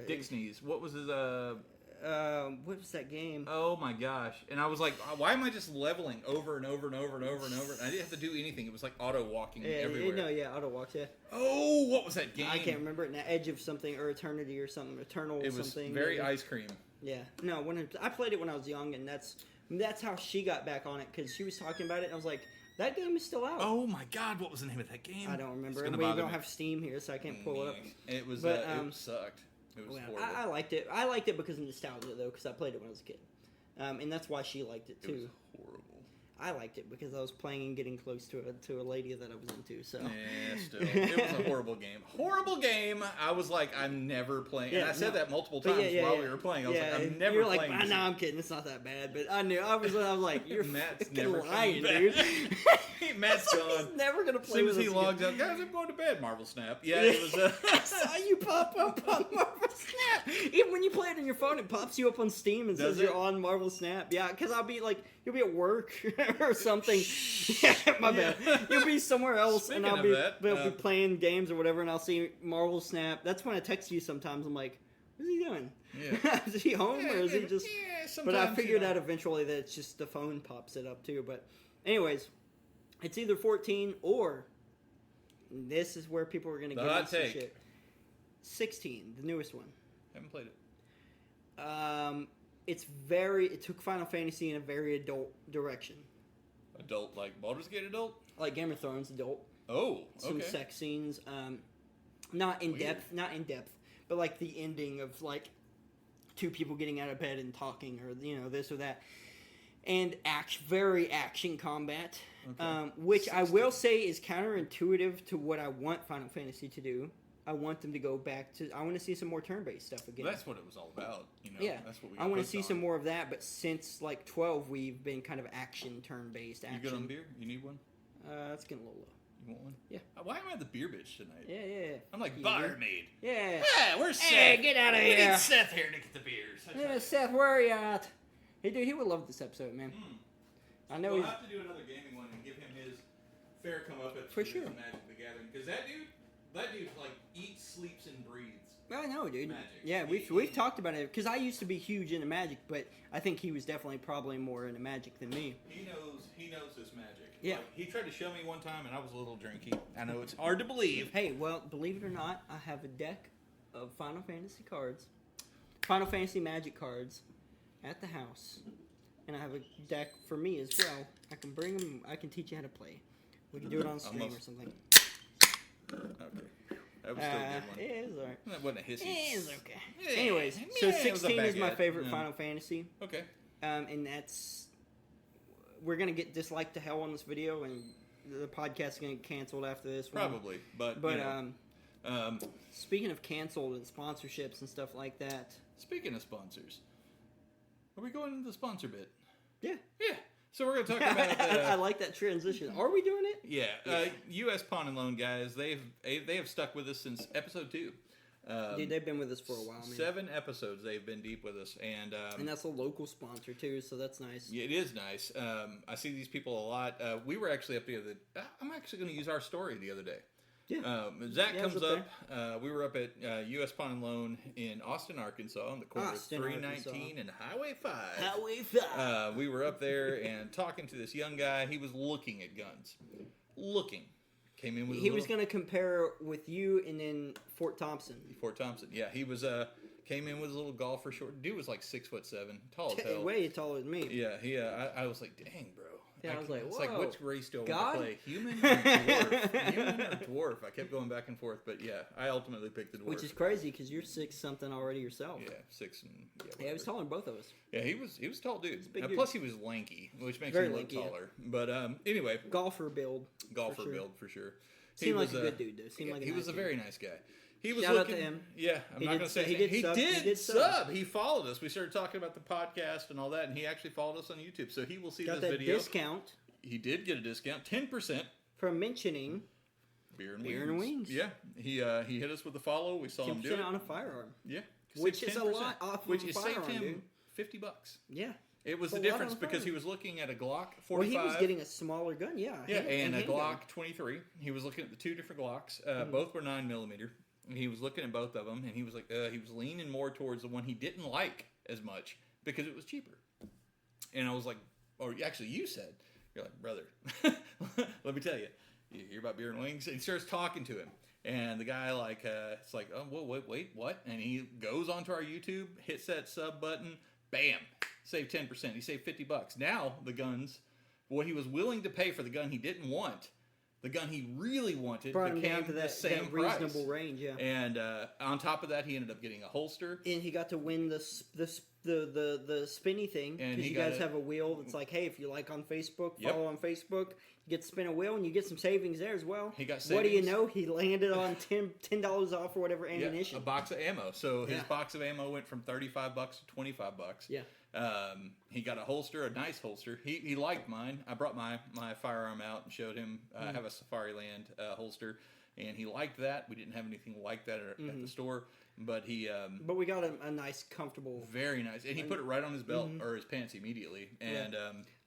Dick Sneeze. What was his, what was that game? Oh my gosh. And I was like, why am I just leveling over and over and over and over and over? And I didn't have to do anything. It was like auto walking everywhere. Auto walks, yeah. Oh, what was that game? I can't remember it. Edge of something, or Eternity or something. Eternal it was something. Very ice cream. Yeah. No, I played it when I was young, and that's how she got back on it, because she was talking about it, and I was like, that game is still out. Oh my God! What was the name of that game? I don't remember. And we don't have Steam here, so I can't pull it up. It was. It sucked. It was horrible. I liked it. I liked it because of nostalgia, though, because I played it when I was a kid, and that's why she liked it too. It was horrible. I liked it because I was playing and getting close to a lady that I was into. So yeah, still, it was a horrible game. Horrible game. I was like, I'm never playing. And I said that multiple times while we were playing. I was like, I'm never You're playing. Like, no, I'm kidding. It's not that bad. But I knew. I was like, you're Matt's fucking never lying, coming dude. Matt's gone. He's never gonna play. As soon with as he us logs again. out, guys, I'm going to bed. Marvel Snap. Yeah, it was. I saw you pop up on Marvel Snap. Even when you play it on your phone, it pops you up on Steam and says you're on Marvel Snap. Yeah, because I'll be like, you'll be at work or something. Yeah, my bad. You'll be somewhere else, Speaking and I'll of be that, be playing games or whatever, and I'll see Marvel Snap. That's when I text you sometimes. I'm like, what's he doing? Yeah. Is he home or is he just? Yeah, But I figured out eventually that it's just the phone pops it up too. But anyways, it's either 14 or this is where people are going to get hot into some take. shit. 16, the newest one. Haven't played it. It took Final Fantasy in a very adult direction. Adult, like Baldur's Gate adult? Like Game of Thrones adult. Oh, Some okay. sex scenes. Not in depth, but like the ending of like two people getting out of bed and talking, or this or that. And very action combat, Okay. which I will say is counterintuitive to what I want Final Fantasy to do. I want them to go back to. I want to see some more turn-based stuff again. That's what it was all about. Yeah, That's what we. I want to see some more of that. But since like 12, we've been kind of action turn-based action. You good on beer? You need one? That's getting a little low. You want one? Yeah. Why am I the beer bitch tonight? Yeah. I'm like You barmaid. Yeah. Yeah, where's Seth? Hey, get out of We here. need Seth here to get the beers. Yeah, Seth, where are you at? Hey, dude, he would love this episode, man. I know We'll he's. have to do another gaming one and give him his fair comeuppance For his sure. Magic the Gathering, because that dude like eats, sleeps, and breathes. I know, dude. Magic. Yeah, we've talked about it because I used to be huge into Magic, but I think he was definitely probably more into Magic than me. He knows his magic. Yeah. Like, he tried to show me one time, and I was a little drinky. I know it's hard to believe. Hey, well, believe it or not, I have a deck of Final Fantasy cards, Final Fantasy Magic cards, at the house, and I have a deck for me as well. I can bring them. I can teach you how to play. We can do it on stream or something. Okay. That was still a good one. It is alright. That wasn't a hissy. It is okay. Yeah. Anyways, Yeah, so it was a 16 is my baguette. favorite Yeah. Final Fantasy. Okay. And that's... We're going to get disliked to hell on this video, and the podcast is going to get canceled after this one. Probably, but Speaking of canceled and sponsorships and stuff like that... speaking of sponsors, are we going into the sponsor bit? Yeah. Yeah. So we're going to talk about... I like that transition. Are we doing it? Yeah. U.S. Pawn and Loan guys, they have stuck with us since episode 2. Dude, they've been with us for a while, man. 7 episodes they've been deep with us, and that's a local sponsor too, so that's nice. yeah, it is nice. I see these people a lot. We were actually up the other. I'm actually going to use our story the other day. Yeah. Zach comes up up. We were up at U.S. Pawn and Loan in Austin, Arkansas, on the corner of 319 and Highway 5. Highway 5. We were up there and talking to this young guy. He was looking at guns. Came in with He was going to compare with you and then Fort Thompson. Fort Thompson. Yeah, he was came in with a little golfer short. Dude was like 6'7", tall as hell. Way taller than me. Yeah. I was like, dang, bro. Yeah, I was like, it's whoa. like, which race do I God? want to play? Human or dwarf? Human or dwarf? I kept going back and forth, but yeah, I ultimately picked the dwarf. Which is crazy because you're 6-something already yourself. Yeah, 6 and Yeah, he was taller than both of us. Yeah, he was a tall dude. Big dude. Plus, he was lanky, which makes Very him look lanky, yeah. taller. But anyway, Golfer build. golfer sure. build for sure. Seemed like a good dude, though. Seemed like he a was nice a very dude. nice guy. He was Shout out looking, to him. Yeah, I'm not going to say he his did name. sub. He did sub. He followed us. We started talking about the podcast and all that, and he actually followed us on YouTube. So he will see Got this that video. discount He did get a discount, 10%. for mentioning Beer and Beer wings. and wings. Yeah, he hit us with a follow. We saw him do 10% it. on a firearm. Yeah, Which is a 10%, lot off of which a it saved firearm, him dude. $50. Yeah. It was It's the a lot difference on a because he firearm. was looking at a Glock 45. Well, he was getting a smaller gun, yeah. Yeah, and a handgun. Glock 23. He was looking at the 2 different Glocks. Both were 9mm. He was looking at both of them, and he was like, he was leaning more towards the one he didn't like as much because it was cheaper. And I was like, or actually, you said, you're like, brother, let me tell you, you hear about beer and wings? And he starts talking to him. And the guy, like, it's like, oh, wait, what? And he goes onto our YouTube, hits that sub button, bam, save 10%. He saved $50. Now, the guns, what he was willing to pay for the gun he didn't want, the gun he really wanted Brought him became down to the that same reasonable price. range, yeah. And on top of that, he ended up getting a holster. And he got to win the the spinny thing, And because you guys have a wheel that's like, hey, if you like on Facebook, Yep. follow on Facebook, you get to spin a wheel and you get some savings there as well. He got What do you savings. know? He landed on $10 off or whatever ammunition. Yeah, a box of ammo. So his Yeah. box of ammo went from $35 to $25. Yeah. He got a holster, a nice holster. He liked mine. I brought my firearm out and showed him. I have a Safariland holster, and he liked that. We didn't have anything like that at the store, but he. But we got a nice, comfortable. Very nice, and he put it right on his belt or his pants immediately, and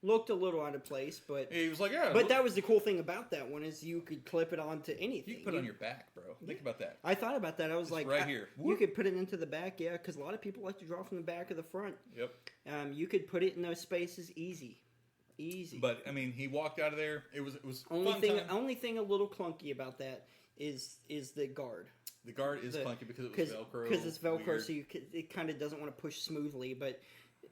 Looked a little out of place, but he was like, "Yeah." but that was the cool thing about that one is you could clip it onto anything. You can put it on your back, bro. Think about that. I thought about that. I was It's like, right here. You could put it into the back, yeah, because a lot of people like to draw from the back or the front. Yep. You could put it in those spaces easy. But I mean, he walked out of there. It was Only fun thing time. only thing a little clunky about that is the guard. The guard is clunky because it was Velcro. Because it's Velcro, weird. so it kind of doesn't want to push smoothly. But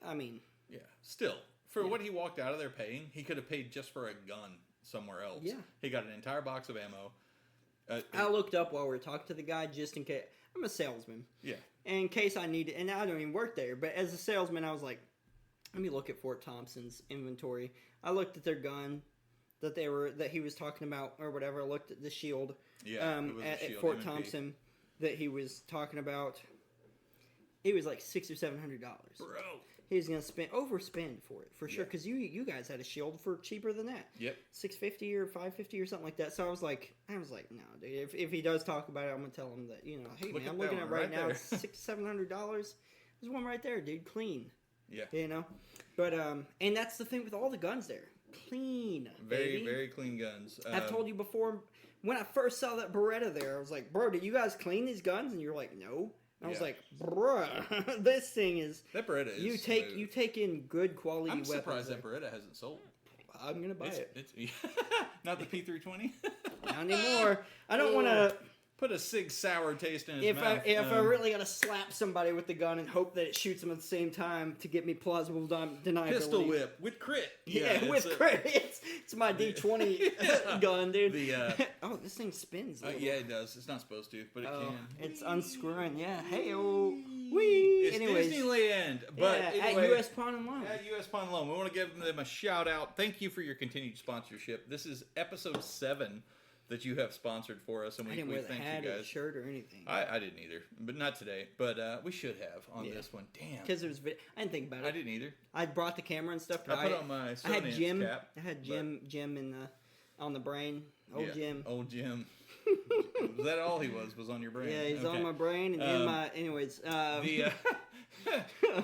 I mean, Yeah. Still, for what he walked out of there paying, he could have paid just for a gun somewhere else. Yeah. He got an entire box of ammo. I looked up while we were talking to the guy just in case. I'm a salesman. Yeah. And in case I need it, and I don't even work there, but as a salesman, I was like, let me look at Fort Thompson's inventory. I looked at their gun that he was talking about or whatever. I looked at the shield. Yeah. It was a At shield, Fort M&P. Thompson that he was talking about. It was like $600 or $700. Bro. He was gonna overspend for it for sure Yeah. because you guys had a shield for cheaper than that. Yep. $650 or $550 or something like that. So I was like, no, dude. If he does talk about it, I'm gonna tell him that hey Look man, at I'm that looking one at right right now, there. it's $600-$700. There's one right there, dude, clean. Yeah. But and that's the thing with all the guns there, clean. Very, baby. very clean guns. I've told you before. When I first saw that Beretta there, I was like, bro, did you guys clean these guns? And you're like, no. And I was Yeah. like, bruh, this thing is. That Beretta is You smooth. take in good quality I'm weapons. surprised there. that Beretta hasn't sold. I'm gonna buy it. It's not the P320. Not anymore. I don't want to. Put a Sig Sauer taste in his mouth. If I really gotta slap somebody with the gun and hope that it shoots them at the same time to get me plausible deniability. Pistol whip with crit. Yeah, with crit. It's my D20 gun, dude. Oh, this thing spins. a little. Yeah, it does. It's not supposed to, but it can. It's unscrewing. Yeah. Hey, oh, It's anyways, Disneyland, but yeah, anyway, at US Pawn and Loan. At US Pawn and Loan, we want to give them a shout out. Thank you for your continued sponsorship. This is episode 7 that you have sponsored for us, and I we didn't wear the thank hat you or the guys. shirt or anything. I didn't either, but not today. But we should have on this one. Damn, Because there was, I didn't think about it. I didn't either. I brought the camera and stuff. I But put on my I had Stonance Jim. cap. I had Jim in on the brain. Old Jim. Old Jim. Was that all he was on your brain? Yeah, he's Okay. on my brain and in my. Anyways,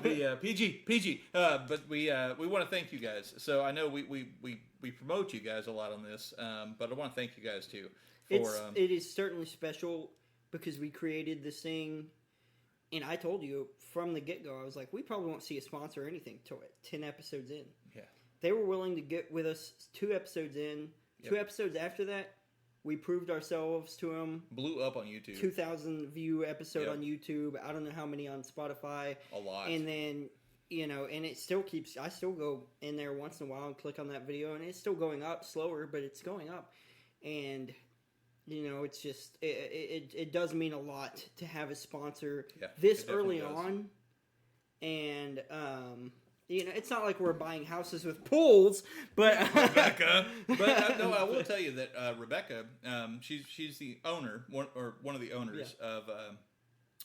the PG. But we want to thank you guys. So I know we promote you guys a lot on this, but I want to thank you guys too. it is certainly special because we created this thing, and I told you from the get go, I was like, we probably won't see a sponsor or anything till 10 episodes in. Yeah. They were willing to get with us 2 episodes in. 2 episodes after that, we proved ourselves to them. Blew up on YouTube. 2,000 view episode on YouTube. I don't know how many on Spotify. A lot. And then, and it still keeps, I still go in there once in a while and click on that video, and it's still going up slower, but it's going up. And, it's just, it does mean a lot to have a sponsor this early on. And, it's not like we're buying houses with pools, but Rebecca. But no, I will tell you that Rebecca, she's the owner, one of the owners of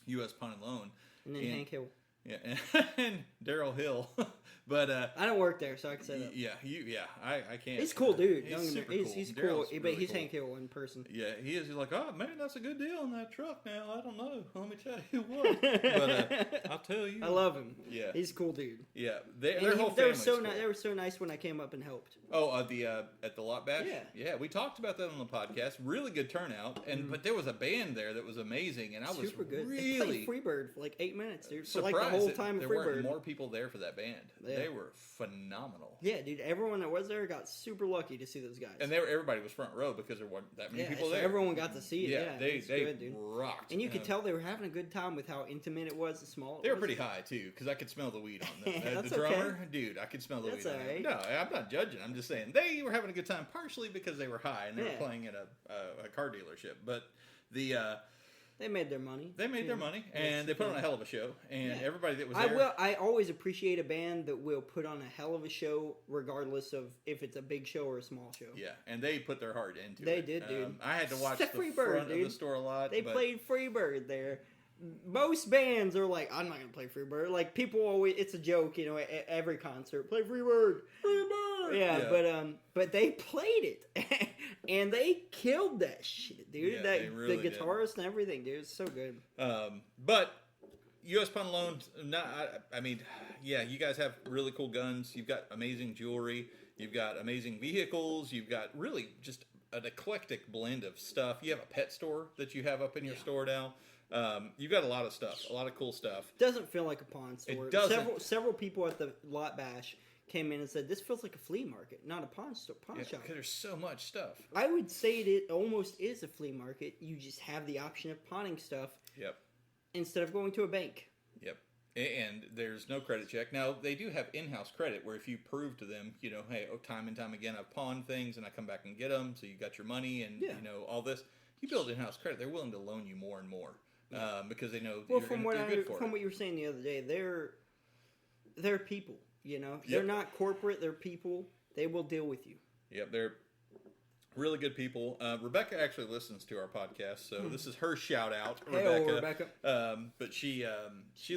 U.S. Pawn and Loan, and then Hank Hill. Yeah, and Daryl Hill. But I don't work there, so I can say that. Yeah, I can't. He's a cool dude. He's super cool. He's cool, Daryl's but really he's cool. Hank Hill in person. Yeah, he is. He's like, oh man, that's a good deal on that truck. Now I don't know. Let me tell you what. But I'll tell you. I love him. Yeah, he's a cool dude. Yeah, their whole they were family's so cool. They were so nice when I came up and helped. Oh, at the lot bash. Yeah, we talked about that on the podcast. Really good turnout, and but there was a band there that was amazing, and I was super good. really they played Freebird for like 8 minutes, dude. For surprised like the whole that time of there weren't Freebird. more people there for that band. Yeah. They were phenomenal. Yeah, dude. Everyone that was there got super lucky to see those guys. And everybody was front row because there weren't that many people so there. everyone got to see it. Yeah, they good, dude. rocked. And you could tell they were having a good time with how intimate it was and small. They were pretty high too, because I could smell the weed on them. That's the drummer, okay. dude, I could smell the That's weed on alright. him. No, I'm not judging. I'm just saying they were having a good time, partially because they were high and they were Yeah. playing at a car dealership. But the They made their money. They made their money, and they put on a hell of a show. And everybody that was I there... I always appreciate a band that will put on a hell of a show, regardless of if it's a big show or a small show. Yeah, and they put their heart into it. They did, dude. I had to watch the Freebird, front dude. of the store a lot. They played Freebird there. Most bands are like, I'm not going to play Freebird. Like, people always, it's a joke, you know, at every concert. Play Freebird. Freebird! Yeah. But they played it. And they killed that shit, dude. Yeah, that, they really the guitarist and everything, dude. It's so good. But U.S. Pun alone, I mean, yeah, you guys have really cool guns. You've got amazing jewelry. You've got amazing vehicles. You've got really just an eclectic blend of stuff. You have a pet store that you have up in your store now. You've got a lot of stuff, a lot of cool stuff. Doesn't feel like a pawn store. It doesn't. Several people at the Lot Bash came in and said, this feels like a flea market, not a pawn shop. Because there's so much stuff. I would say it almost is a flea market. You just have the option of pawning stuff. Yep. Instead of going to a bank. Yep. And there's no credit check. Now, they do have in-house credit where if you prove to them, you know, hey, time and time again, I've pawned things and I come back and get them, so you got your money and, you know, all this. You build in-house credit, they're willing to loan you more and more because they know you're good for it. From what you were saying the other day, they're people, you know? They're not corporate, they're people. They will deal with you. Yep, they're really good people. Rebecca actually listens to our podcast, so this is her shout out, Rebecca. But she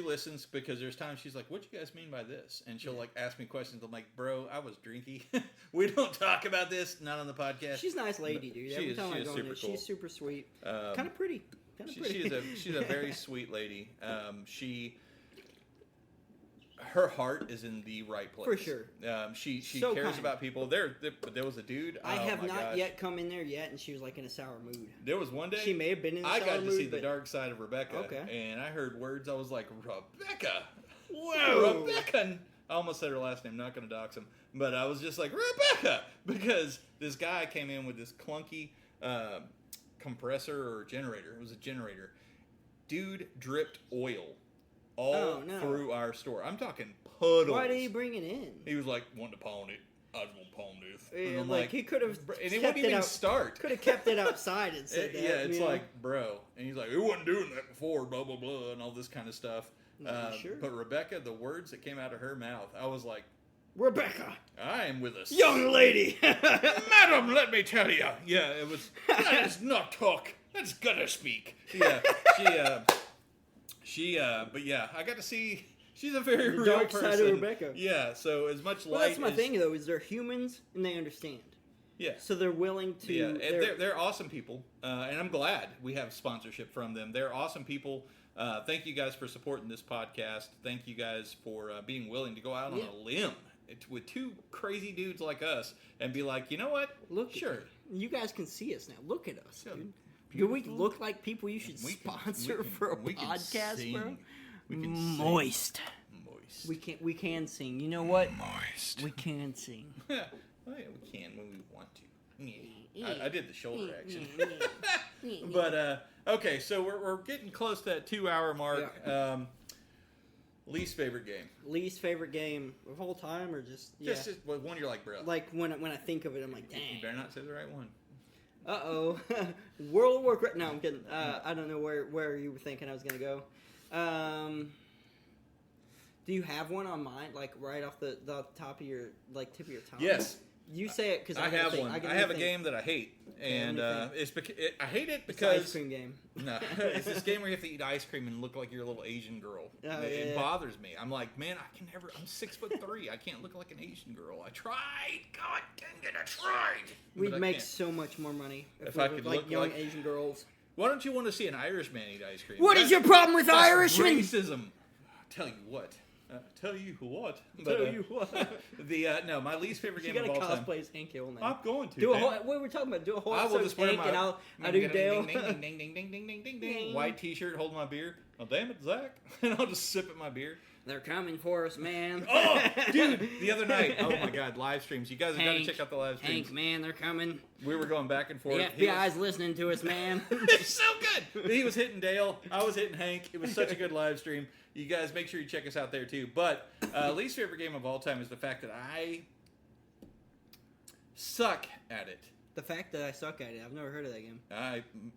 listens because there's times she's like, "What do you guys mean by this?" And she'll like ask me questions. I'm like, "Bro, I was drinky. We don't talk about this. Not on the podcast." She's a nice lady, dude. Every time I go in there, she's super sweet. Kind of pretty. She's a very sweet lady. Her heart is in the right place. For sure. She so cares about people. There was a dude. I have not yet come in there yet, and she was like in a sour mood. There was one day. She may have been in a sour mood. I got to see the dark side of Rebecca. Okay. And I heard words. I was like, Rebecca. Whoa. Rebecca. I almost said her last name. Not going to dox him. But I was just like, Rebecca. Because this guy came in with this clunky compressor or generator. It was a generator. Dude dripped oil all through our store. I'm talking puddles. Why did he bring it in? He was like, wanted to pawn it. I was going to pawn this. Yeah, and like he could have and it wouldn't even start. Could have kept it outside and said that. Yeah, it's like, bro. And he's like, we wasn't doing that before, blah, blah, blah, and all this kind of stuff. Sure. But Rebecca, the words that came out of her mouth, I was like, Rebecca, I am with a young lady. Madam, let me tell you. Yeah, it was, that is not talk. That's gutter speak. Yeah, but yeah, I got to see. She's a very real dark person. Side of Rebecca. Yeah, so as much light. That's my thing though. Is they're humans and they understand. Yeah. So they're willing to. Yeah, and they're awesome people, and I'm glad we have sponsorship from them. They're awesome people. Thank you guys for supporting this podcast. Thank you guys for being willing to go out on a limb with two crazy dudes like us and be like, you know what? Sure. You guys can see us now. Look at us, dude. Do we look like people you should sponsor for a podcast, bro? We can moist. Moist. We can sing. You know what? Moist. We can sing. Yeah, we can when we want to. I did the shoulder action. But okay, so we're getting close to that 2-hour mark. Yeah. Least favorite game. Least favorite game of all time, or just just one you're like, bro. Like when I think of it, I'm like, dang. You better not say the right one. World of Warcraft. No, I'm kidding. I don't know where you were thinking I was gonna go. Do you have one on mind, like right off the top of your tip of your tongue? Yes. You say it because I have one. I have a game that I hate, and it's I hate it because it's an ice cream game. No, it's this game where you have to eat ice cream and look like you're a little Asian girl. It bothers me. I'm like, man, I can never. I'm 6'3". I can't look like an Asian girl. I tried. God dang it, I tried. We'd make so much more money if I could look young Asian girls. Why don't you want to see an Irishman eat ice cream? What is your problem with Irishmen? Racism. Tell you what. Tell you what. No, my least favorite game of all time. You gotta cosplay as Hank Hill now. I'm going to. Do a whole. What we're talking about? Do a whole episode of Hank and I'll do Dale. Ding, ding, ding, ding, ding, ding, ding, ding. White T-shirt, holding my beer. Oh damn it, Zach! And I'll just sip at my beer. They're coming for us, man. Oh, dude! The other night, oh my God, live streams. You guys have got to check out the live streams. Hank, man, they're coming. We were going back and forth. The FBI's listening to us, man. It's so good. He was hitting Dale. I was hitting Hank. It was such a good live stream. You guys make sure you check us out there too. But least favorite game of all time is the fact that I suck at it. The fact that I suck at it, I've never heard of that game.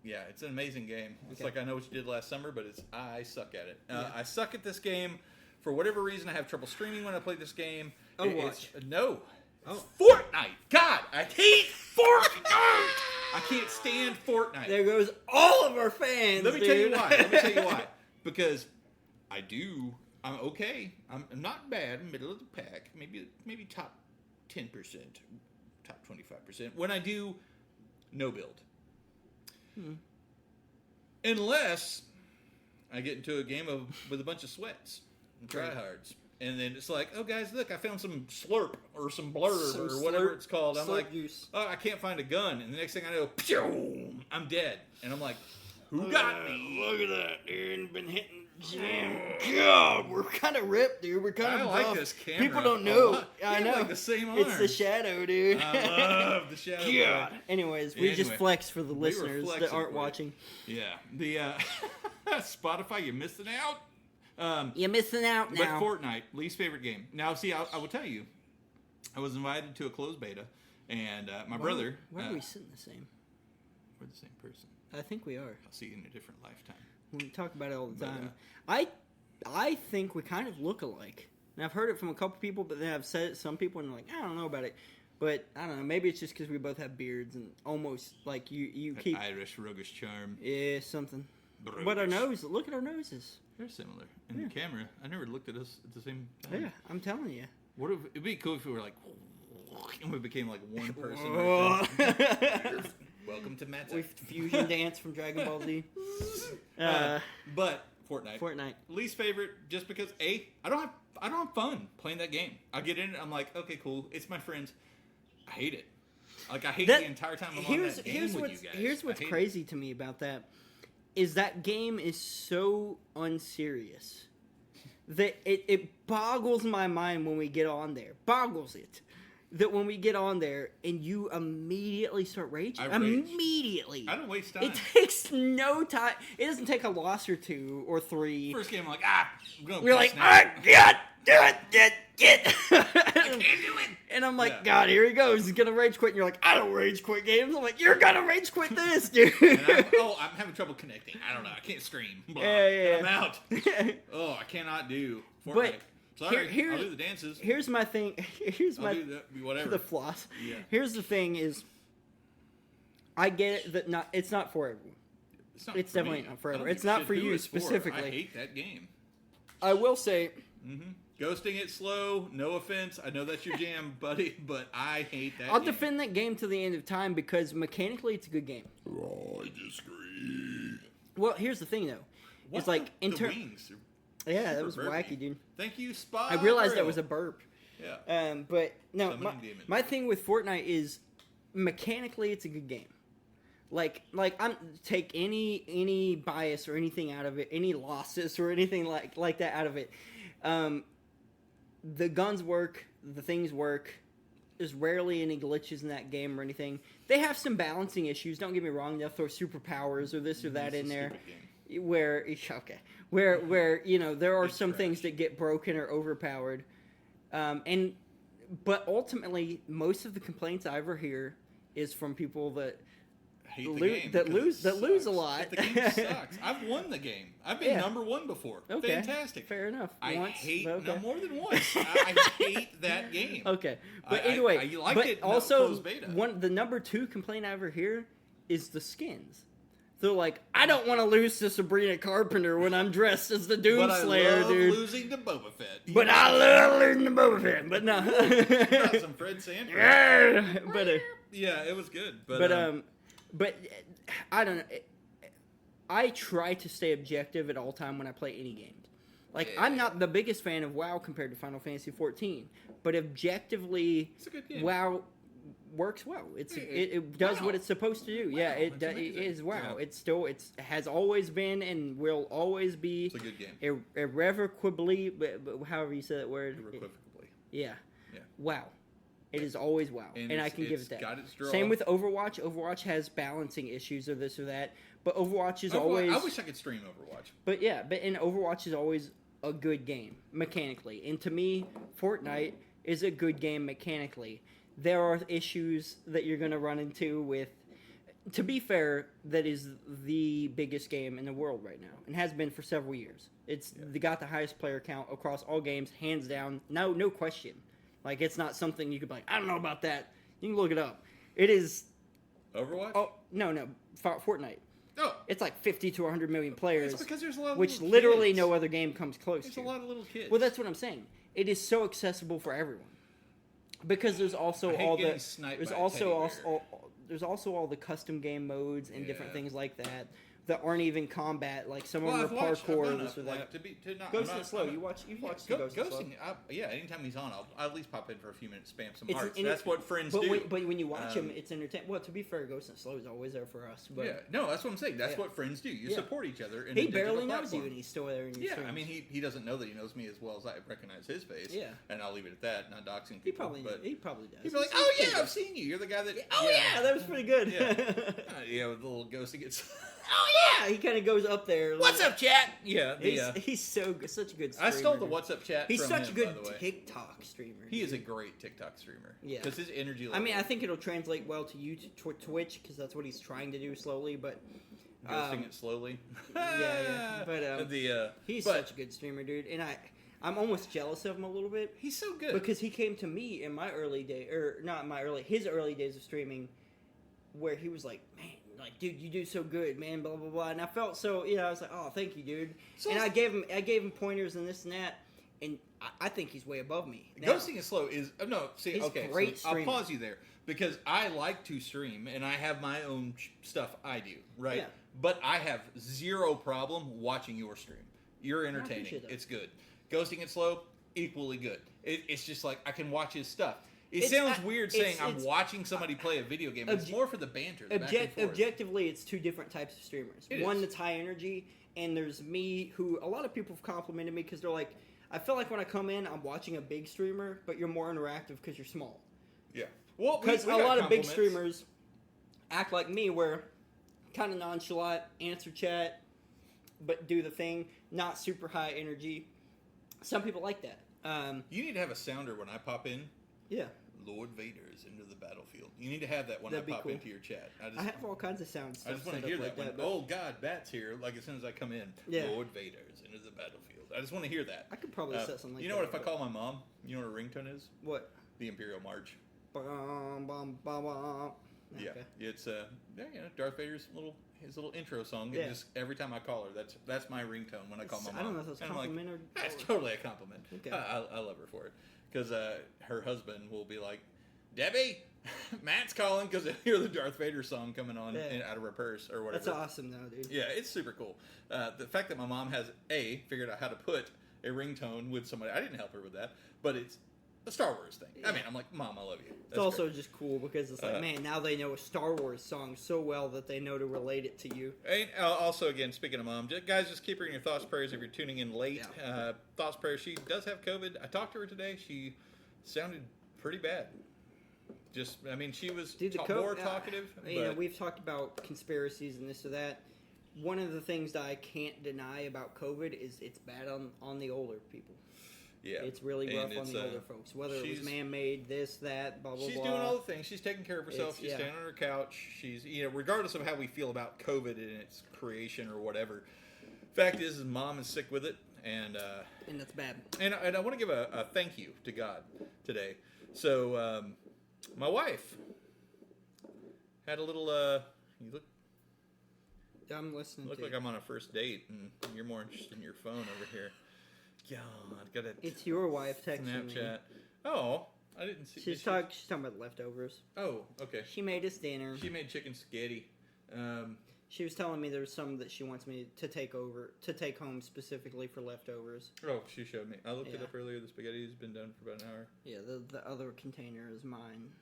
Yeah, it's an amazing game. It's Okay. like I know what you did last summer, but I suck at it. Yeah. I suck at this game. For whatever reason, I have trouble streaming when I play this game. Overwatch. No. Oh. Fortnite. God, I hate Fortnite. I can't stand Fortnite. There goes all of our fans. Let me tell you why. Because I'm okay. I'm not bad, middle of the pack. Maybe top 10%, top 25%. When I do no build. Unless I get into a game with a bunch of sweats and tryhards. And then it's like, oh guys, look, I found some slurp or some blurb or whatever it's called. I'm like, oh, I can't find a gun. And the next thing I know, pew, I'm dead. And I'm like, who got me? Look at that, dude. Been hitting jam. God, we're kind of ripped, dude. We're kind of I like this camera. People don't know. I know. Like the same arm. It's the shadow, dude. I love the shadow. God. Anyways, we just flex for the We were listeners that flexing aren't for it. watching. Yeah. The Spotify, you're missing out. You're missing out now. But Fortnite, least favorite game. Now, see, I will tell you, I was invited to a closed beta, and my brother. Why are we sitting the same? We're the same person. I think we are. I'll see you in a different lifetime. We talk about it all the But, time. I think we kind of look alike. And I've heard it from a couple people, but then I've said it to some people, and they're like, I don't know about it. But I don't know. Maybe it's just because we both have beards and almost like you keep Irish roguish charm. Yeah, something. Roguish. But our nose, look at our noses. They're similar. In the camera, I never looked at us at the same time. Yeah, I'm telling you. What if it'd be cool if we were like, and we became like one person. Oh. Right there. Welcome to Matt's. With fusion dance from Dragon Ball Z. But Fortnite. Fortnite. Least favorite, just because I don't have fun playing that game. I get in it, I'm like, okay, cool. It's my friends. I hate it. Like I hate the entire time I'm on that game with you guys. Here's what's crazy to me about that is that game is so unserious that it boggles my mind when we get on there. Boggles it. That when we get on there and you immediately start raging. I rage. Immediately. I don't waste time. It takes no time. It doesn't take a loss or two or three. First game, I'm like, I'm going to We're like, I can't do it. I can't do it. And I'm like, Yeah. God, here he goes. He's going to rage quit. And you're like, I don't rage quit games. I'm like, you're going to rage quit this, dude. And I'm having trouble connecting. I don't know. I can't stream. Blah. Yeah. I'm out. I cannot do Fortnite. But Sorry, here- I'll do the dances. Here's my thing. Here's I'll my do whatever. the floss. Yeah. Here's the thing is, I get it that it's not for everyone. It's for definitely me. not forever. I don't It's give a not shit for who you it's for. specifically. I hate that game. I will say, Ghosting it slow, no offense. I know that's your jam, buddy, but I hate that I'll game. defend that game to the end of time because mechanically it's a good game. Oh, I disagree. Well, here's the thing though. It's like the wings. yeah, that was super burpy. wacky, dude. Thank you, Spot. I realized that was a burp. Yeah. But no, Summoning demon. my thing with Fortnite is mechanically it's a good game. Like I'm take any bias or anything out of it, any losses or anything like that out of it. The guns work, the things work. There's rarely any glitches in that game or anything. They have some balancing issues. Don't get me wrong. They'll throw superpowers or this or that in there. Where there are It's some trash. things that get broken or overpowered, but ultimately most of the complaints I ever hear is from people that I hate the Lo- game that because lose- it that lose a sucks. lot. The game sucks. I've won the game. I've been Yeah. number one before. Okay, Fantastic. fair enough. I Once, hate but okay. no more than once. I hate that game. Okay, but I anyway, liked but it, also closed beta. the number 2 complaint I ever hear is the skins. They're like, I don't want to lose to Sabrina Carpenter when I'm dressed as the But I Doomslayer, love dude. losing to Boba Fett. But I love losing to Boba Fett. But no. Got some Fred Sanford. Yeah, but Yeah, it was good. but I don't know. I try to stay objective at all time when I play any games. Like I'm not the biggest fan of WoW compared to Final Fantasy 14, but objectively, It's a good game. WoW works well. It does what it's supposed to do. Wow, Yeah, it it's it amazing. is WoW. Yeah. It has always been and will always be It's a good game. irrevocably, but however you say that word. Irrequivocably. Yeah. Yeah. WoW. It is always WoW, and I it's- can give it's it that. got its draw. Same with Overwatch. Overwatch has balancing issues or this or that, but Overwatch is Overwatch- always. I wish I could stream Overwatch. But Overwatch is always a good game mechanically, and to me, Fortnite is a good game mechanically. there are issues that you're going to run into with. To be fair, that is the biggest game in the world right now, and has been for several years. It's got the highest player count across all games, hands down. No question. Like, it's not something you could be like, I don't know about that. You can look it up. It is... Overwatch? Oh, no. Fortnite. Oh. It's like 50 to 100 million players. It's because there's a lot of which little literally kids. no other game comes close There's to. a lot of little kids. Well, that's what I'm saying. It is so accessible for everyone. Because there's also all the... There's also all the custom game modes and different things like that aren't even combat. Like some of them are parkour. This or that. Ghost and Slow. You've watched Ghost and Slow. Anytime he's on, I'll at least pop in for a few minutes, spam some hearts. That's what friends do. But when you watch him, it's entertaining. Well, to be fair, Ghost and Slow is always there for us. But no, that's what I'm saying. That's what friends do. You support each other. He barely knows you, and he's still there in your streams. I mean, he doesn't know that he knows me as well as I recognize his face. Yeah. And I'll leave it at that, not doxing He people. probably does. He'd be like, oh, yeah, I've seen you. You're the guy that... Oh, yeah, that was pretty good. Yeah, with the little ghost he gets... Oh, yeah! He kind of goes up there. What's up, chat? Yeah. He's such a good streamer. I stole the What's Up chat He's from such him, a good by the way. TikTok streamer. He is a great TikTok streamer. Yeah. Because his energy level... I mean, I think it'll translate well to Twitch, because that's what he's trying to do slowly, but... Ghosting it slowly. Yeah. But he's such a good streamer, dude. And I'm almost jealous of him a little bit. He's so good. Because he came to me in my early day, or not my early, his early days of streaming, where he was like, man, like, dude, you do so good, man, blah, blah, blah. And I felt so, I was like, oh, thank you, dude. So and I gave him pointers and this and that, and I think he's way above me. Now. Ghosting is slow is, He's okay, great so I'll pause you there, because I like to stream, and I have my own stuff I do, right? Yeah. But I have zero problem watching your stream. You're entertaining. It's good. Ghosting it slow, equally good. It's just like, I can watch his stuff. It sounds weird saying I'm watching somebody play a video game. It's more for the banter. The back and forth. Objectively, it's two different types of streamers. One that's high energy, and there's me, who a lot of people have complimented me because they're like, I feel like when I come in, I'm watching a big streamer, but you're more interactive because you're small. Yeah. Well, because a lot of big streamers act like me, where kind of nonchalant, answer chat, but do the thing, not super high energy. Some people like that. You need to have a sounder when I pop in. Yeah. Lord Vader's into the battlefield. You need to have that when I pop into your chat. I have all kinds of sounds. I just want to hear that. Oh God, Bat's here! Like as soon as I come in, Lord Vader's into the battlefield. I just want to hear that. I could probably set something like that. You know what? If I call my mom, you know what her ringtone is? What? The Imperial March. Bum, bum, bum, bum. Yeah, it's Darth Vader's little intro song. Yeah. Just every time I call her, that's my ringtone when I call my mom. I don't know if that's a compliment or. That's totally a compliment. Okay. I love her for it. Because her husband will be like, Debbie, Matt's calling, because they hear the Darth Vader song coming on out of her purse or whatever. That's awesome, though, dude. Yeah, it's super cool. The fact that my mom has, figured out how to put a ringtone with somebody, I didn't help her with that, but it's a Star Wars thing. Yeah. I mean, I'm like, Mom, I love you. That's it's also just cool because it's like, man, now they know a Star Wars song so well that they know to relate it to you. And also, again, speaking of Mom, guys, just keep her in your thoughts, prayers if you're tuning in late. Yeah. Thoughts, prayers. She does have COVID. I talked to her today. She sounded pretty bad. She was more talkative. We've talked about conspiracies and this or that. One of the things that I can't deny about COVID is it's bad on the older people. Yeah, it's really rough on the older folks. Whether it was man-made, this, that, blah, blah, blah. She's doing all the things. She's taking care of herself. She's staying on her couch. She's, regardless of how we feel about COVID and its creation or whatever, fact is Mom is sick with it. And that's bad. And I want to give a thank you to God today. So, my wife had a little, you look... I'm listening look like I'm on a first date, and you're more interested in your phone over here. God, it's your wife texting Snapchat. me. Oh, I didn't see. She's talking about leftovers. Oh, okay. She made us dinner. She made chicken spaghetti. She was telling me there's some that she wants me to take home specifically for leftovers. Oh, she showed me. I looked it up earlier. The spaghetti's been done for about an hour. Yeah, the other container is mine.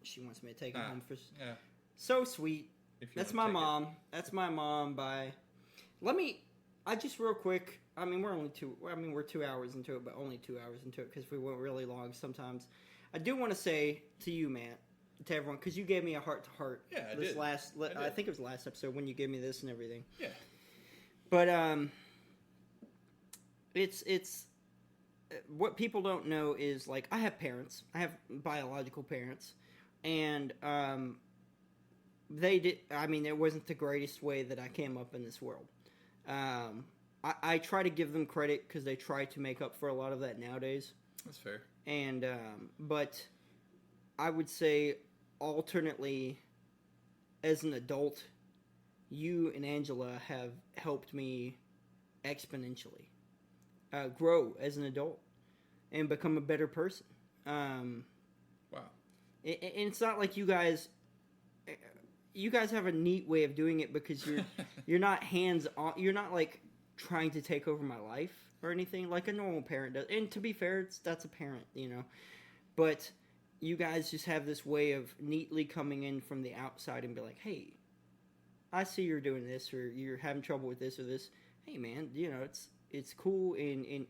She wants me to take it home for. Yeah. So sweet. That's my mom. That's my mom. I just real quick. I mean, we're 2 hours into it, but only 2 hours into it because we went really long sometimes. I do want to say to you, Matt, to everyone, because you gave me a heart to heart. Yeah, I did. I think it was the last episode when you gave me this and everything. Yeah. But it's what people don't know is, like, I have parents. I have biological parents. And, they did, I mean, it wasn't the greatest way that I came up in this world. I try to give them credit because they try to make up for a lot of that nowadays. That's fair. And, but I would say alternately, as an adult, you and Angela have helped me exponentially grow as an adult and become a better person. Wow. And it's not like you guys have a neat way of doing it because you're not hands on. You're not like trying to take over my life or anything like a normal parent does. And to be fair, that's a parent, you know. But you guys just have this way of neatly coming in from the outside and be like, hey, I see you're doing this, or you're having trouble with this or this. Hey, man, you know, it's cool. And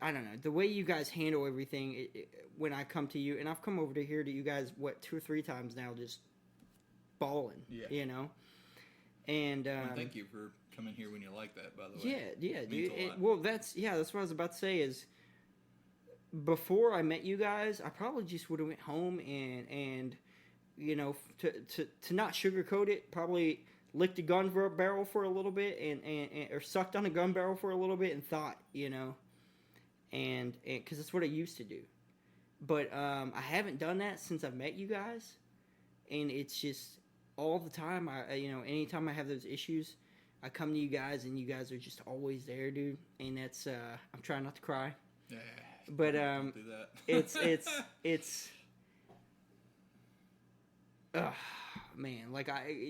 I don't know, the way you guys handle everything when I come to you, and I've come over to here to you guys, 2 or 3 times now, just bawling, you know? And well, thank you for coming here when you're like that, by the way. Yeah, dude. Well, that's what I was about to say is, before I met you guys, I probably just would have went home and you know, to not sugarcoat it, probably licked a gun barrel for a little bit and or sucked on a gun barrel for a little bit and thought, you know, and because that's what I used to do. But I haven't done that since I've met you guys, and it's just all the time. You know, anytime I have those issues, I come to you guys, and you guys are just always there, dude. And that's I'm trying not to cry. Yeah. But Don't do that. it's man, like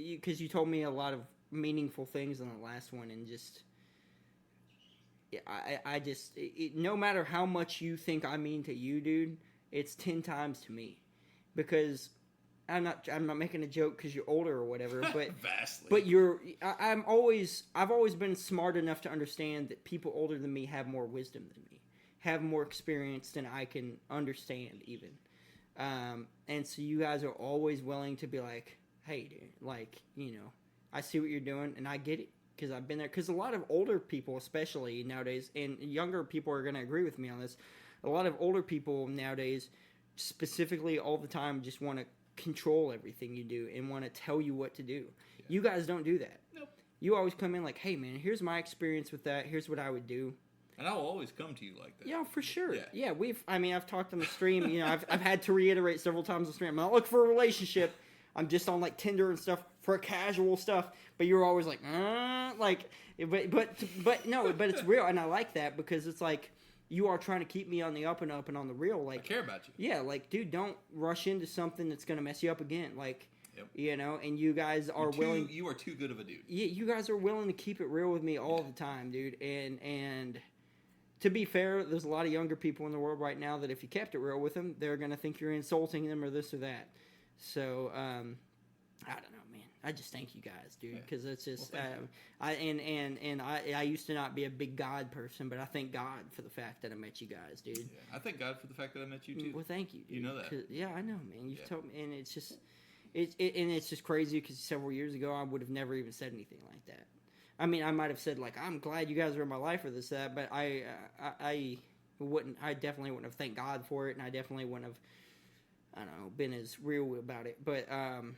because you told me a lot of meaningful things in the last one, and just I just no matter how much you think I mean to you, dude, it's 10 times to me, because I'm not making a joke because you're older or whatever, but Vastly. But I've always been smart enough to understand that people older than me have more wisdom than me, have more experience than I can understand even. And so you guys are always willing to be like, hey, dude, like, you know, I see what you're doing, and I get it, because I've been there. Because a lot of older people, especially nowadays, and younger people are going to agree with me on this, a lot of older people nowadays, specifically all the time, just want to control everything you do and want to tell you what to do. Yeah. You guys don't do that. Nope. You always come in like, hey, man, here's my experience with that. Here's what I would do. And I'll always come to you like that. Yeah, for sure. Yeah, I've talked on the stream, you know, I've had to reiterate several times on the stream, I'm not looking for a relationship. I'm just on, like, Tinder and stuff for casual stuff. But you're always like, but no, but it's real. And I like that, because it's like, you are trying to keep me on the up and up and on the real. Like, I care about you. Yeah, like, dude, don't rush into something that's going to mess you up again. Like, yep. You know, and you guys are willing. You are too good of a dude. Yeah, you guys are willing to keep it real with me all the time, dude. And to be fair, there's a lot of younger people in the world right now that if you kept it real with them, they're going to think you're insulting them or this or that. So, I don't know, man. I just thank you guys, dude, because it's just I used to not be a big God person, but I thank God for the fact that I met you guys, dude. Yeah, I thank God for the fact that I met you too. Well, thank you, dude. You know that? Yeah, I know, man. You've told me, and it's just it's just crazy, because several years ago I would have never even said anything like that. I mean, I might have said, like, I'm glad you guys are in my life or this, that, but I definitely wouldn't have thanked God for it, and I definitely wouldn't have, I don't know, been as real about it. But I don't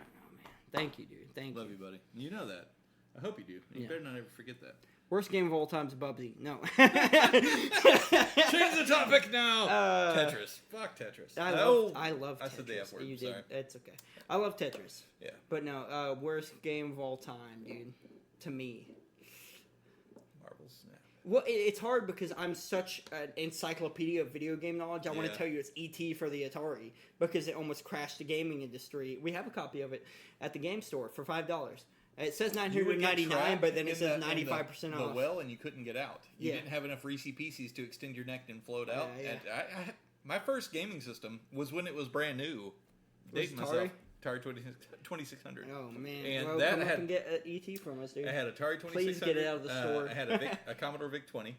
know, man. Thank you, dude. Thank you. Love you, buddy. You know that. I hope you do. You better not ever forget that. Worst game of all time is Bubsy. No. Change the topic now. Tetris. Fuck Tetris. I love Tetris. I said the F word. You sorry. did. It's okay. I love Tetris. Yeah. But no, worst game of all time, dude. To me. Marbles. Yeah. Well, it's hard because I'm such an encyclopedia of video game knowledge. I want to tell you it's E.T. for the Atari, because it almost crashed the gaming industry. We have a copy of it at the game store for $5. It says $9.99, but then it says 95% off. The well, and you couldn't get out. You didn't have enough Reese Pieces to extend your neck and float out. Yeah. And my first gaming system was when it was brand new. Was Atari 2600. Oh man! And well, that come up and get ET from us, dude. I had Atari 2600. Please get it out of the store. I had a Commodore VIC-20.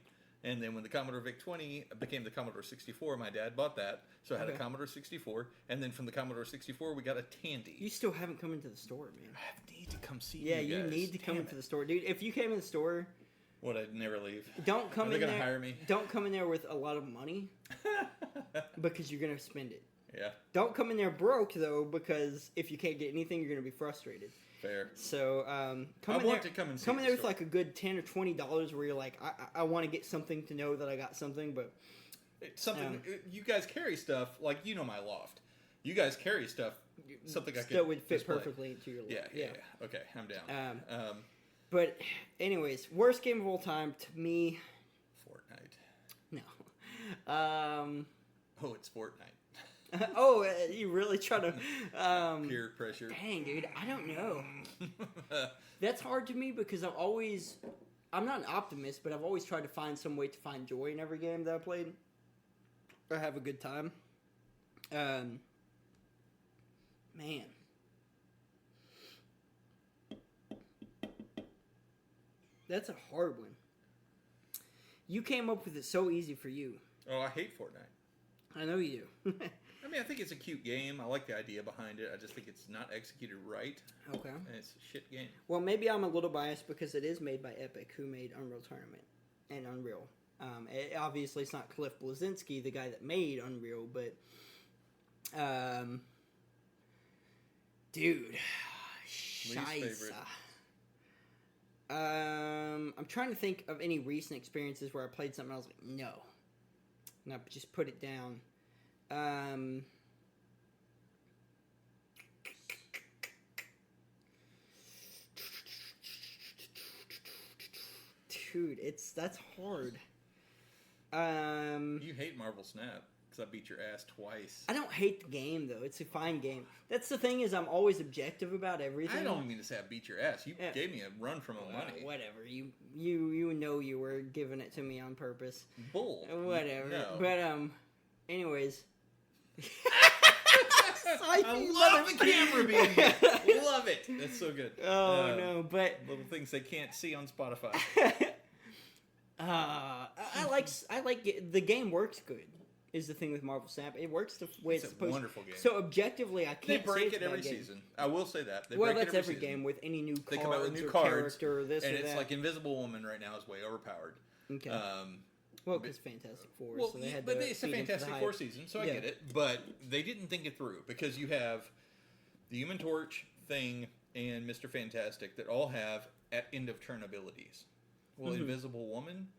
And then when the Commodore VIC-20 became the Commodore 64, my dad bought that. So I had a Commodore 64. And then from the Commodore 64, we got a Tandy. You still haven't come into the store, man. I need to come see you Yeah, guys. you need to come into the store. Dude, if you came in the store, What, I'd never leave? Don't come Are in they there. gonna hire me? Don't come in there with a lot of money because you're gonna spend it. Yeah. Don't come in there broke though, because if you can't get anything, you're gonna be frustrated. Fair. So come in there with like a good $10 or $20 where you're like, I want to get something to know that I got something, but it's something you guys carry stuff like my loft. You guys carry stuff. Something I could still would fit display. perfectly into your loft. Yeah. Okay, I'm down. But anyways, worst game of all time to me. Fortnite. No. Oh, it's Fortnite. Oh, you really try to Peer pressure. Dang, dude, I don't know. That's hard to me because I'm not an optimist, but I've always tried to find some way to find joy in every game that I played or have a good time. Man. That's a hard one. You came up with it so easy for you. Oh, I hate Fortnite. I know you do. I mean, I think it's a cute game. I like the idea behind it. I just think it's not executed right. Okay. And it's a shit game. Well, maybe I'm a little biased because it is made by Epic, who made Unreal Tournament and Unreal. Obviously, it's not Cliff Bleszinski, the guy that made Unreal, but... dude. Least favorite. I'm trying to think of any recent experiences where I played something and I was like, no. No, just put it down. Dude, that's hard. You hate Marvel Snap because I beat your ass twice. I don't hate the game though. It's a fine game. That's the thing, is I'm always objective about everything. I don't mean to say I beat your ass. You gave me a run for my money. Whatever. You know you were giving it to me on purpose. Bull. Whatever. No. But anyways. I love the camera being here. Love it. That's so good. Oh no, but little things they can't see on Spotify. I like it. The game works good. Is the thing with Marvel Snap. It works the way it's supposed to. It's a wonderful game. So objectively, I can't They break say it every season. I will say that. That's every game with any new cards. They come out with new or cards, character or this and or it's that. like Invisible Woman right now is way overpowered. Okay. Well, because Fantastic Four. Well, so they had but to it's a feed into the Fantastic hype. Four season, so I get it. But they didn't think it through because you have the Human Torch, Thing, and Mr. Fantastic that all have at end of turn abilities. Well, Invisible Woman,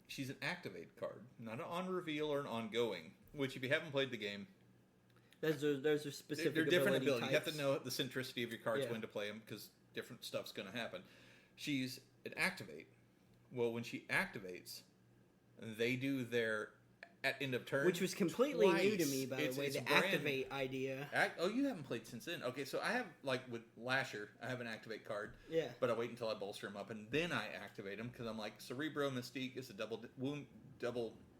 she's an activate card, not an on reveal or an ongoing. Which, if you haven't played the game, those are specific. They're different abilities. Types. You have to know the centricity of your cards Yeah. when to play them because different stuff's going to happen. She's an activate. Well, when she activates, they do their at end of turn, which was completely new to twice. me, by the way. The brand- activate idea. Oh, you haven't played since then. Okay, so I have, like with Lasher, I have an activate card. Yeah. But I wait until I bolster him up and then I activate him because I'm like Cerebro Mystique is a double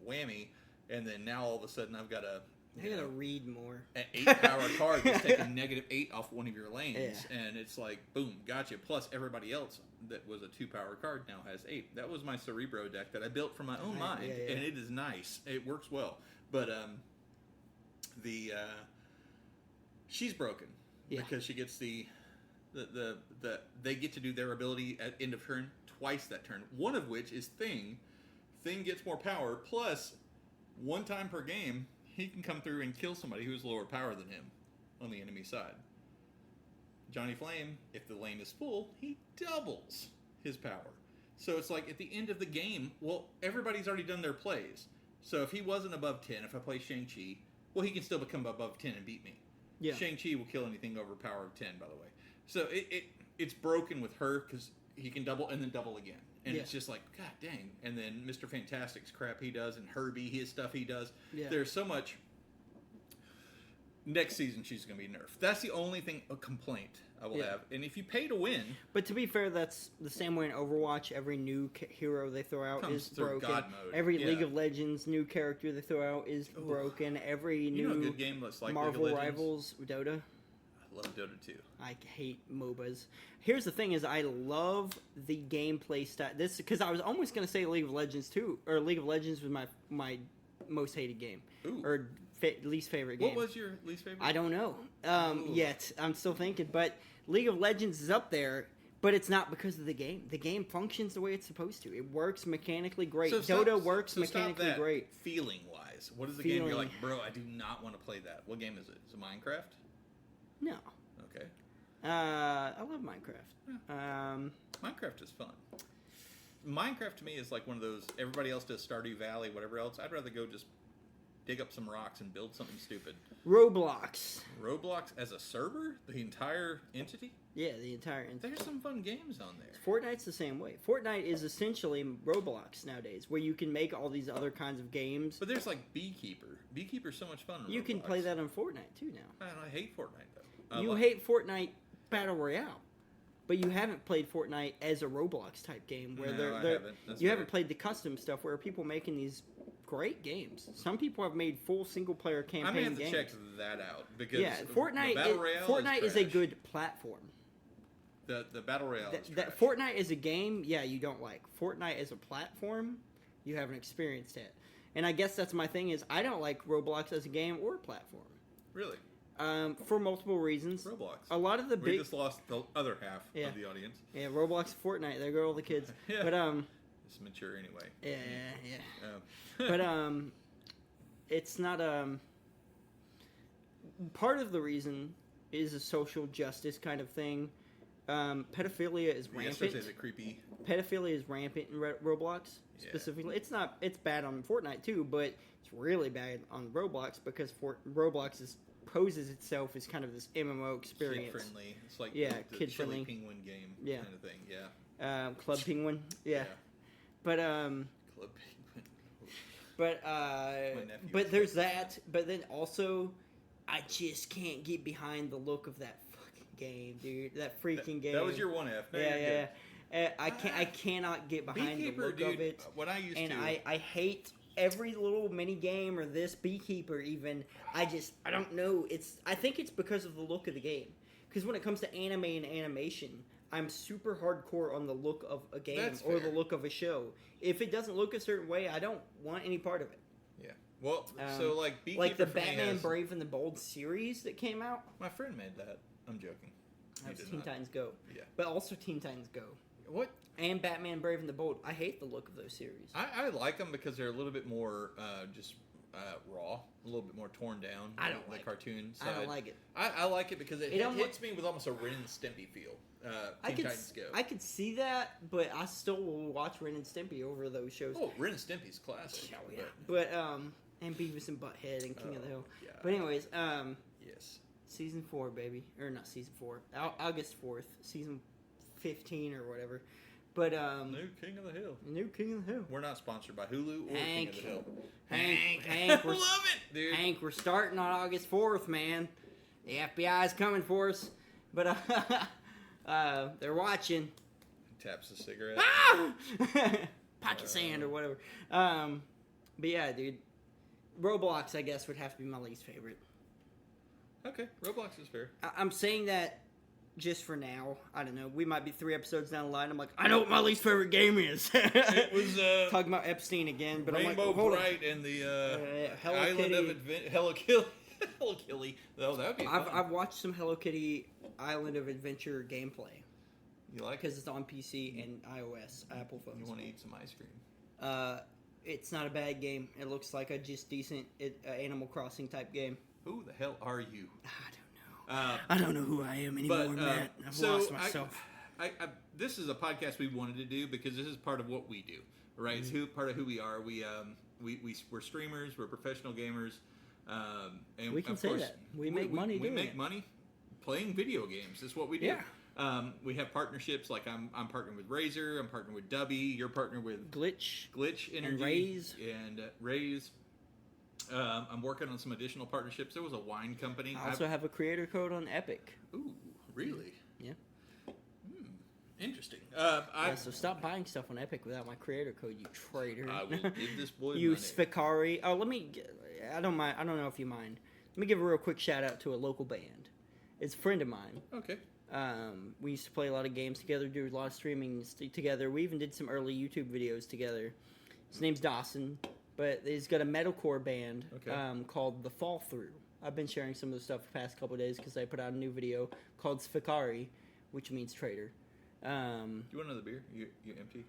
whammy. And then now all of a sudden I've got I gotta read more. An 8 power card that's taking -8 off one of your lanes, and it's like boom, gotcha. Plus everybody else that was a 2 power card now has 8. That was my Cerebro deck that I built from my own mind, and it is nice. It works well, but she's broken because she gets the they get to do their ability at end of turn twice that turn. One of which is Thing. Thing gets more power plus. One time per game, he can come through and kill somebody who's lower power than him on the enemy side. Johnny Flame, if the lane is full, he doubles his power. So it's like at the end of the game, well, everybody's already done their plays. So if he wasn't above 10, if I play Shang-Chi, well, he can still become above 10 and beat me. Yeah. Shang-Chi will kill anything over power of 10, by the way. So it's broken with her because he can double and then double again. And it's just like, God dang. And then Mr. Fantastic's crap he does, and Herbie, his stuff he does. Yeah. There's so much. Next season, she's going to be nerfed. That's the only a complaint I will have. And if you pay to win. But to be fair, that's the same way in Overwatch. Every new hero they throw out is broken. God mode. Every League of Legends new character they throw out is broken. Every new good game looks like Marvel League of Rivals, Dota. I love Dota too. I hate MOBAs. Here's the thing: is I love the gameplay style. This because I was almost going to say League of Legends too, or League of Legends was my most hated game, or least favorite game. What was your least favorite? I don't know yet. I'm still thinking, but League of Legends is up there But it's not because of the game. The game functions the way it's supposed to. It works mechanically great. So Dota works so stop mechanically that. great. Feeling-wise, what is the game you're like, bro, I do not want to play that? What game is it? Is it Minecraft? No. Okay. I love Minecraft. Yeah. Minecraft is fun. Minecraft to me is like one of those, everybody else does Stardew Valley, whatever else. I'd rather go just dig up some rocks and build something stupid. Roblox. Roblox as a server? The entire entity? Yeah, the entire entity. There's some fun games on there. Fortnite's the same way. Fortnite is essentially Roblox nowadays, where you can make all these other kinds of games. But there's like Beekeeper. Beekeeper's so much fun on You Roblox. can play that on Fortnite too now. Man, I hate Fortnite though. You hate Fortnite Battle Royale, but you haven't played Fortnite as a Roblox type game where No, I they're haven't. That's you fair. haven't played the custom stuff where people making these great games. Some people have made full single player campaign I may have to games. check that out because Yeah, Fortnite. the Battle Royale Fortnite is a trash. good platform. The Battle Royale is That trash. Fortnite is a game, yeah, you don't like. Fortnite as a platform, you haven't experienced it. And I guess that's my thing is I don't like Roblox as a game or a platform. Really? For multiple reasons. Roblox. A lot of the We big just lost the other half Yeah. of the audience. yeah, Roblox, Fortnite, there go all the kids. Yeah. But It's mature anyway. yeah. Um, But it's not part of the reason is a social justice kind of thing. Pedophilia is I guess rampant. there's a creepy. Pedophilia is rampant in Roblox Yeah. specifically. It's bad on Fortnite too, but it's really bad on Roblox because Roblox poses itself as kind of this MMO experience. Kid friendly. It's like Yeah, the kid Chili friendly. Penguin game Yeah. kind of thing. Yeah. Club Penguin, yeah. But Club Penguin. But nephew but was there's like that. But then also, I just can't get behind the look of that fucking game, dude. That freaking game. That was your one F. No, you're yeah. good. I cannot get behind Beekeeper, the look dude. of it. What I used And to. I hate every little mini game or this Beekeeper even. I don't know. I think it's because of the look of the game. Because when it comes to anime and animation, I'm super hardcore on the look of a game That's or fair. the look of a show. If it doesn't look a certain way, I don't want any part of it. Yeah. Well, so like Beekeeper Like the for me Batman has- Brave and the Bold series that came out. My friend made that. I'm joking. He That was did Teen not. Titans Go. Yeah. But also Teen Titans Go. What? And Batman Brave and the Bold. I hate the look of those series. I like them because they're a little bit more just raw, a little bit more torn down. I don't the like it. cartoon side. I don't like it. I like it because it almost- hits me with almost a Ren and Stimpy feel. Teen Titans Go. I could see that, but I still will watch Ren and Stimpy over those shows. Oh, Ren and Stimpy's classic. Oh, yeah. But and Beavis and Butthead and King of the Hill. Yeah. But anyways, Yes. season 4, baby, or not season 4, August 4th, season 15 or whatever. But New King of the Hill. new King of the Hill. We're not sponsored by Hulu or Hank. King of the Hill. Hank, we're, Love it, dude. Hank, we're starting on August 4th, man. The FBI's coming for us. But they're watching. Taps a cigarette. Ah! Pocket sand or whatever. But yeah, dude. Roblox, I guess, would have to be my least favorite. Okay, Roblox is fair. I'm saying that just for now. I don't know. We might be 3 episodes down the line. I'm like, I know what my least favorite game is. It was Talking about Epstein again, but Rainbow I'm like, hold on. Bright and the Hello Island Kitty. of Hello Kitty. Hello Kitty. Oh, that would be fun. I've watched some Hello Kitty Island of Adventure gameplay You like it? because it's on PC and iOS, Apple phones. You want to eat some ice cream? It's not a bad game. It looks like a just decent Animal Crossing type game. Who the hell are you? I don't know. I don't know who I am anymore, Matt. I've lost myself. I this is a podcast we wanted to do because this is part of what we do, right? It's part of who we are. We're streamers. We're professional gamers. And We can of say course, that. We make money We doing make it. money playing video games. That's what we do. Yeah. We have partnerships. Like I'm partnered with Razer. I'm partnered with Dubby. You're partnered with Glitch. Energy Raze. and Raze. I'm working on some additional partnerships. There was a wine company. I also have a creator code on Epic. Ooh, really? Yeah. Interesting. Yeah, so stop buying stuff on Epic without my creator code, you traitor. I will give this boy You money. Sfikari. Oh, I don't mind. I don't know if you mind. Let me give a real quick shout out to a local band. It's a friend of mine. Okay. We used to play a lot of games together, do a lot of streaming together. We even did some early YouTube videos together. His name's Dawson, but he's got a metalcore band called The Fall Through. I've been sharing some of the stuff the past couple of days because I put out a new video called Sfikari, which means traitor. Do you want another beer? You empty?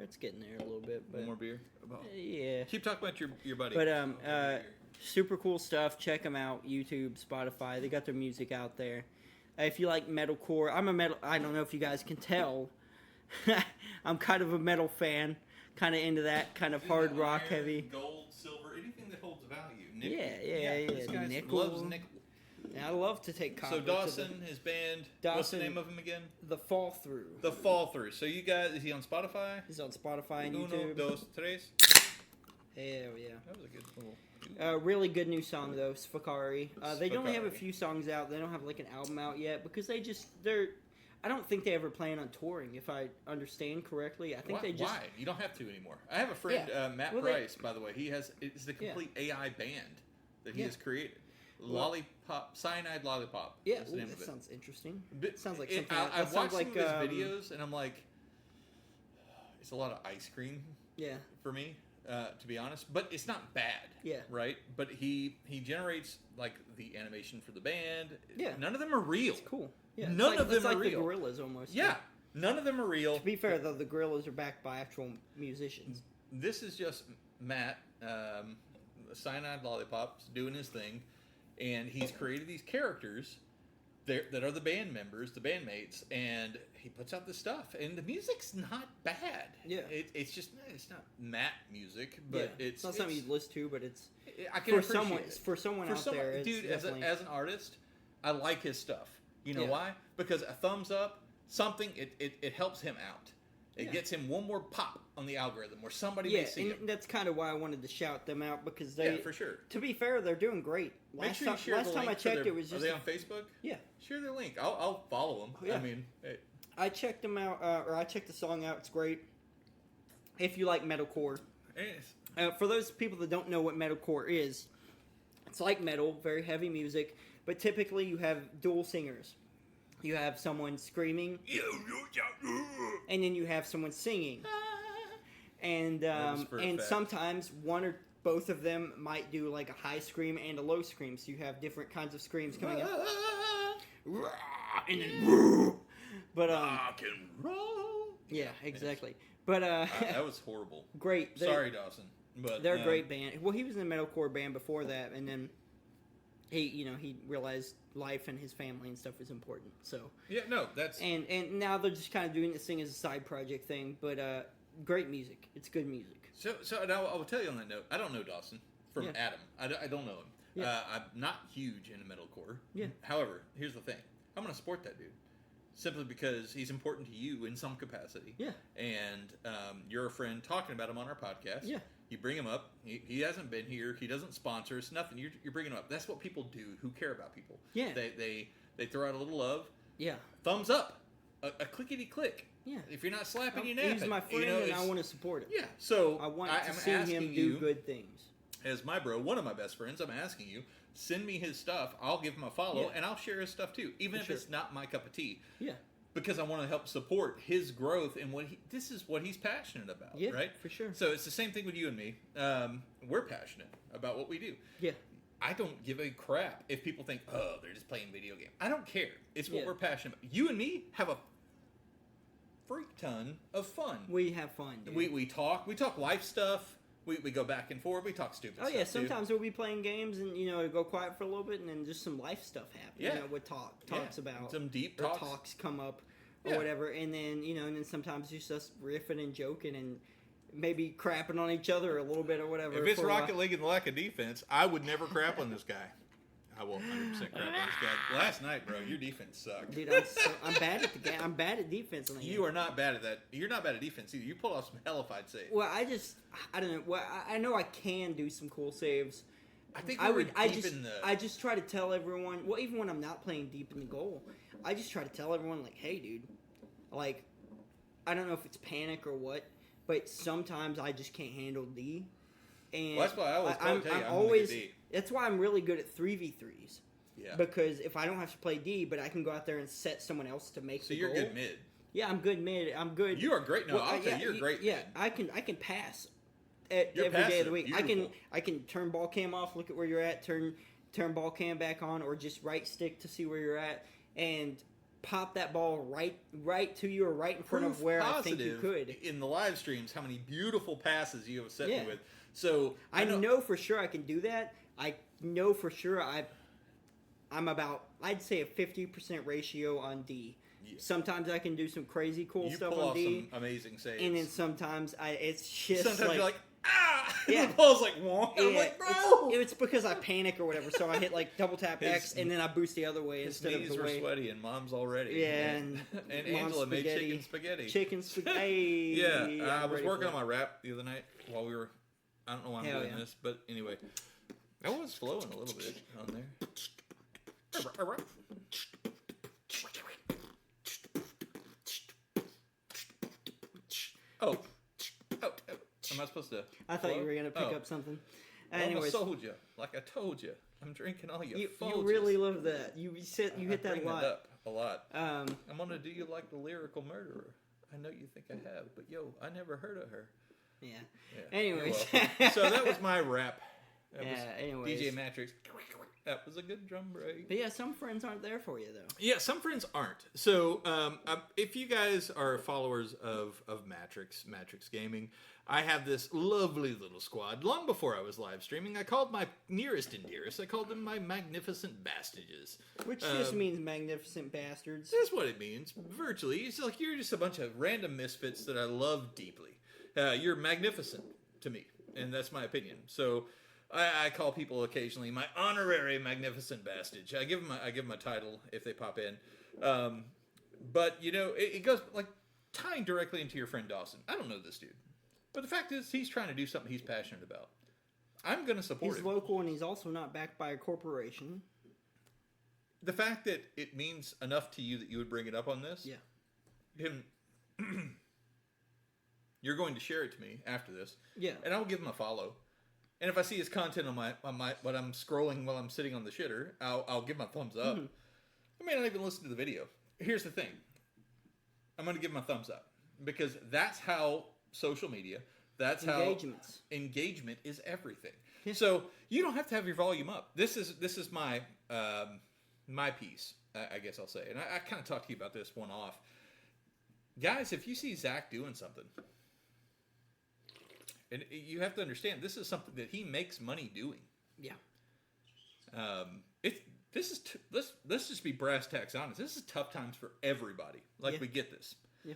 It's getting there a little bit. But, one more beer? Yeah. Keep talking about your buddy. But super cool stuff. Check them out. YouTube, Spotify. They got their music out there. If you like metalcore, I don't know if you guys can tell. I'm kind of a metal fan. Kind of into that kind of hard rock iron, heavy. Gold, silver, anything that holds value. Nickel. Yeah. This guy Nickel. loves nickel. Yeah, I love to take So Dawson, his band, what's the name of him again? The Fall Through. The Fall Through. So you guys, is he on Spotify? He's on Spotify and Uno, YouTube. dos, tres. Hell yeah. That was a good little... really good new song though, Sfakari. They only have a Sfakari. few songs out. They don't have like an album out yet because they're. I don't think they ever plan on touring, if I understand correctly. I think they just... Why? You don't have to anymore. I have a friend, Matt Price, by the way. He has... It's the complete AI band that he has created. Lollipop... Cyanide Lollipop. Yeah, is the name that of it. sounds interesting. But Sounds like something... I've watched like, some of his videos, and I'm like... It's a lot of ice cream for me, to be honest. But it's not bad. Yeah. Right? But he generates, like, the animation for the band. Yeah. None of them are real. It's cool. Yeah, None of them it's like are real. the Gorillaz almost. Yeah. None of them are real. To be fair, though, the Gorillaz are backed by actual musicians. This is just Matt, Cyanide Lollipop's doing his thing, and he's created these characters that are the band members, the bandmates, and he puts out this stuff, and the music's not bad. Yeah. It's not Matt music, but it's not something you'd listen to, but it's I can appreciate it. For someone out there, it's dude, as an artist, I like his stuff. You know Yeah. why? Because a thumbs up, something, it helps him out. It gets him one more pop on the algorithm where somebody may see him. And that's kind of why I wanted to shout them out because they... Yeah, for sure. To be fair, they're doing great. Make sure you share last the time link I checked, for it was just... Are they on Facebook? Yeah. Share their link. I'll follow them. Yeah. I mean... Hey. I checked them out, or I checked the song out. It's great. If you like metalcore. For those people that don't know what metalcore is, it's like metal, very heavy music, but typically you have dual singers. You have someone screaming, and then you have someone singing. And sometimes one or both of them might do like a high scream and a low scream, so you have different kinds of screams coming out. And then, but rock and roll. Yeah, exactly. But that was horrible. Great. Sorry, Dawson. But they're a great band. Well, he was in a metalcore band before that, and then he realized life and his family and stuff was important. So yeah, no, that's and now they're just kind of doing this thing as a side project thing. But great music. It's good music. So now I will tell you on that note. I don't know Dawson from Adam. I don't know him. Yeah. I'm not huge into metalcore. Yeah. However, here's the thing. I'm going to support that dude. Simply because he's important to you in some capacity. Yeah. And you're a friend talking about him on our podcast. Yeah. You bring him up. He hasn't been here. He doesn't sponsor us. Nothing. You're bringing him up. That's what people do who care about people. Yeah. They throw out a little love. Yeah. Thumbs up. A clickety click. Yeah. If you're not slapping, you're napping. He's my friend, and I want to support him. Yeah. So I want to see him do good things. As my bro, one of my best friends, I'm asking you, send me his stuff. I'll give him a follow, and I'll share his stuff too, even if it's not my cup of tea. Yeah. Because I want to help support his growth and this is what he's passionate about, right? For sure. So it's the same thing with you and me. We're passionate about what we do. Yeah. I don't give a crap if people think, oh, they're just playing video games. I don't care. It's what Yeah. we're passionate about. You and me have a freak ton of fun. We have fun, dude. We talk life stuff. We go back and forth. We talk stupid stuff. Oh, yeah. Sometimes we'll be playing games and, go quiet for a little bit and then just some life stuff happen. Yeah. What talks about. Some deep or talks. talks come up or whatever. And then, and then sometimes it's just us riffing and joking and maybe crapping on each other a little bit or whatever. If it's Rocket League and the lack of defense, I would never crap on this guy. I will 100% crap on this guy. Last night, bro, your defense sucked. Dude, I'm bad at the game. I'm bad at defense. On the You are not bad at that. You're not bad at defense either. You pulled off some hellified saves. Well, I don't know. Well, I know I can do some cool saves. I think I just try to tell everyone. Well, even when I'm not playing deep in the goal, I just try to tell everyone like, hey, dude, like, I don't know if it's panic or what, but sometimes I just can't handle D. And that's why I always tell you I'm always. D. That's why I'm really good at 3v3s. Yeah. Because if I don't have to play D, but I can go out there and set someone else to make the goal. So you're good mid. Yeah, I'm good mid. I'm good. You are great. No, I'll tell you, you're great. Yeah, mid. I can pass every day of the week. Beautiful. I can turn ball cam off, look at where you're at, turn ball cam back on, or just right stick to see where you're at, and pop that ball right to you or right in front of where I think you could. In the live streams, how many beautiful passes you have set me with. So I know for sure I can do that. I know for sure I'm about, I'd say, a 50% ratio on D. Yeah. Sometimes I can do some crazy cool stuff on D. You pull off some amazing saves. And then sometimes it's just sometimes like... you're like, ah! Yeah. The ball's like, wonk. Yeah. I'm like, bro! It's because I panic or whatever, so I hit like double tap X and then I boost the other way instead of the way. His knees were sweaty and Mom's already. Yeah, and Angela made chicken spaghetti. Chicken spaghetti. Yeah, I was working on my rap the other night while we were... I don't know why I'm doing this, but anyway. I was flowing a little bit on there. Oh. Am I supposed to? I thought you were going to pick up something. Anyways. I told you. Like I told you. I'm drinking all your You Folgers. really love that. You hit that a lot. Up a lot. I'm going to do you like the lyrical murderer. I know you think I have, but yo, I never heard of her. Yeah. Anyways. So that was my rap. Anyways. DJ Mattrixxz. That was a good drum break. But yeah, some friends aren't there for you, though. Yeah, some friends aren't. So if you guys are followers of Mattrixxz Gaming, I have this lovely little squad. Long before I was live streaming, I called my nearest and dearest, I called them my magnificent bastages. Which just means magnificent bastards. That's what it means, virtually. It's like you're just a bunch of random misfits that I love deeply. You're magnificent to me, and that's my opinion. So I call people occasionally my honorary magnificent bastage. I give them a title if they pop in. But, you know, it goes, like, tying directly into your friend Dawson. I don't know this dude. But the fact is, he's trying to do something he's passionate about. I'm going to support him. He's local, and he's also not backed by a corporation. The fact that it means enough to you that you would bring it up on this. Yeah. You're going to share it to me after this. Yeah. And I'll give him a follow. And if I see his content on my what I'm scrolling while I'm sitting on the shitter, I'll give him a thumbs up. Mm-hmm. I may not even listen to the video. Here's the thing. I'm going to give him a thumbs up. Because that's how social media, that's how engagement is everything. Yeah. So you don't have to have your volume up. This is my my piece, I guess I'll say. And I kind of talked to you about this one off. Guys, if you see Zach doing something, and you have to understand, this is something that he makes money doing. Yeah. Let's just be brass tacks honest. This is tough times for everybody. We get this. Yeah.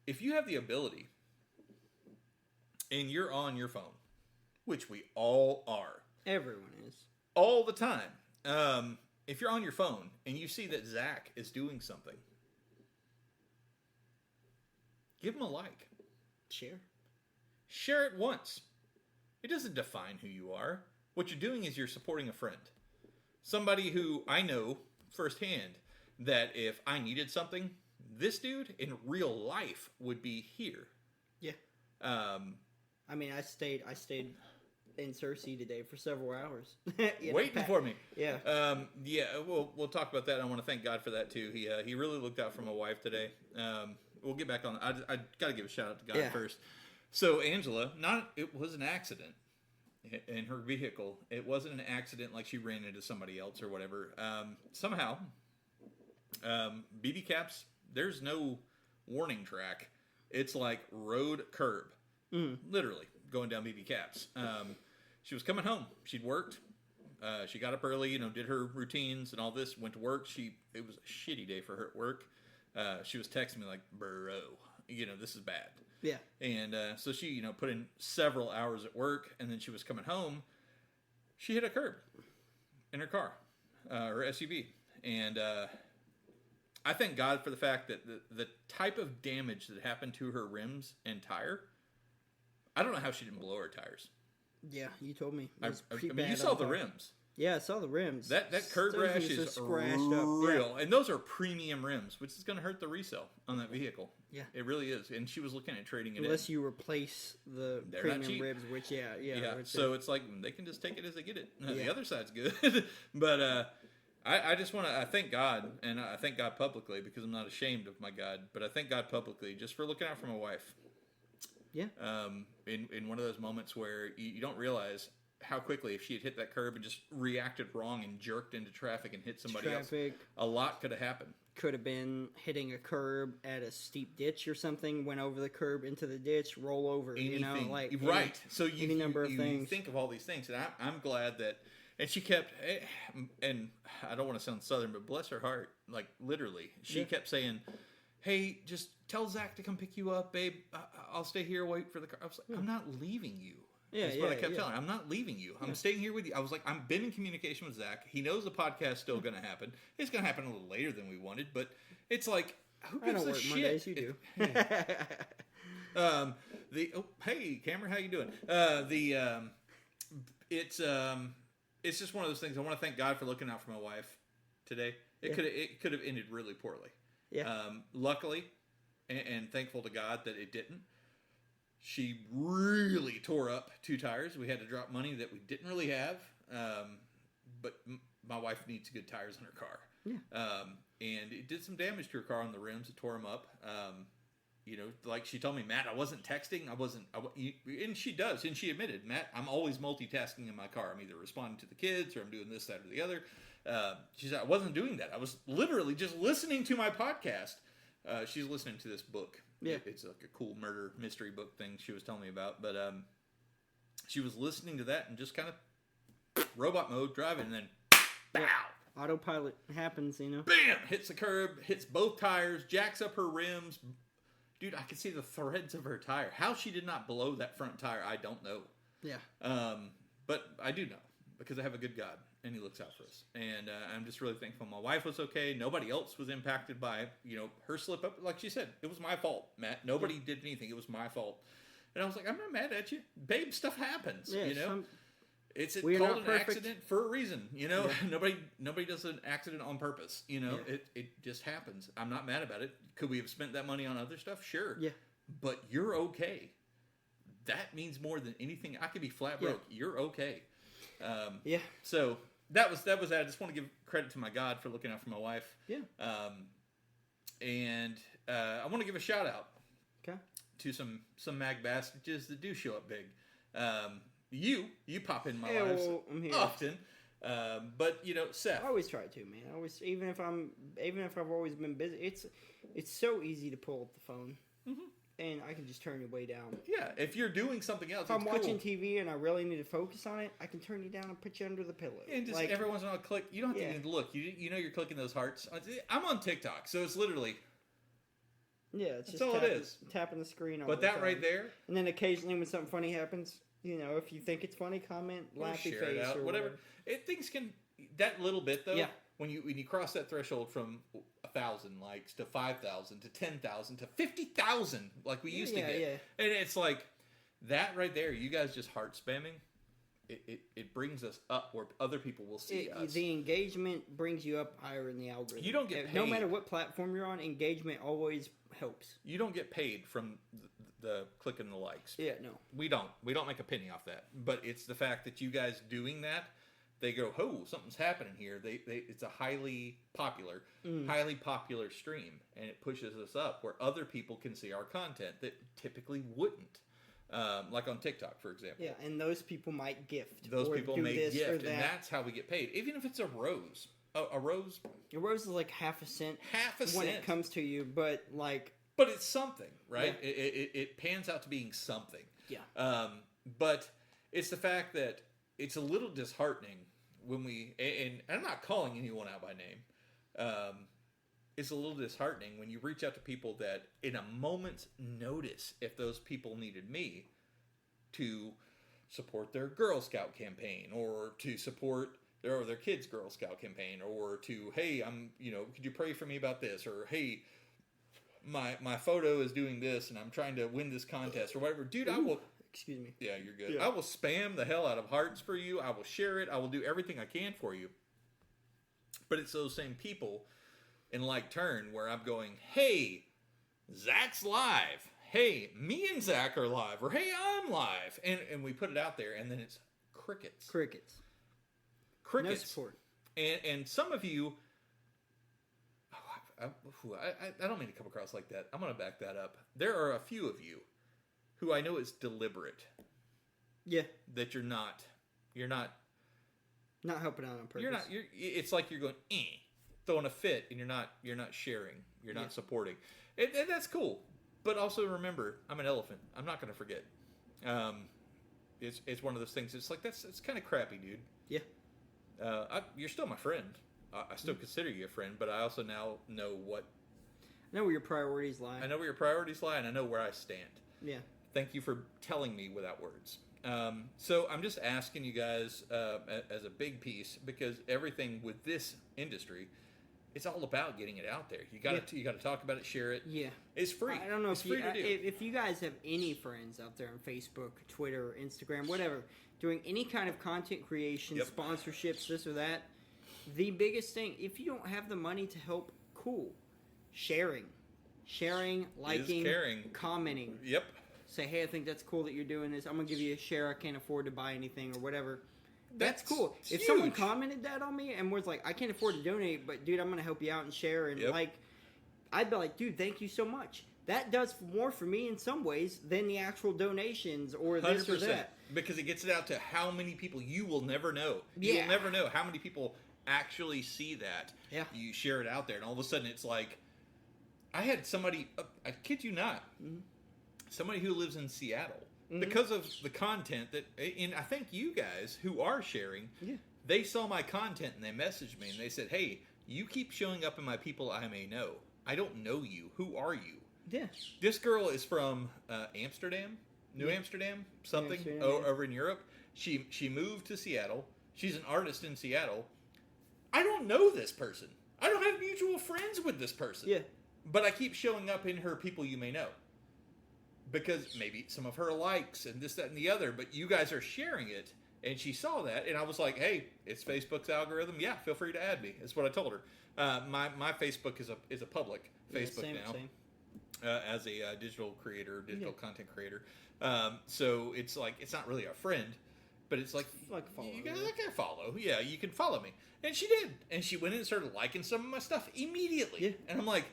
If you have the ability, and you're on your phone, which we all are. Everyone is. All the time. If you're on your phone and you see that Zach is doing something, give him a like. Share it once. It doesn't define who you are. What you're doing is you're supporting a friend. Somebody who I know firsthand that if I needed something, this dude in real life would be here. Yeah. I mean, I stayed in Cersei today for several hours. Waiting for me. Yeah. We'll talk about that. I want to thank God for that too. He really looked out for my wife today. We'll get back on. I got to give a shout out to God first. So Angela, it was an accident in her vehicle. It wasn't an accident like she ran into somebody else or whatever. Somehow, BB caps. There's no warning track. It's like road curb, literally going down BB caps. She was coming home. She'd worked. She got up early, did her routines and all this. Went to work. It was a shitty day for her at work. She was texting me like, "Bro, this is bad." Yeah. And so she, put in several hours at work, and then she was coming home. She hit a curb in her car, her SUV, and I thank God for the fact that the type of damage that happened to her rims and tire. I don't know how she didn't blow her tires. Yeah, you told me. You saw the rims. Yeah, I saw the rims. That curb rash is real. And those are premium rims, which is going to hurt the resale on that vehicle. Yeah. It really is. And she was looking at trading it Unless you replace the premium ribs, which, yeah. So it's like, they can just take it as they get it. The other side's good. But I just want to thank God, and I thank God publicly because I'm not ashamed of my God, but I thank God publicly just for looking out for my wife. Yeah. In one of those moments where you don't realize how quickly, if she had hit that curb and just reacted wrong and jerked into traffic and hit somebody else, a lot could have happened. Could have been hitting a curb at a steep ditch or something, went over the curb into the ditch, roll over, Anything. like... Right. So you things. think of all these things, and I'm glad that... And she kept... And I don't want to sound Southern, but bless her heart, like, literally, she kept saying, hey, just tell Zach to come pick you up, babe. I'll stay here, wait for the car. I was like, I'm not leaving you. That's what I kept telling her. I'm not leaving you. I'm staying here with you. I was like, I've been in communication with Zach. He knows the podcast's still going to happen. It's going to happen a little later than we wanted, but it's like, who gives a shit? Mondays, you do. Hey, Cameron, how you doing? It's just one of those things. I want to thank God for looking out for my wife today. It could have ended really poorly. Yeah. Luckily, and thankful to God that it didn't. She really tore up 2 tires. We had to drop money that we didn't really have. But my wife needs good tires on her car. Yeah. And it did some damage to her car on the rims. It tore them up. Like she told me, Matt, I wasn't texting. And she does. And she admitted, Matt, I'm always multitasking in my car. I'm either responding to the kids or I'm doing this, that, or the other. She said, I wasn't doing that. I was literally just listening to my podcast. She's listening to this book. Yeah. It's like a cool murder mystery book thing she was telling me about. But she was listening to that and just kind of robot mode driving. And then, bow! Autopilot happens, Bam! Hits the curb, hits both tires, jacks up her rims. Dude, I could see the threads of her tire. How she did not blow that front tire, I don't know. Yeah. But I do know because I have a good God. And he looks out for us. And I'm just really thankful my wife was okay. Nobody else was impacted by, her slip up. Like she said, it was my fault, Matt. Nobody did anything. It was my fault. And I was like, I'm not mad at you. Babe, stuff happens, It's called an accident for a reason, Yeah. Nobody does an accident on purpose, It just happens. I'm not mad about it. Could we have spent that money on other stuff? Sure. Yeah. But you're okay. That means more than anything. I could be flat broke. Yeah. You're okay. So... That was that. I just want to give credit to my God for looking out for my wife. Yeah. And I want to give a shout out. Okay. To some mag bastards that do show up big. You pop in my life often. But Seth. I always try to, man. I always, even if I've always been busy, it's so easy to pull up the phone. Mm-hmm. And I can just turn it way down. Yeah, if you're doing something else, if I'm watching TV and I really need to focus on it, I can turn you down and put you under the pillow. And just every once in a while, click. You don't have to even look. You know you're clicking those hearts. I'm on TikTok, so it's literally. Yeah, it's that's all it is. Tapping the screen. All but the that time. Right there. And then occasionally, when something funny happens, if you think it's funny, comment, laughy share face, it out, or whatever. Things can that little bit though. Yeah. When you cross that threshold from 1,000 likes to 5,000 to 10,000 to 50,000, like we used to get, and it's like that right there. You guys just heart spamming. It brings us up where other people will see us. The engagement brings you up higher in the algorithm. You don't get paid. No matter what platform you're on, engagement always helps. You don't get paid from the clicking the likes. Yeah, no. We don't make a penny off that. But it's the fact that you guys doing that, they go, oh, something's happening here. It's a highly popular stream, and it pushes us up where other people can see our content that typically wouldn't. Like on TikTok, for example. Yeah, and those people might gift. Those people may gift, and that's how we get paid. Even if it's a rose. A rose? A rose is like half a cent. Half a cent. When it comes to you, but like... But it's something, right? Yeah. It pans out to being something. Yeah. But it's the fact that it's a little disheartening when we... And I'm not calling anyone out by name. It's a little disheartening when you reach out to people that, in a moment's notice, if those people needed me to support their Girl Scout campaign, or to support their kids' Girl Scout campaign, or to, hey, could you pray for me about this, or hey, my photo is doing this, and I'm trying to win this contest, or whatever, dude, I will. Excuse me. Yeah, you're good. Yeah. I will spam the hell out of hearts for you. I will share it. I will do everything I can for you. But it's those same people in like turn where I'm going, hey, Zach's live. Hey, me and Zach are live. Or hey, I'm live. And we put it out there, and then it's crickets. Crickets. No support. And some of you, I don't mean to come across like that. I'm going to back that up. There are a few of you who I know it's deliberate. Yeah. That you're not You're not helping out on purpose. It's like you're going throwing a fit, and you're not sharing. You're not supporting, and that's cool. But also remember, I'm an elephant. I'm not going to forget. It's one of those things. It's like it's kind of crappy, dude. Yeah. You're still my friend. I still consider you a friend, but I also now know what. I know where your priorities lie. I know where your priorities lie, and I know where I stand. Yeah. Thank you for telling me without words. So I'm just asking you guys as a big piece, because everything with this industry, it's all about getting it out there. You got to talk about it, share it. Yeah, it's free. I don't know it's free to do. If you guys have any friends out there on Facebook, Twitter, Instagram, whatever, doing any kind of content creation, sponsorships, this or that, the biggest thing, if you don't have the money to help, cool, sharing, liking, commenting. Yep. Say, hey, I think that's cool that you're doing this. I'm going to give you a share. I can't afford to buy anything or whatever. That's cool. Huge. If someone commented that on me and was like, I can't afford to donate, but dude, I'm going to help you out and share. And I'd be like, dude, thank you so much. That does more for me in some ways than the actual donations or this 100%. Or that. Because it gets it out to how many people you will never know. You will never know how many people actually see that. Yeah. You share it out there, and all of a sudden it's like, I had somebody, I kid you not, somebody who lives in Seattle, because of the content that, and I think you guys who are sharing, they saw my content and they messaged me and they said, hey, you keep showing up in my people I may know. I don't know you. Who are you? Yeah. This girl is from Amsterdam, New Amsterdam, something, over in Europe. She moved to Seattle. She's an artist in Seattle. I don't know this person. I don't have mutual friends with this person. Yeah. But I keep showing up in her people you may know. Because maybe some of her likes and this, that, and the other, but you guys are sharing it, and she saw that, and I was like, hey, it's Facebook's algorithm. Yeah, feel free to add me. That's what I told her. My Facebook is a public Facebook now. Same. As a digital content creator. So it's like, it's not really a friend, but it's like follow. You guys can follow. Yeah, you can follow me. And she did. And she went in and started liking some of my stuff immediately. Yeah. And I'm like,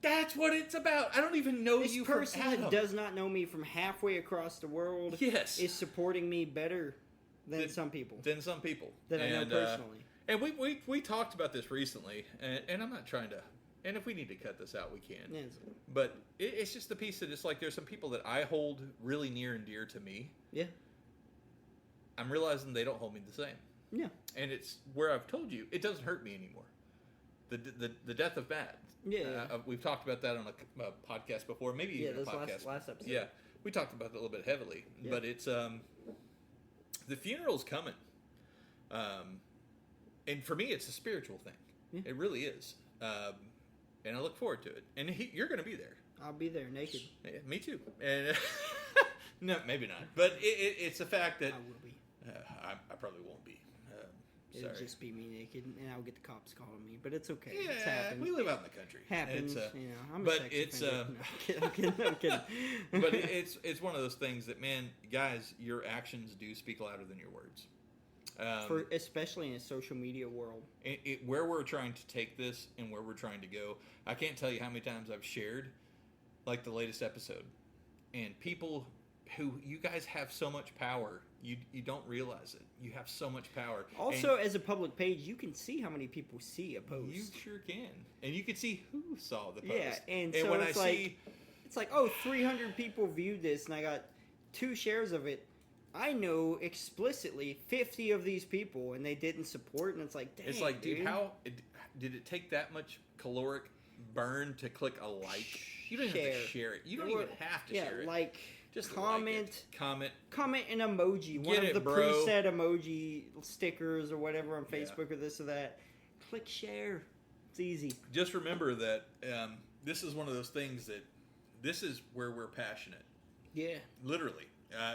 that's what it's about. I don't even know you from Adam. This person that does not know me from halfway across the world is supporting me better than some people. That I know personally. And we talked about this recently, and I'm not trying to... And if we need to cut this out, we can. Yes. But it's just the piece that it's like there's some people that I hold really near and dear to me. Yeah. I'm realizing they don't hold me the same. Yeah. And it's where I've told you, it doesn't hurt me anymore. The death of Matt. Yeah. We've talked about that on a podcast before, maybe even a podcast. Last episode. Yeah. We talked about that a little bit heavily. Yeah. But it's, the funeral's coming. And for me, it's a spiritual thing. Yeah. It really is. And I look forward to it. And you're going to be there. I'll be there naked. Yeah, me too. And no, maybe not. But it's a fact that I will be. I probably won't be. It'll just be me naked, and I'll get the cops calling me. But it's okay. Yeah, it's happened. We live out in the country. Happens. I'm but a it's no, I'm kidding. But it's one of those things that, man, guys, your actions do speak louder than your words. Especially in a social media world. Where we're trying to take this and where we're trying to go, I can't tell you how many times I've shared, like the latest episode, and people who, you guys have so much power, you don't realize it. You have so much power. Also, as a public page, you can see how many people see a post. You sure can, and you can see who saw the post. Yeah, and so when it's like, 300 people viewed this, and I got 2 shares of it. I know explicitly 50 of these people, and they didn't support, and it's like, dang, it's like, dude, how did it take that much caloric burn to click a like? You don't even have to share it. You don't even have to share it. Like, just comment an emoji, one of the preset emoji stickers or whatever on Facebook or this or that. Click share. It's easy. Just remember that this is one of those things that this is where we're passionate. Yeah. Literally.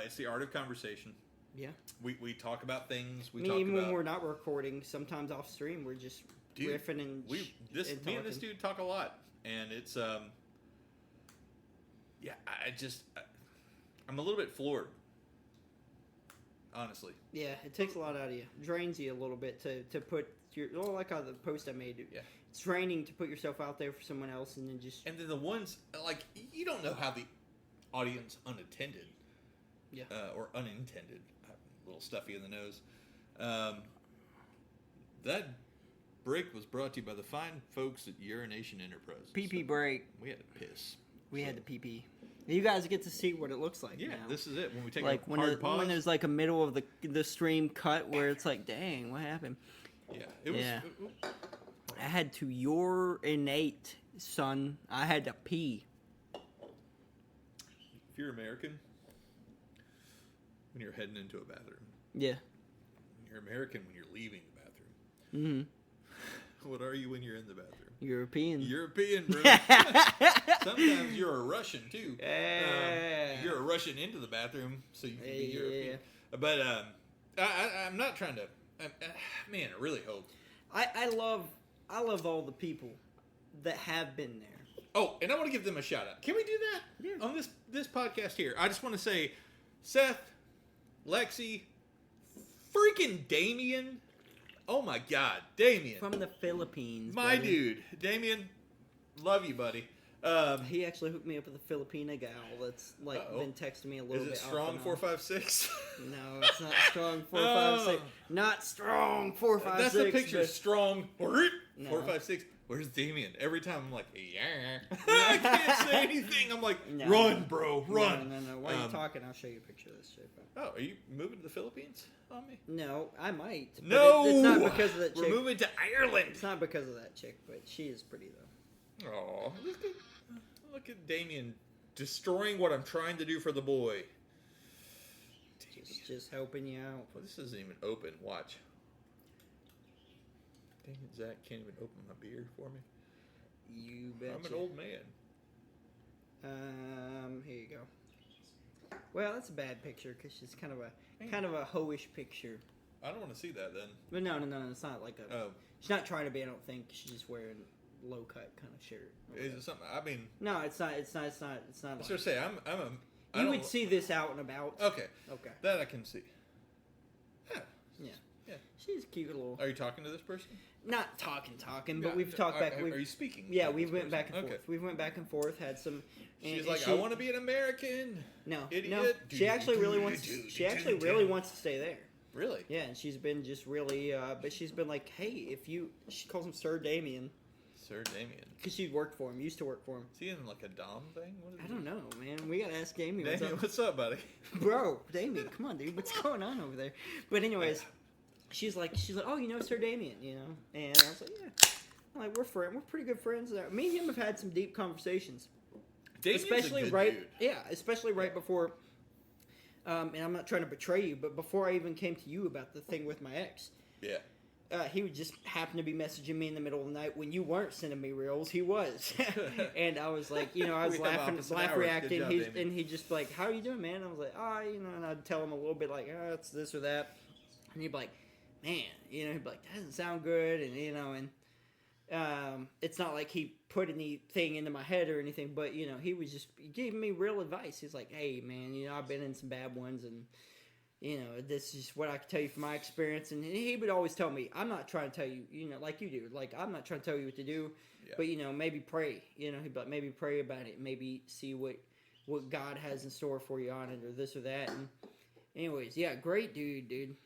It's the art of conversation. Yeah. We talk about things. Even when we're not recording, sometimes off stream, we're just riffing and me and this dude talk a lot, and it's I'm a little bit floored, honestly. Yeah, it takes a lot out of you. Drains you a little bit to put your like how the post I made. Yeah. It's draining to put yourself out there for someone else, and then the ones like you don't know how the audience unattended. Yeah. Or unintended. I'm a little stuffy in the nose. That break was brought to you by the fine folks at Urination Enterprises. PP break. We had to piss. We had the PP. You guys get to see what it looks like. Yeah, now. this is it. When we take like a when hard pause. when there's like a middle of the stream cut where it's like, dang, what happened? Yeah, it was. Yeah. I had to urinate, son. I had to pee. If you're American, when you're heading into a bathroom, Yeah. you're American when you're leaving the bathroom. Mm-hmm. What are you when you're in the bathroom? European. European, bro. Sometimes you're a Russian too. You're a Russian into the bathroom, so you can be European. But I'm not trying to. Man, I really hope. I love all the people that have been there. Oh, and I want to give them a shout out. Can we do that? Yeah. On this podcast here? I just want to say, Seth, Lexi, freaking Damien. Oh my God, Damien. From the Philippines. My buddy. dude. Damien, love you, buddy. He actually hooked me up with a Filipina gal that's been texting me a little Is bit. it strong 456? No, it's not strong 456. Not strong 456. That's the picture. but- Strong 456. Where's Damien? Every time I'm like, yeah. I can't say anything. I'm like, No. run, bro, run. No. While you're talking, I'll show you a picture of this chick. Oh, are you moving to the Philippines on me? No, I might. but No, it's not because of that chick. We're moving to Ireland. It's not because of that chick, but she is pretty though. Oh, look at Damien destroying what I'm trying to do for the boy. Just helping you out. Well, this isn't even open. Watch. Dang it, Zach can't even open my beer for me. You betcha. I'm an old man. Here you go. Well, that's a bad picture because she's kind of a hoish picture. I don't want to see that then. But no, it's not like a. Oh, She's not trying to be. I don't think she's just wearing low cut kind of shirt. is it something? I mean, No, it's not. It's not. I I was like, gonna say I you don't- would see this out and about. Okay, Okay. that I can see. Yeah. Yeah. She's a cute little. Are you talking to this person? Not talking, but Yeah, we've talked back. Are We've, you speaking? yeah, with we this went person? back and Okay. forth. We went back and forth. Had some. She's and like, she, I want to be an American. No, idiot. no. She actually really wants. She actually really wants to stay there. Really? Yeah, and she's been just really. But she's been like, hey, if you. She calls him Sir Damien Sir Damien. because she worked for him. Used to work for him. Is he in like a Dom thing? What is I don't know, man. We gotta ask Damien. Damien, What's up, what's up, buddy? bro? Damien, come on, dude. What's going on over there? But anyways. She's like, oh, you know Sir Damien, you know? And I was like, yeah. I'm like, we're pretty good friends. Me and him have had some deep conversations. Damien's especially a good right, dude. yeah, especially right before, and I'm not trying to betray you, but before I even came to you about the thing with my ex, Yeah. he would just happen to be messaging me in the middle of the night when you weren't sending me reels. He was, and I was like, I was We have laughing, opposite hours. reacting. Good job, Damien. And he'd just be like, "How are you doing, man?" I was like, and I'd tell him a little bit like, it's this or that, and he'd be like, man, he'd be like, that doesn't sound good, and it's not like he put anything into my head or anything, but he was just giving me real advice. He's like, hey man, I've been in some bad ones, and this is what I can tell you from my experience. And he would always tell me, I'm not trying to tell you, like you do, like I'm not trying to tell you what to do, Yeah. but maybe pray. He'd be like, maybe pray about it, maybe see what God has in store for you on it, or this or that. And anyways, yeah, great dude.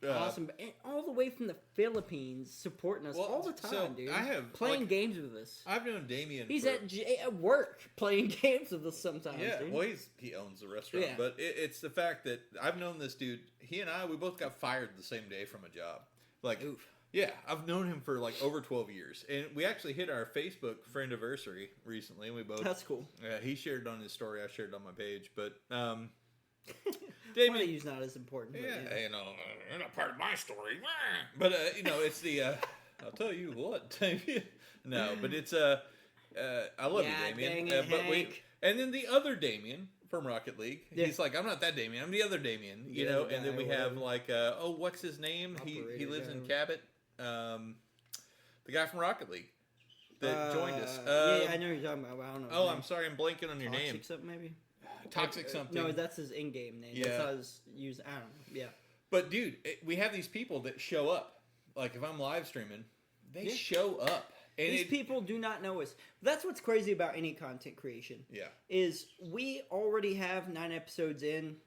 Awesome, and all the way from the Philippines, supporting us all the time, so dude. I have, playing like, games with us. I've known Damien. He's for, at work playing games with us sometimes. Yeah, dude. well, he owns the restaurant, Yeah. but it's the fact that I've known this dude. He and we both got fired the same day from a job. Like, Oof. yeah, I've known him for like over 12 years, and we actually hit our Facebook friendiversary recently. And we both That's cool. he shared it on his story, I shared it on my page, but Damien, Damien, he's not as important. But, yeah, you're not part of my story, but it's the I'll tell you what, Damien. No, but it's I love Yeah, you, Damien. dang it, But Hank. and then the other Damien from Rocket League. Yeah. He's like, I'm not that Damien. I'm the other Damien. Yeah, the And then guy we or have whatever. like what's his name? He Operator lives guy in or- Cabot. The guy from Rocket League that joined us. yeah, I know who you're talking about. But I don't know. his Oh, name. I'm sorry, I'm blanking on your Toxic name. something maybe. Toxic something. No, that's his in-game name. Yeah. That's not his use. I don't know. Yeah. But dude, we have these people that show up. Like if I'm live streaming, they Yeah. show up. And These people do not know us. That's what's crazy about any content creation. Yeah. Is we already have 9 episodes in.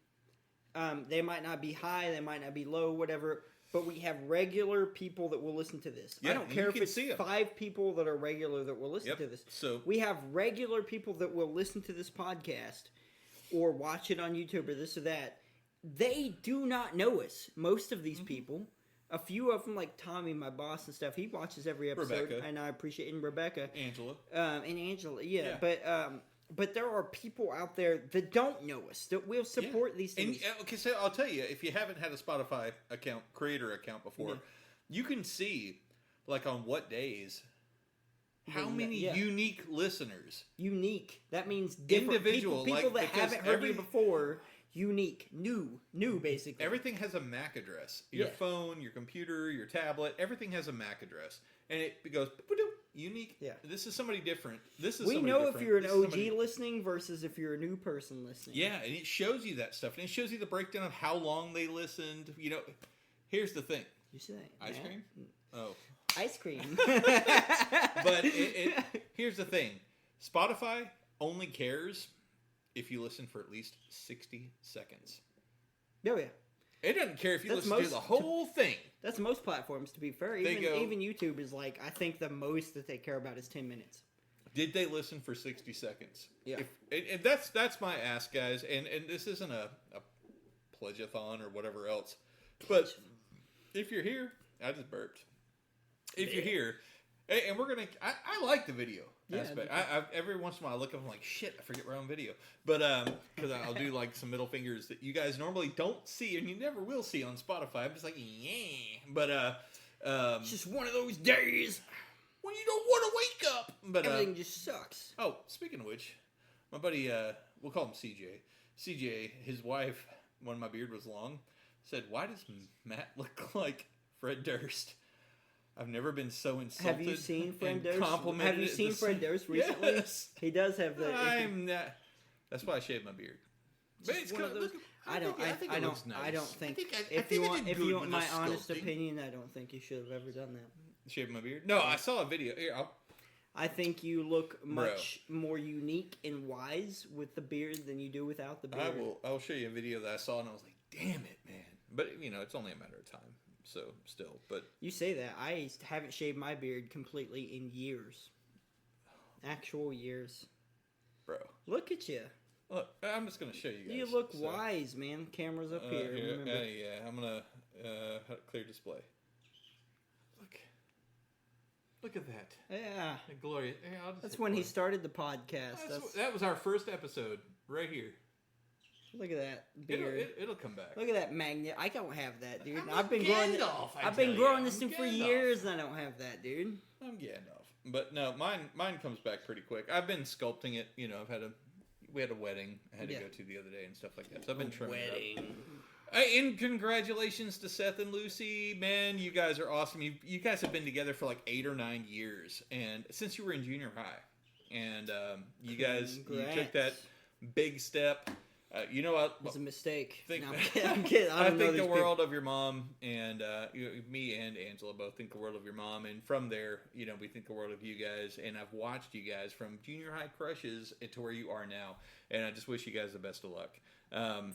They might not be high, they might not be low, whatever. but we have regular people that will listen to this. Yeah, I don't care if it's see 'em. 5 people that are regular that will listen to this. So We have regular people that will listen to this podcast or watch it on YouTube or this or that. They do not know us. Most of these people. A few of them, like Tommy, my boss and stuff, he watches every episode, Rebecca. and I appreciate it. And Rebecca. Angela. And Angela, yeah. But there are people out there that don't know us, that will support these things. And, okay, so I'll tell you, if you haven't had a Spotify creator account before, you can see, like, on what days, how many unique listeners. Unique. That means different. Individual. People that because haven't heard you before. Unique. New, basically. Everything has a MAC address. Your phone, your computer, your tablet, everything has a MAC address. And it goes, unique. Yeah. This is somebody different. This is We somebody know different. if you're an This is OG somebody- listening versus if you're a new person listening. Yeah, and it shows you that stuff. And it shows you the breakdown of how long they listened. You know, here's the thing. You see that? Ice cream? Oh. Ice cream. But here's the thing. Spotify only cares if you listen for at least 60 seconds. Oh, yeah. It doesn't care if you That's listen to the whole thing. That's most platforms, to be fair. They Even YouTube is like, I think the most that they care about is 10 minutes. Did they listen for 60 seconds? Yeah. And that's my ask, guys. And this isn't a pledge-a-thon or whatever else. But if you're here, I just burped. If you're here, and we're going to... I like the video aspect. Every once in a while I look up and I'm like, shit, I forget we're on video. But, because I'll do like some middle fingers that you guys normally don't see and you never will see on Spotify. I'm just like, yeah. But, It's just one of those days when you don't want to wake up. But everything just sucks. Oh, speaking of which, my buddy, we'll call him CJ. CJ, his wife, when my beard was long, said, "Why does Matt look like Fred Durst?" I've never been so insulted. Have you seen Fred Durst? Complimented Have you seen Fred Durst recently? Yes. He does have the. I'm not. That's why I shaved my beard. But it's one of those. I don't think. If you want my honest opinion, I don't think you should have ever done that. Shave my beard? No, I saw a video. Here, I think you look much more unique and wise with the beard than you do without the beard. I'll show you a video that I saw and I was like, damn it, man. But, you know, it's only a matter of time. So, still. But you say that. I haven't shaved my beard completely in years. Actual years. Bro. Look at you. Look, I'm just going to show you guys. You look wise, man. Camera's up here. Remember. Yeah, I'm going to clear display. Look at that. Yeah. Glorious. That's when he started the podcast. That was our first episode, right here. Look at that beard. It'll come back. Look at that magnet. I don't have that, dude. I've been growing this thing for years, and I don't have that, dude. I'm Gandalf. But no, mine comes back pretty quick. I've been sculpting it. You know, we had a wedding I had to go to the other day and stuff like that. So I've been trimming it up. And congratulations to Seth and Lucy, man! You guys are awesome. You guys have been together for like 8 or 9 years, and since you were in junior high, and you guys you took that big step. You know what? It was a mistake. I'm kidding. I think the world of your mom, and me and Angela both think the world of your mom, and from there, you know, we think the world of you guys. And I've watched you guys from junior high crushes to where you are now, and I just wish you guys the best of luck.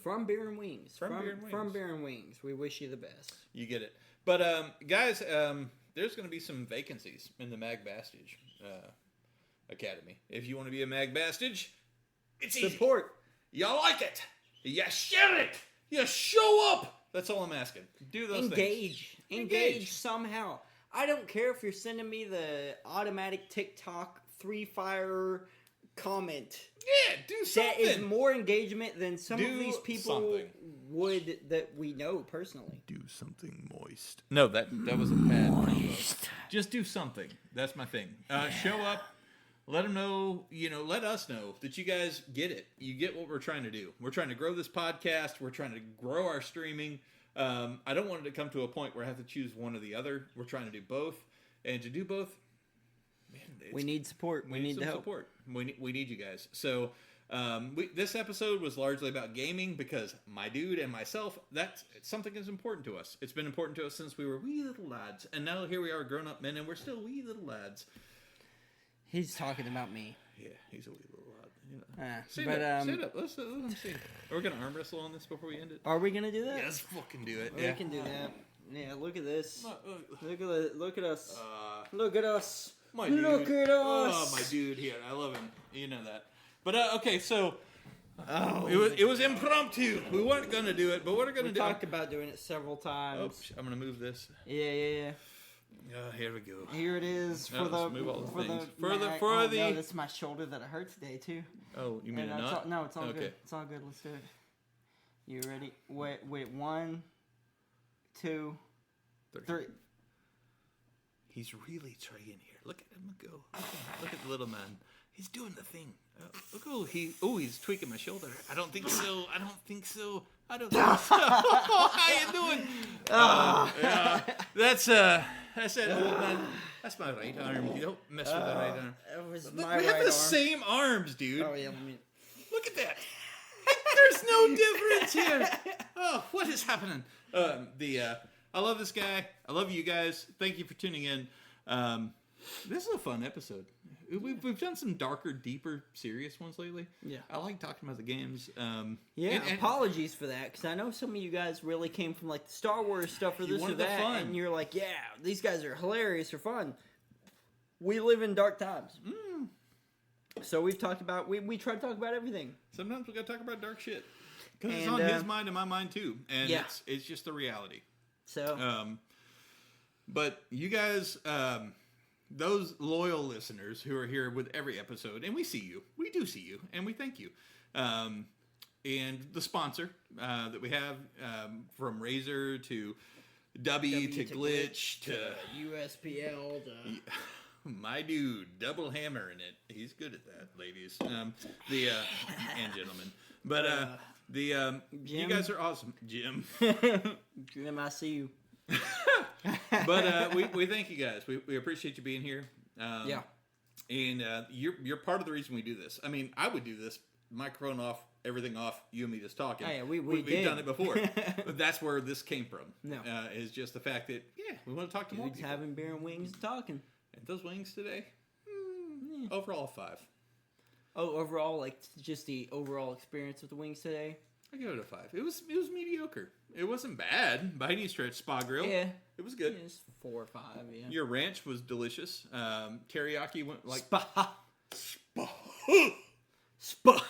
From Beer and Wings. From Beer and Wings. From Beer and Wings. We wish you the best. You get it. But guys, there's going to be some vacancies in the Mag Bastage Academy. If you want to be a Mag Bastage, it's easy. Support. You like it. You share it. You show up. That's all I'm asking. Do those things. Engage somehow. I don't care if you're sending me the automatic TikTok 3-fire comment. Yeah, do something. That is more engagement than some of these people something. would that we know personally. Do something moist. No, that was a bad combo. Just do something. That's my thing. Show up. Let them know, let us know that you guys get it. You get what we're trying to do. We're trying to grow this podcast. We're trying to grow our streaming. I don't want it to come to a point where I have to choose one or the other. We're trying to do both. And to do both, man, we need support. We need help. Support. We need you guys. So this episode was largely about gaming because my dude and myself, that's something that's important to us. It's been important to us since we were wee little lads. And now here we are grown-up men, and we're still wee little lads. He's talking about me. Yeah, he's a wee little lad. Sit up. Let's see. Are we going to arm wrestle on this before we end it? Are we going to do that? Yeah, let's fucking do it. We can do that. Yeah, look at this. Look at us. Look Look at us. My Look dude. at us. Oh, my dude here. I love him. You know that. But, okay, so... Oh, It was impromptu. We weren't going to do it, but what we're going to we do... talked about doing it several times. Oops, I'm going to move this. Yeah. Here we go. Here it is for let's the move all the for things. the For the- Mac. for Oh, the- no, that's my shoulder that hurt today too. Oh, you mean And a it's nut? all, no, it's all Okay. good. It's all good. Let's do it. You ready? Wait. 1, 2, 3. He's really trying here. Look at him go. Look at the little man. He's doing the thing. Look, he's tweaking my shoulder. I don't think so. How you doing? Yeah. That's that old man. That's my right arm. You don't mess with the right arm. That was Look, my we have right the arm. same arms, dude. Oh yeah. Let me... Look at that. There's no difference here. Oh, what is happening? I love this guy. I love you guys. Thank you for tuning in. This is a fun episode. We've done some darker, deeper, serious ones lately. Yeah. I like talking about the games. And and- apologies for that, because I know some of you guys really came from like the Star Wars stuff or You this or wanted the that, fun. and you're like, yeah, these guys are hilarious or fun. We live in dark times. So we've talked about, we try to talk about everything. Sometimes we got to talk about dark shit. Because it's And, on his mind and my mind too. And yeah. it's just the reality. So, But you guys, those loyal listeners who are here with every episode, and we see you. We do see you, and we thank you. And the sponsor that we have, from Razer to W to Glitch to USPL to... my dude, double hammer in it. He's good at that, ladies. And gentlemen. But you Jim? guys are awesome, Jim. Jim, I see you. But we thank you guys. We appreciate you being here. Yeah. And you're part of the reason we do this. I mean, I would do this, microphone off, everything off, you and me just talking. Oh, yeah, we've We've done it before. But that's where this came from. No. Is just the fact that, we want to talk to more Dudes people. having beer and wings and talking. And those wings today, overall 5. Oh, overall, like just the overall experience with the wings today? I give it a 5. It was mediocre. It wasn't bad by any stretch. Spa Grill. Yeah. It was good. It's 4 or 5, yeah. Your ranch was delicious. Teriyaki went like Spa. Spa. Spa.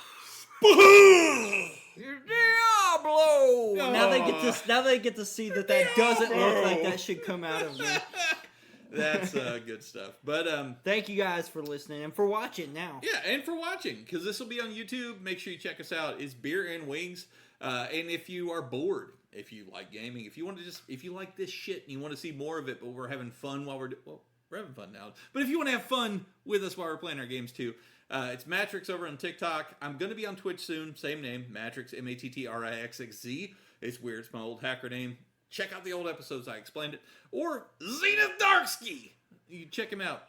Diablo! Now they get to see that doesn't look like that should come out of me. That's good stuff. But Thank you guys for listening and for watching now. yeah, and for watching, because this will be on YouTube. Make sure you check us out. It's Beer and Wings. And if you are bored, if you like gaming, if you like this shit and you want to see more of it, but we're having fun while we're having fun now. But if you want to have fun with us while we're playing our games too, it's Mattrixxz over on TikTok. I'm going to be on Twitch soon. Same name, Mattrixxz, Mattrixxz. It's weird. It's my old hacker name. Check out the old episodes. I explained it. Or Zenith Darksky. You check him out.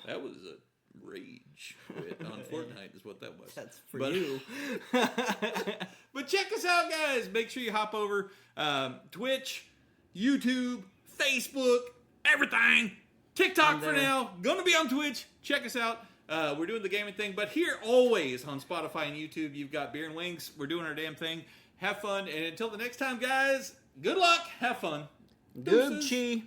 That was a rage quit on Fortnite is what that was. That's for you. But check us out, guys. Make sure you hop over Twitch, YouTube, Facebook, everything. TikTok for now. Gonna be on Twitch. Check us out. We're doing the gaming thing. But here always on Spotify and YouTube, you've got Beer and Wings. We're doing our damn thing. Have fun. And until the next time, guys, good luck. Have fun. Deuces. Gucci.